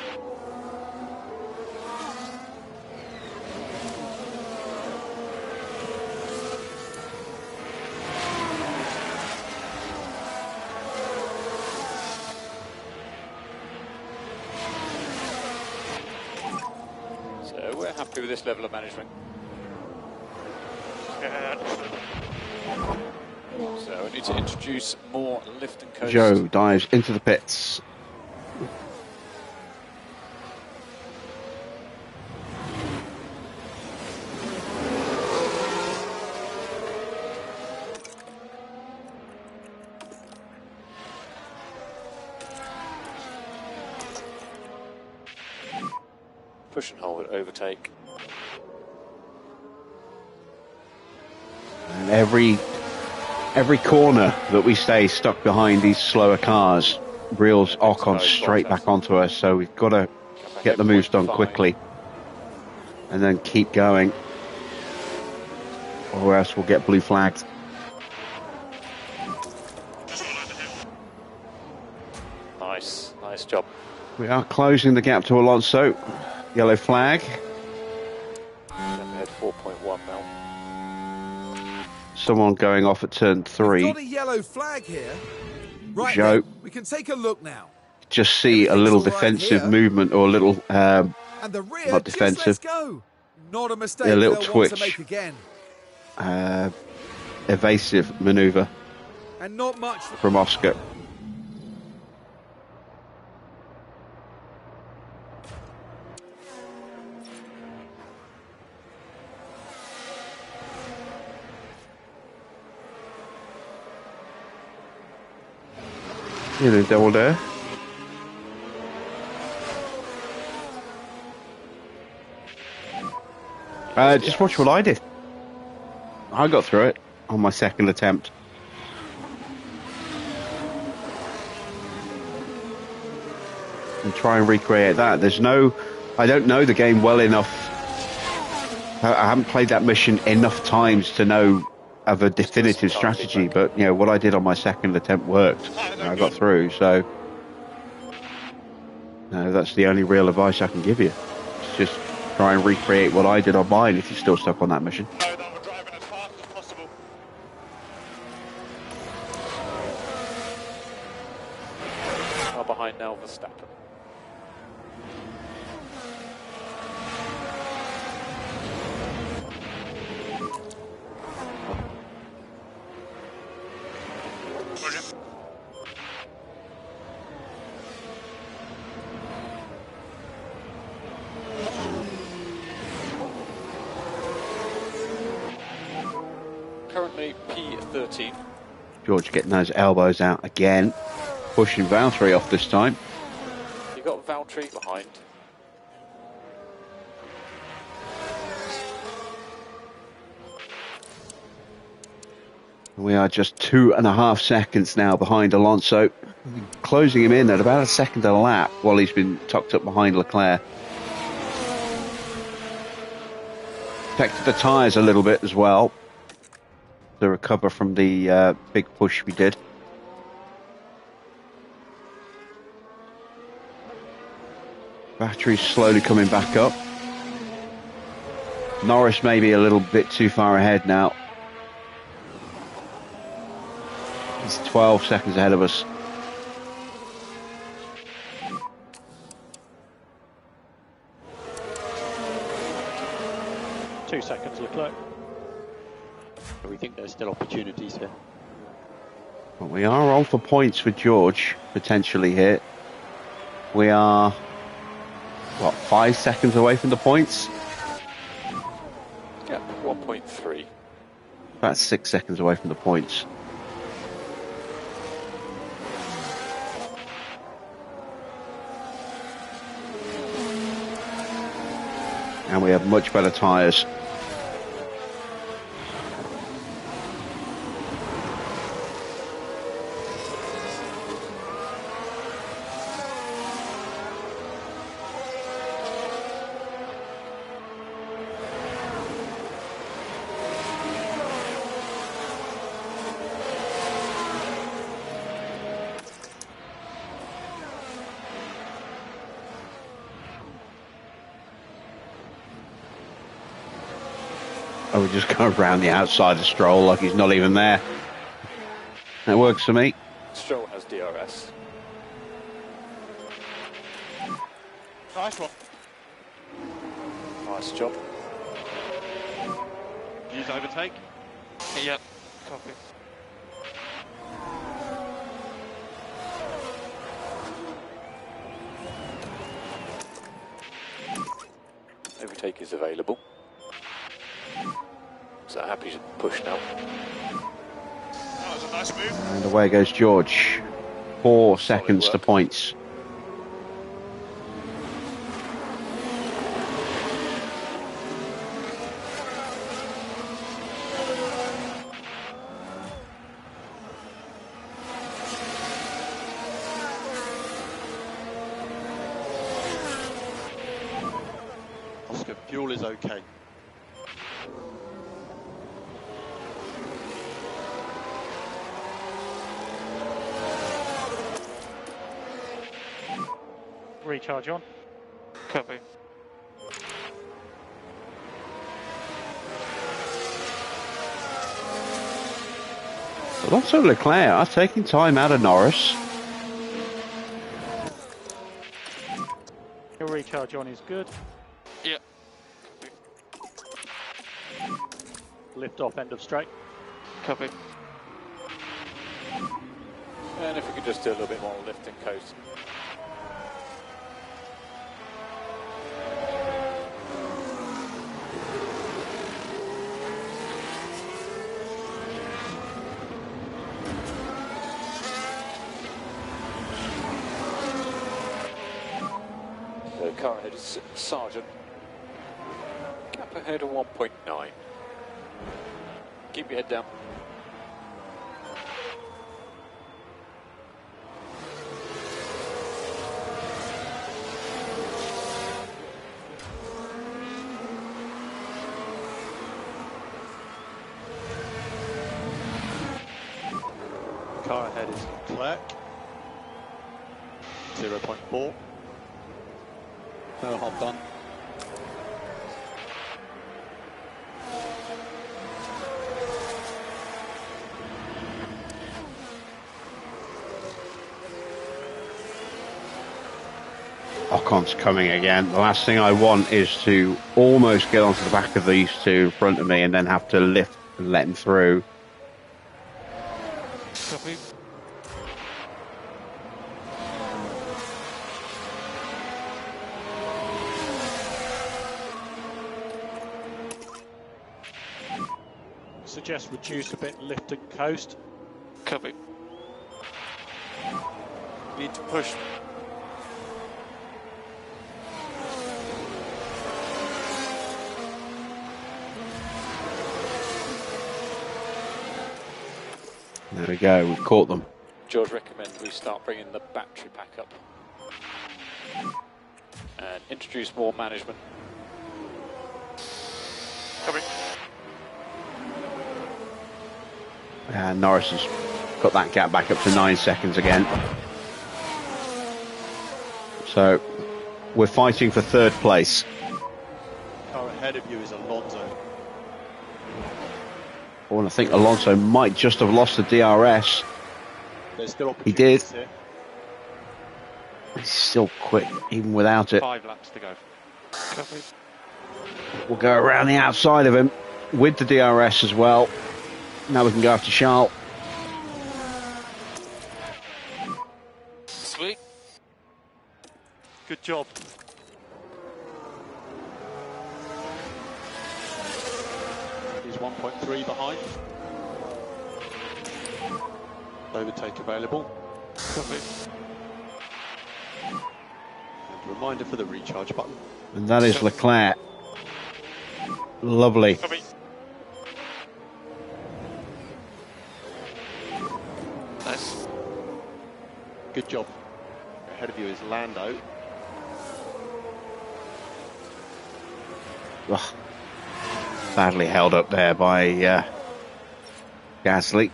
So we're happy with this level of management. Yeah, understood. So we need to introduce more lift and coast. Joe dives into the pits. Push and hold, overtake. And every corner that we stay stuck behind these slower cars reels Ocon straight back onto us, so we've got to get the moves done quickly and then keep going, or else we'll get blue flagged. Nice job. We are closing the gap to Alonso. Yellow flag. Head 4.1 now. Someone going off at turn 3. We've got a yellow flag here. Right, Joe. then, we can take a look now. Just see a little defensive movement, or a little and the rear not just defensive. lets go. Not a mistake. A little they'll want to twitch. make again. Evasive manoeuvre And not much from Oscar. You know, double there. Just watch what I did. I got through it on my second attempt. And try and recreate that. I don't know the game well enough. I haven't played that mission enough times to know of a definitive strategy, but you know what I did on my second attempt worked. I got through, so that's the only real advice I can give you. It's just try and recreate what I did on mine if you're still stuck on that mission. Know that we're driving as fast as possible. Far behind now, Verstappen. Currently P13. George getting those elbows out again, pushing Valtteri off this time. You got Valtteri behind. We are just 2.5 seconds now behind Alonso, closing him in at about a second a lap while he's been tucked up behind Leclerc. Protected the tyres a little bit as well to recover from the big push we did. Battery's slowly coming back up. Norris may be a little bit too far ahead now. He's 12 seconds ahead of us. Two seconds, Leclerc. We think there's still opportunities here. Well, we are on for points with George, potentially here. We are, 5 seconds away from the points? Yeah, 1.3. About 6 seconds away from the points. And we have much better tyres. Oh, we just go around the outside of Stroll like he's not even there. That works for me. Stroll has DRS. Nice one. Nice job. Use overtake. Yep. Copy. overtake is available. So happy to push now. That was a nice move. And away goes George. 4 seconds to points. Oscar, fuel is okay. Recharge on. Copy. Alonso Leclerc are taking time out of Norris. Your recharge on is good. Yeah. Lift off end of straight. Copy. And if we could just do a little bit more lift and coast. The car ahead is Sergeant. Gap ahead of 1.9. Keep your head down. Car ahead is Leclerc. 0.4. No hop done. Ocon's coming again. The last thing I want is to almost get onto the back of these two in front of me and then have to lift and let him through. Copy. Suggest reduce a bit, lift and coast. Copy. Need to push. There we go, we've caught them. George recommends we start bringing the battery pack up and introduce more management. Copy. And Norris has got that gap back up to 9 seconds again. So we're fighting for third place. Car ahead of you is Alonso. Oh, and I think Alonso might just have lost the DRS. There's still He did. opportunities here. He's still quick, even without it. 5 laps to go. Copy. We'll go around the outside of him with the DRS as well. Now we can go after Charles. Sweet. Good job. He's 1.3 behind. Overtake available. Copy. And a reminder for the recharge button. And that is Leclerc. Lovely. Copy. Nice. Good job. Ahead of you is Lando. Ugh. Badly held up there by Gasly.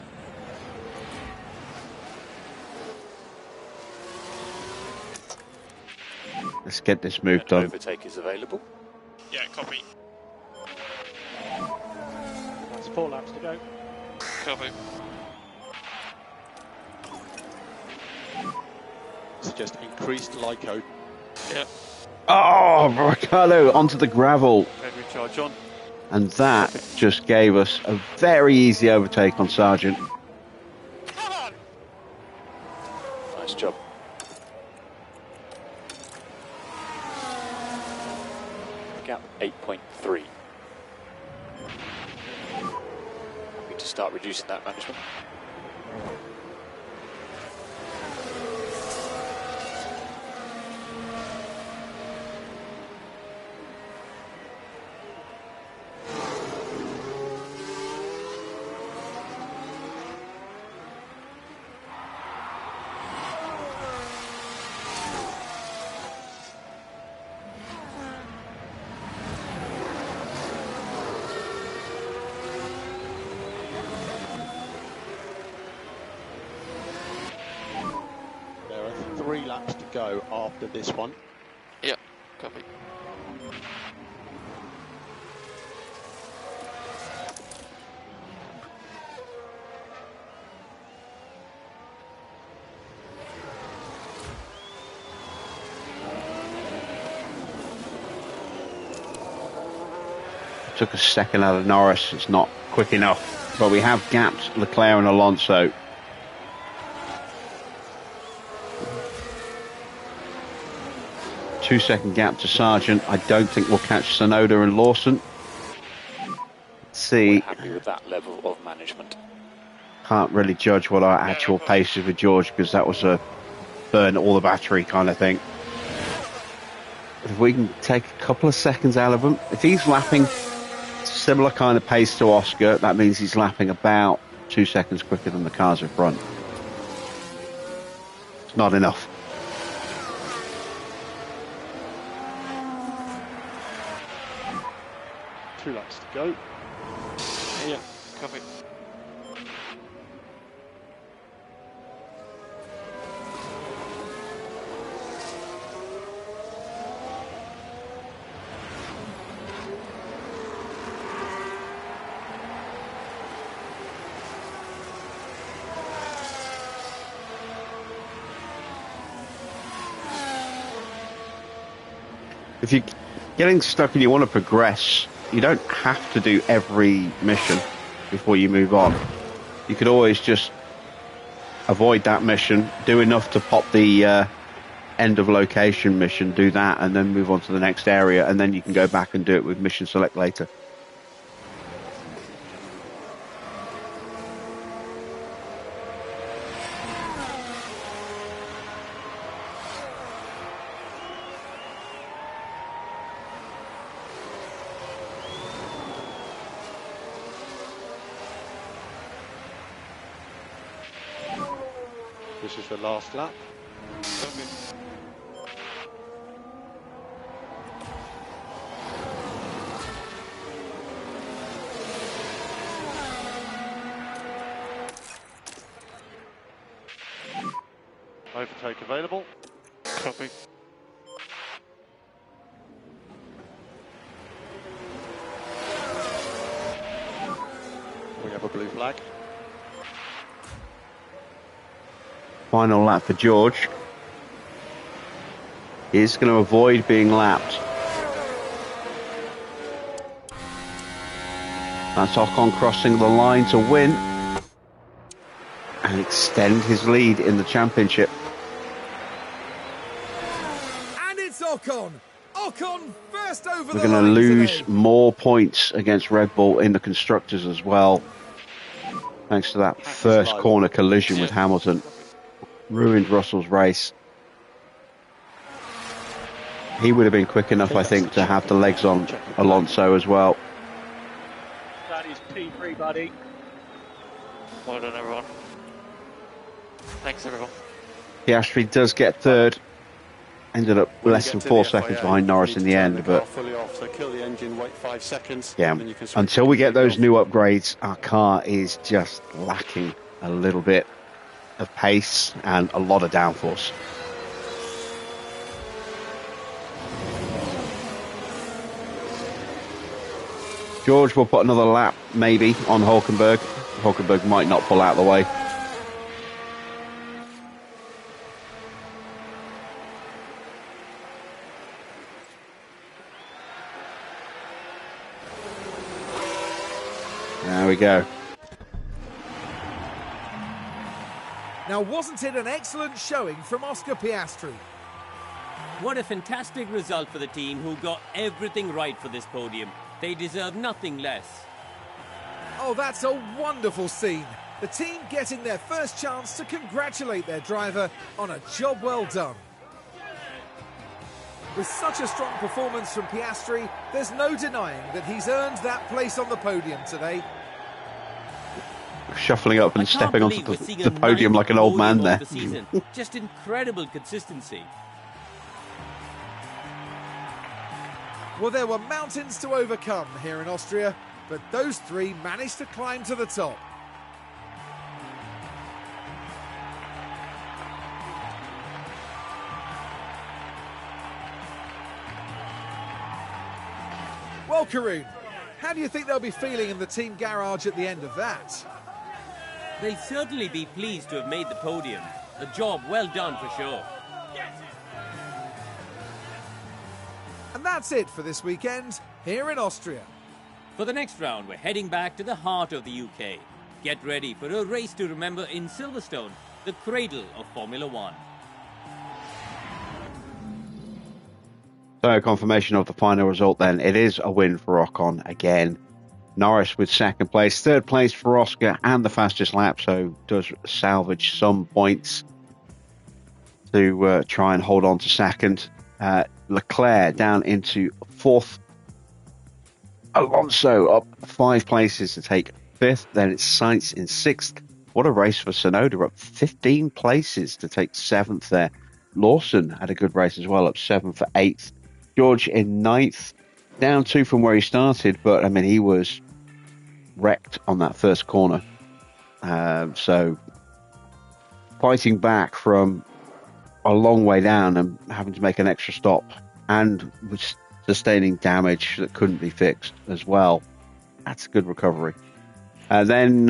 Let's get this move done. Overtake is available. Yeah, copy. That's 4 laps to go. Copy. Suggest increased LICO. Yeah. Oh, Ricardo onto the gravel. Okay, recharge on. And that just gave us a very easy overtake on Sargent. Come on! Nice job. gap 8.3. Need to start reducing that management. There are 3 laps to go after this one. Yep, copy. Took a second out of Norris. It's not quick enough, but we have gapped Leclerc and Alonso. Two-second gap to Sargent. I don't think we'll catch Sonoda and Lawson. Let's see. We're happy with that level of management. Can't really judge what our actual pace is with George because that was a burn all the battery kind of thing. But if we can take a couple of seconds out of him, if he's lapping similar kind of pace to Oscar, that means he's lapping about 2 seconds quicker than the cars in front. It's not enough. Two laps to go. Yeah, copy. If you're getting stuck and you want to progress, you don't have to do every mission before you move on. You could always just avoid that mission, do enough to pop the end of location mission, do that, and then move on to the next area, and then you can go back and do it with mission select later. This is the last lap. Overtake available. Copy. We have a blue flag. Final lap for George. He's going to avoid being lapped. That's Ocon crossing the line to win and extend his lead in the championship. And it's Ocon. Ocon first over the We're going to line lose today. more points against Red Bull in the constructors as well, thanks to that first corner collision with Hamilton. Ruined Russell's race. He would have been quick enough, I think, to have the legs on Alonso as well. That is P3, buddy. Well done, everyone. Thanks, everyone. Piastri does get third. Ended up less than 4 seconds behind Norris in the end, but Fully off, so kill the engine, wait 5 seconds. yeah, and then you can switch until to we get those off. new upgrades, our car is just lacking a little bit of pace and a lot of downforce. George will put another lap, maybe, on Hulkenberg. Hulkenberg might not pull out of the way. There we go. Now, wasn't it an excellent showing from Oscar Piastri? What a fantastic result for the team who got everything right for this podium. They deserve nothing less. Oh, that's a wonderful scene. The team getting their first chance to congratulate their driver on a job well done. With such a strong performance from Piastri, there's no denying that he's earned that place on the podium today. Shuffling up and stepping onto the podium like an old man there. Just incredible consistency. Well, there were mountains to overcome here in Austria, but those three managed to climb to the top. Well, Karun, how do you think they'll be feeling in the team garage at the end of that? They'll certainly be pleased to have made the podium. A job well done for sure. And that's it for this weekend here in Austria. For the next round, we're heading back to the heart of the UK. Get ready for a race to remember in Silverstone, the cradle of Formula One. So, confirmation of the final result then. It is a win for Ocon again. Norris with second place, third place for Oscar and the fastest lap, so does salvage some points to try and hold on to second. Leclerc down into fourth. Alonso up 5 places to take fifth. Then it's Sainz in sixth. What a race for Tsunoda, up 15 places to take seventh there. Lawson had a good race as well, up 7 for eighth. George in ninth, down 2 from where he started, but I mean, he was wrecked on that first corner. So fighting back from a long way down and having to make an extra stop, and was sustaining damage that couldn't be fixed as well. That's a good recovery. Then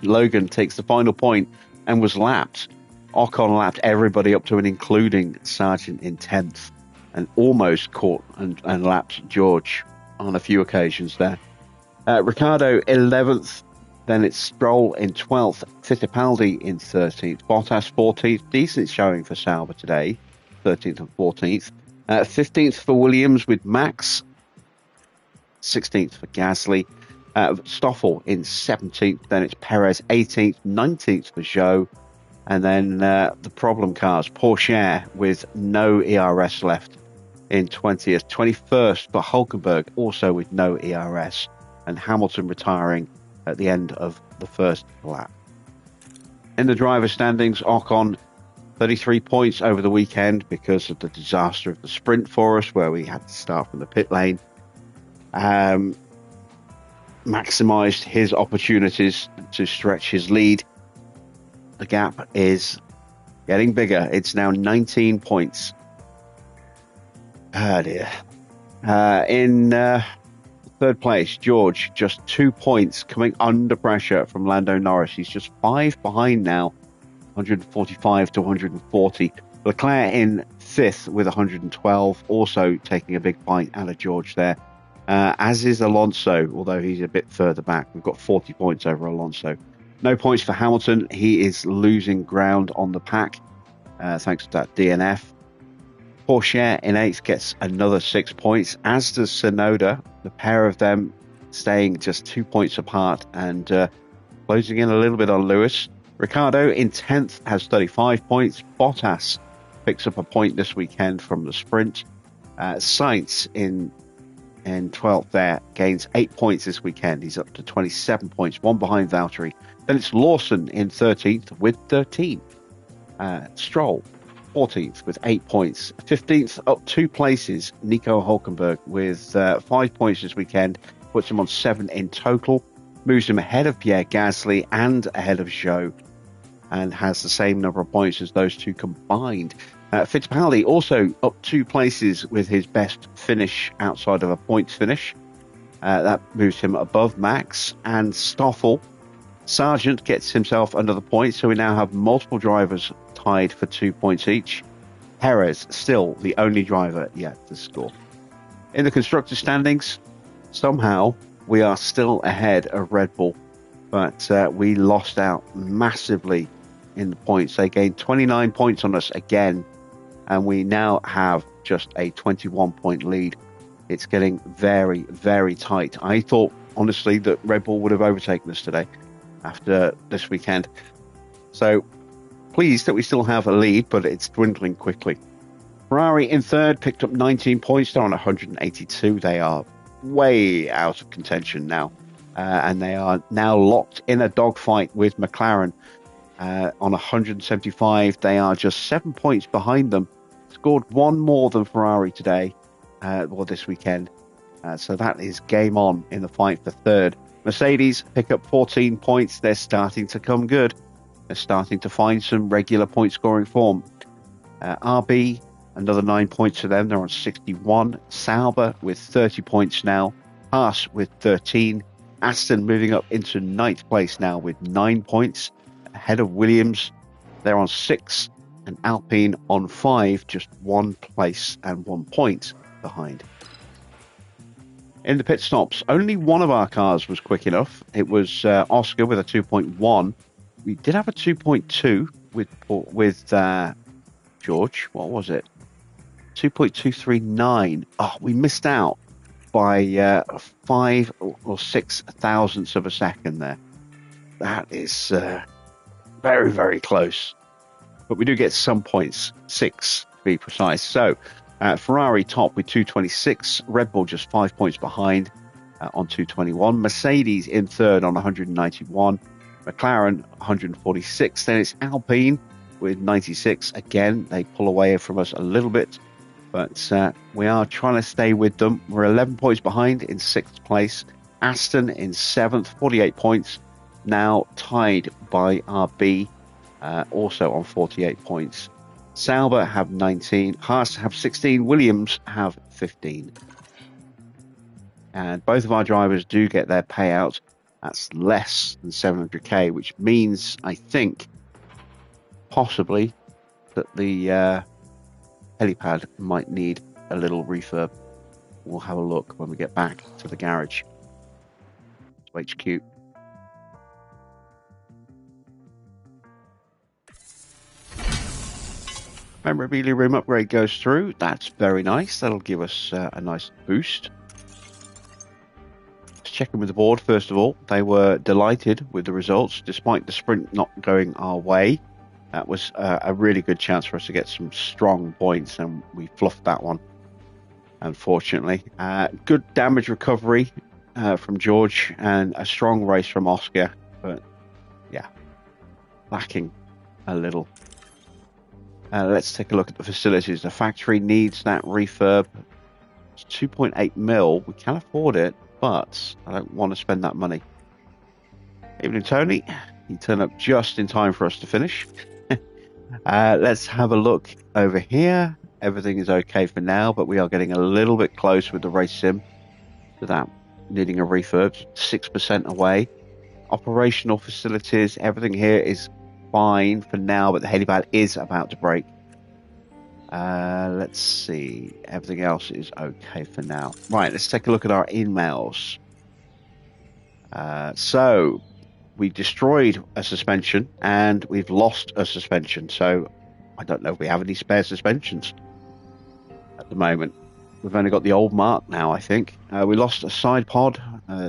Logan takes the final point and was lapped. Ocon lapped everybody up to and including Sargent in 10th, and almost caught and lapped George on a few occasions there. Ricciardo 11th, then it's Stroll in 12th, Fittipaldi in 13th, Bottas 14th, decent showing for Sauber today, 13th and 14th. 15th for Williams with Max, 16th for Gasly, Stoffel in 17th, then it's Perez 18th, 19th for Zhou, and then the problem cars, Porsche with no ERS left in 20th, 21st for Hulkenberg, also with no ERS, and Hamilton retiring at the end of the first lap. In the driver standings, Ocon 33 points over the weekend because of the disaster of the sprint for us, where we had to start from the pit lane. Maximised his opportunities to stretch his lead. The gap is getting bigger. It's now 19 points. Oh dear. In third place, George, just 2 points, coming under pressure from Lando Norris. He's just 5 behind now, 145 to 140. Leclerc in fifth with 112, also taking a big bite out of George there. As is Alonso, although he's a bit further back. We've got 40 points over Alonso. No points for Hamilton. He is losing ground on the pack, thanks to that DNF. Porsche in 8th gets another 6 points, as does Tsunoda. The pair of them staying just 2 points apart and closing in a little bit on Lewis. Ricciardo in 10th has 35 points. Bottas picks up a point this weekend from the sprint. Sainz in 12th there gains 8 points this weekend. He's up to 27 points, 1 behind Valtteri. Then it's Lawson in 13th with 13. Stroll 14th with 8 points. 15th up 2 places, Nico Hulkenberg with 5 points this weekend, puts him on 7 in total, moves him ahead of Pierre Gasly and ahead of Zhou, and has the same number of points as those two combined. Fittipaldi also up 2 places with his best finish outside of a points finish. That moves him above Max. And Stoffel, Sargent gets himself another point, so we now have multiple drivers tied for 2 points each. Perez still the only driver yet to score. In the constructors standings, somehow we are still ahead of Red Bull, but we lost out massively in the points. They gained 29 points on us again, and we now have just a 21-point lead. It's getting very, very tight. I thought, honestly, that Red Bull would have overtaken us today after this weekend. So pleased that we still have a lead, but it's dwindling quickly. Ferrari in third picked up 19 points. They're on 182. They are way out of contention now. And they are now locked in a dogfight with McLaren on 175. They are just 7 points behind them. Scored one more than Ferrari today, or this weekend. So that is game on in the fight for third. Mercedes pick up 14 points. They're starting to come good. They're starting to find some regular point scoring form. RB, another 9 points for them. They're on 61. Sauber with 30 points now. Haas with 13. Aston moving up into 9th place now with 9 points. Ahead of Williams. They're on 6. And Alpine on 5, just 1 place and 1 point behind. In the pit stops, only one of our cars was quick enough. It was Oscar with a 2.1. We did have a 2.2 with George. What was it? 2.239. Oh, we missed out by 5 or 6 thousandths of a second there. That is very, very close. But we do get some points, 6 to be precise. So Ferrari top with 226. Red Bull just 5 points behind on 221. Mercedes in third on 191. McLaren 146. Then it's Alpine with 96. Again, they pull away from us a little bit, but we are trying to stay with them. We're 11 points behind in 6th place. Aston in 7th, 48 points. Now tied by RB, also on 48 points. Sauber have 19. Haas have 16. Williams have 15. And both of our drivers do get their payout. That's less than 700k, which means, I think, possibly that the helipad might need a little refurb. We'll have a look when we get back to the garage, to HQ. Memorabilia room upgrade goes through. That's very nice. That'll give us a nice boost. Let's check in with the board first of all. They were delighted with the results, despite the sprint not going our way. That was a really good chance for us to get some strong points, and we fluffed that one, unfortunately. Good damage recovery from George, and a strong race from Oscar, but yeah, lacking a little. Let's take a look at the facilities. The factory needs that refurb. It's 2.8 mil. We can afford it, but I don't want to spend that money. Evening, Tony. You turned up just in time for us to finish. Let's have a look over here. Everything is okay for now, but we are getting a little bit close with the race sim to that needing a refurb. 6% away. Operational facilities. Everything here is fine for now, but the helipad is about to break. Let's see. Everything else is okay for now. Right, let's take a look at our emails. So we destroyed a suspension and we've lost a suspension. So I don't know if we have any spare suspensions at the moment. We've only got the old mark now, I think. We lost a side pod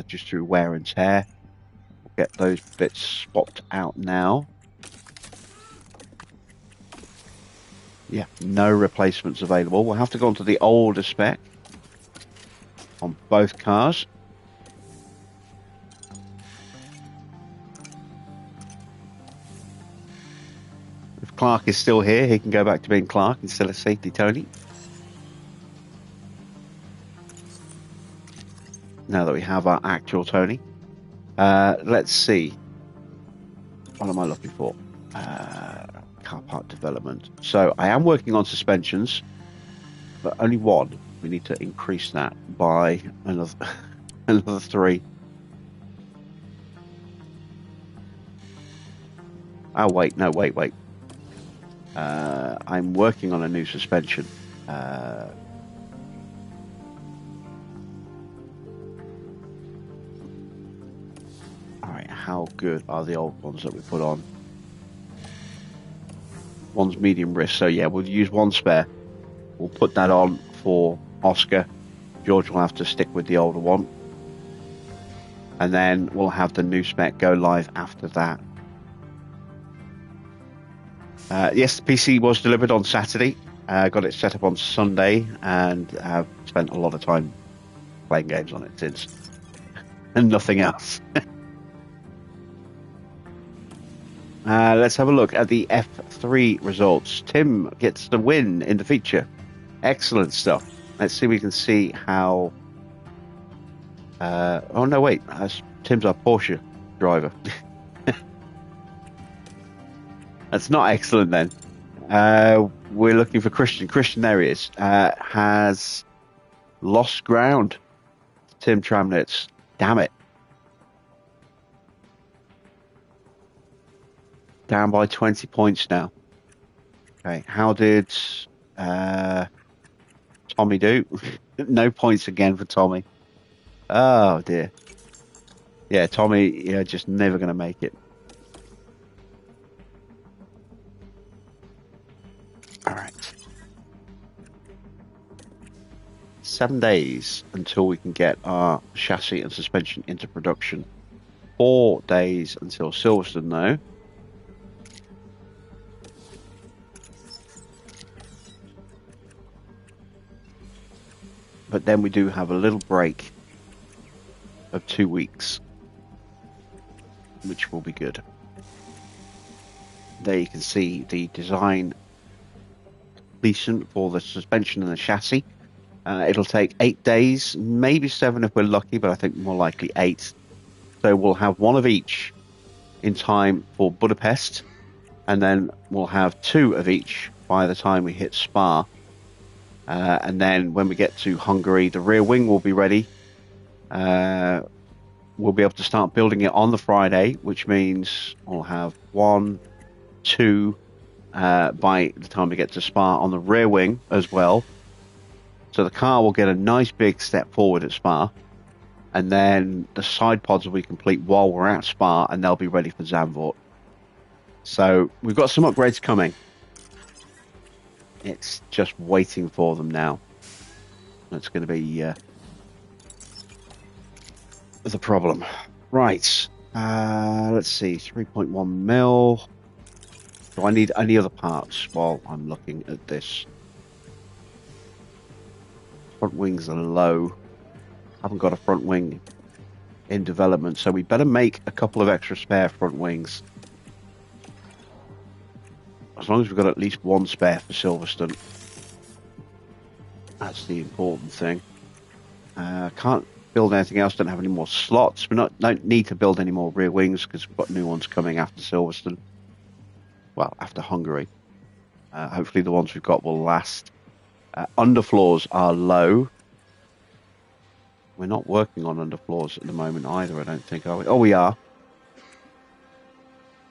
just through wear and tear. We'll get those bits swapped out now. Yeah, no replacements available. We'll have to go onto the older spec on both cars. If Clark is still here, he can go back to being Clark instead of Safety Tony. Now that we have our actual Tony. Let's see. What am I looking for? Car park development. So I am working on suspensions, but only one. We need to increase that by another 3. Oh wait, no, wait. I'm working on a new suspension. All right, how good are the old ones that we put on? one's medium risk. So yeah, we'll use one spare. We'll put that on for Oscar. George will have to stick with the older one. And then we'll have the new spec go live after that. Yes, the PC was delivered on Saturday. Got it set up on Sunday, and have spent a lot of time playing games on it since. And nothing else. Let's have a look at the F3 results. Tim gets the win in the feature. Excellent stuff. Let's see if we can see how... oh, no, wait. Tim's our Porsche driver. That's not excellent, then. We're looking for Christian. Christian, there he is. Has lost ground. Tim Tramnitz. Damn it. Down by 20 points now. Okay, how did Tommy do? No points again for Tommy. Oh, dear. Yeah, Tommy, you're just never going to make it. All right. 7 days until we can get our chassis and suspension into production. 4 days until Silverstone, though. But then we do have a little break of 2 weeks, which will be good. There you can see the design completion for the suspension and the chassis. It'll take 8 days, maybe 7 if we're lucky, but I think more likely 8. So we'll have one of each in time for Budapest, and then we'll have 2 of each by the time we hit Spa. And then when we get to Hungary, the rear wing will be ready. We'll be able to start building it on the Friday, which means we'll have 1, 2 by the time we get to Spa on the rear wing as well. So the car will get a nice big step forward at Spa. And then the side pods will be complete while we're at Spa, and they'll be ready for Zandvoort. So we've got some upgrades coming. It's just waiting for them now. That's going to be the problem. Right. Let's see. 3.1 mil. Do I need any other parts while I'm looking at this? Front wings are low. Haven't got a front wing in development, so we better make a couple of extra spare front wings. As long as we've got at least 1 spare for Silverstone. That's the important thing. Can't build anything else, don't have any more slots. We don't need to build any more rear wings because we've got new ones coming after Silverstone. Well, after Hungary. Hopefully the ones we've got will last. Underfloors are low. We're not working on underfloors at the moment either, I don't think, are we? Oh, we are.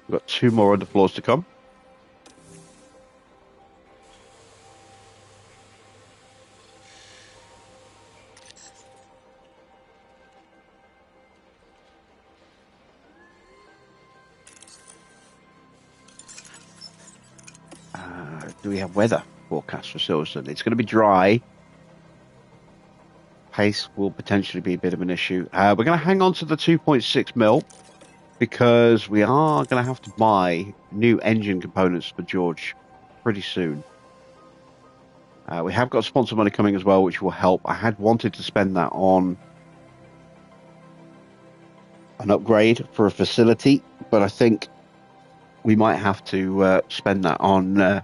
We've got 2 more underfloors to come. Do we have weather forecast for Silverstone? It's going to be dry. Pace will potentially be a bit of an issue. We're going to hang on to the 2.6 mil because we are going to have to buy new engine components for George pretty soon. We have got sponsor money coming as well, which will help. I had wanted to spend that on an upgrade for a facility, but I think we might have to spend that on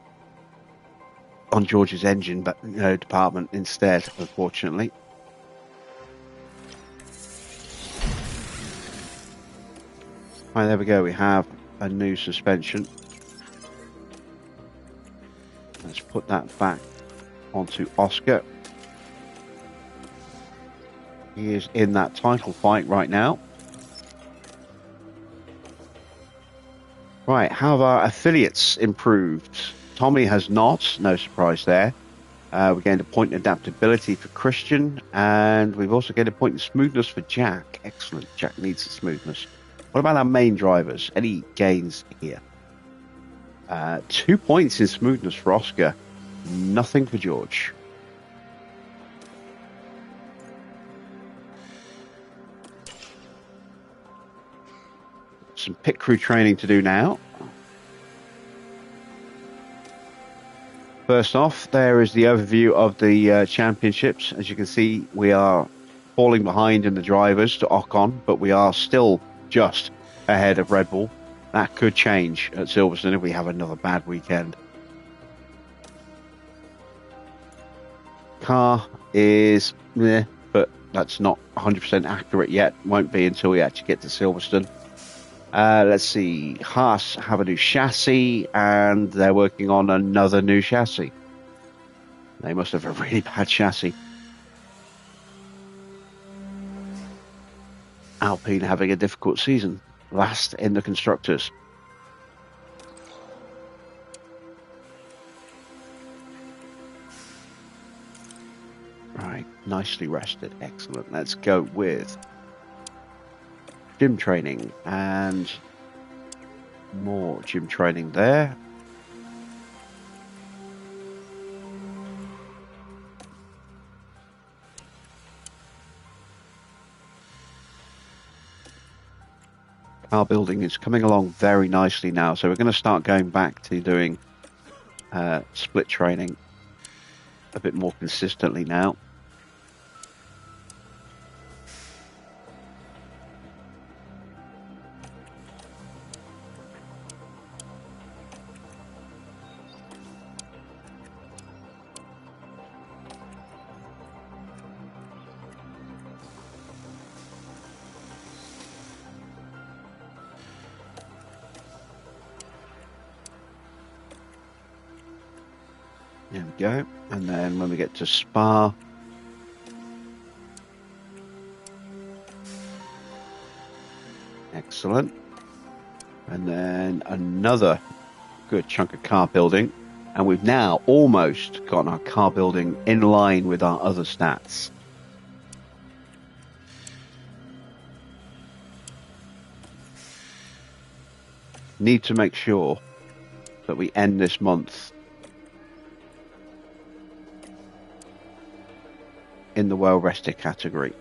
George's engine department instead, unfortunately. Right, there we go. We have a new suspension. Let's put that back onto Oscar. He is in that title fight right now. Right, how have our affiliates improved? Tommy has not, no surprise there. We're getting a point in adaptability for Christian, and we've also gained a point in smoothness for Jack. Excellent, Jack needs the smoothness. What about our main drivers? Any gains here? 2 points in smoothness for Oscar. Nothing for George. Some pit crew training to do now. First off, there is the overview of the championships. As you can see, we are falling behind in the drivers to Ocon, but we are still just ahead of Red Bull. That could change at Silverstone if we have another bad weekend. Car is meh, but that's not 100% accurate yet. Won't be until we actually get to Silverstone. Let's see. Haas have a new chassis, and they're working on another new chassis. They must have a really bad chassis. Alpine having a difficult season. Last in the constructors. Right, nicely rested. Excellent. Let's go with gym training and more gym training there. Car building is coming along very nicely now, so we're going to start going back to doing split training a bit more consistently now. There we go. And then when we get to Spa, excellent. And then another good chunk of car building. And we've now almost gotten our car building in line with our other stats. Need to make sure that we end this month in the well-rested category.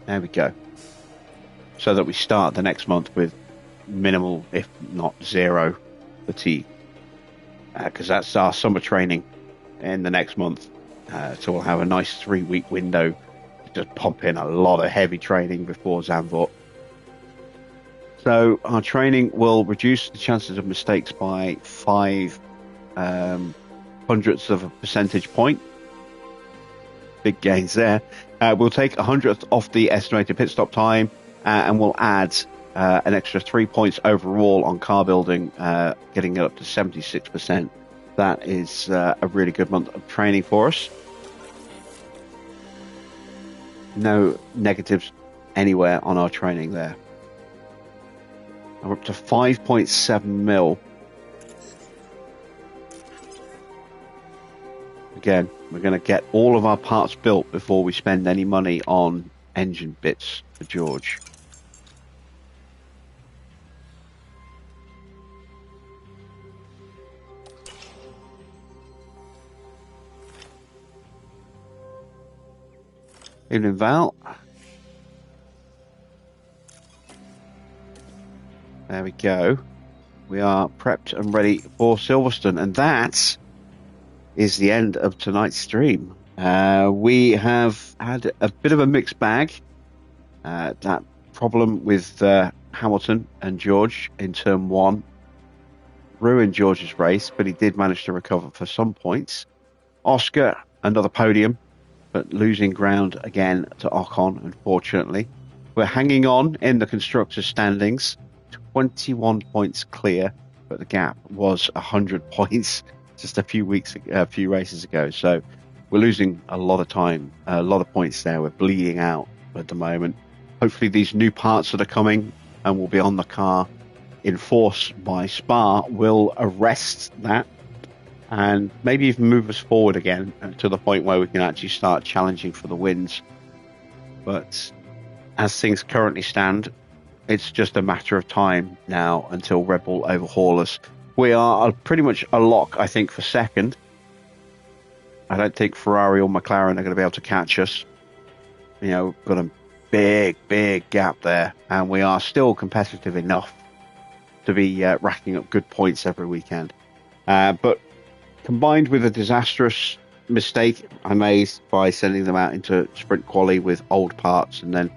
There we go. So that we start the next month with minimal, if not zero, fatigue. Because that's our summer training in the next month. So we'll have a nice 3-week window to just pump in a lot of heavy training before Zandvoort. So our training will reduce the chances of mistakes by 5 hundredths of a percentage point. Big gains there. We'll take 100th off the estimated pit stop time, and we'll add an extra 3 points overall on car building, getting it up to 76%. That is a really good month of training for us. No negatives anywhere on our training there. We're up to 5.7 mil. Again, we're going to get all of our parts built before we spend any money on engine bits for George. Evening, Val. There we go. We are prepped and ready for Silverstone, and that is the end of tonight's stream. We have had a bit of a mixed bag. That problem with Hamilton and George in turn 1 ruined George's race, but he did manage to recover for some points. Oscar, another podium, but losing ground again to Ocon, unfortunately. We're hanging on in the constructors' standings, 21 points clear, but the gap was 100 points just a few races ago. So we're losing a lot of time, a lot of points there. We're bleeding out at the moment. Hopefully these new parts that are coming and will be on the car enforced by Spa will arrest that and maybe even move us forward again to the point where we can actually start challenging for the wins. But as things currently stand, it's just a matter of time now until Red Bull overhaul us. We are pretty much a lock, I think, for second. I don't think Ferrari or McLaren are going to be able to catch us. You know, we've got a big gap there, and we are still competitive enough to be racking up good points every weekend. But combined with a disastrous mistake I made by sending them out into sprint quali with old parts and then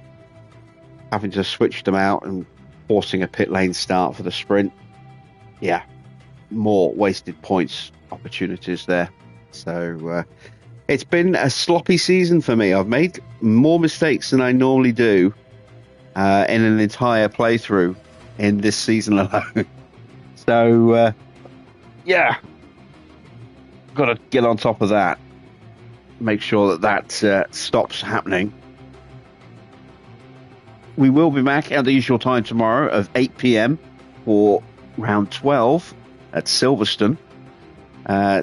having to switch them out and forcing a pit lane start for the sprint, yeah, more wasted points opportunities there. So it's been a sloppy season for me. I've made more mistakes than I normally do in an entire playthrough in this season alone. So yeah, got to get on top of that, make sure that stops happening. We will be back at the usual time tomorrow of 8 p.m. for round 12 at Silverstone.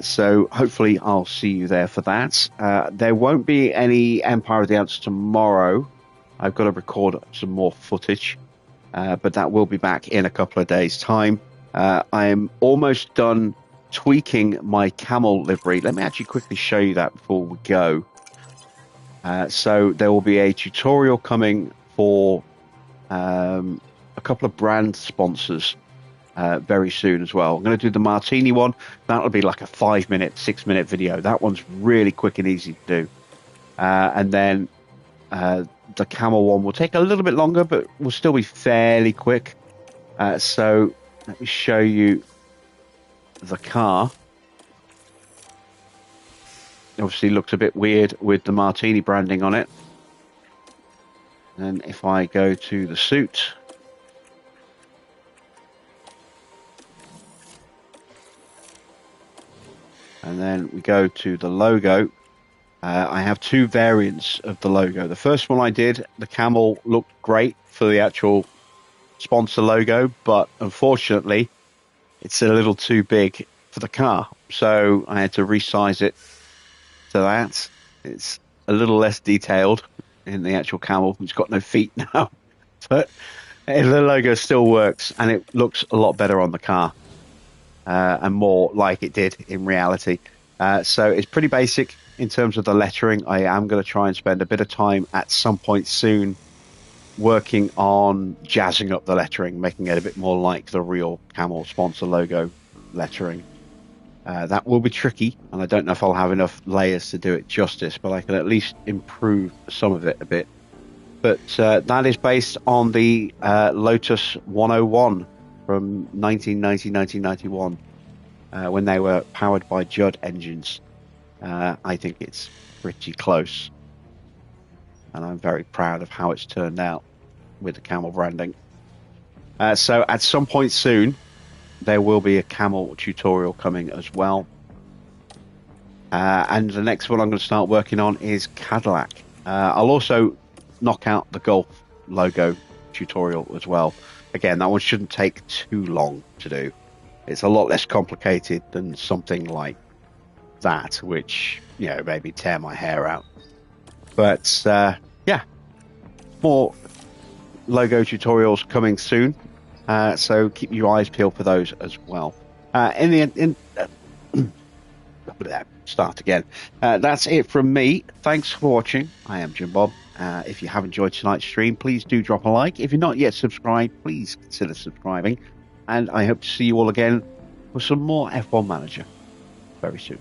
So hopefully I'll see you there for that. There won't be any Empire of the Ants tomorrow. I've got to record some more footage, but that will be back in a couple of days' time. I am almost done tweaking my camel livery. Let me actually quickly show you that before we go. So there will be a tutorial coming for a couple of brand sponsors very soon as well. I'm going to do the Martini one. That'll be like a 5-minute, 6-minute video. That one's really quick and easy to do. And then the camel one will take a little bit longer, but will still be fairly quick. So let me show you the car. Obviously looks a bit weird with the Martini branding on it. And if I go to the suit, and then we go to the logo, I have two variants of the logo. The first one I did, the camel looked great for the actual sponsor logo, but unfortunately it's a little too big for the car, so I had to resize it to that. It's a little less detailed in the actual camel. It's got no feet now, but the logo still works and it looks a lot better on the car and more like it did in reality. So it's pretty basic in terms of the lettering. I am going to try and spend a bit of time at some point soon working on jazzing up the lettering, making it a bit more like the real camel sponsor logo lettering. That will be tricky, and I don't know if I'll have enough layers to do it justice, but I can at least improve some of it a bit. But that is based on the Lotus 101 from 1991, when they were powered by Judd engines. I think it's pretty close, and I'm very proud of how it's turned out with the camel branding. So at some point soon, there will be a camel tutorial coming as well. And the next one I'm going to start working on is Cadillac. I'll also knock out the Golf logo tutorial as well. Again, that one shouldn't take too long to do. It's a lot less complicated than something like that, which, you know, maybe tear my hair out. But yeah, more logo tutorials coming soon. So keep your eyes peeled for those as well. Start again. That's it from me. Thanks for watching. I am Jim Bob. If you have enjoyed tonight's stream, please do drop a like. If you're not yet subscribed, please consider subscribing. And I hope to see you all again for some more F1 Manager very soon.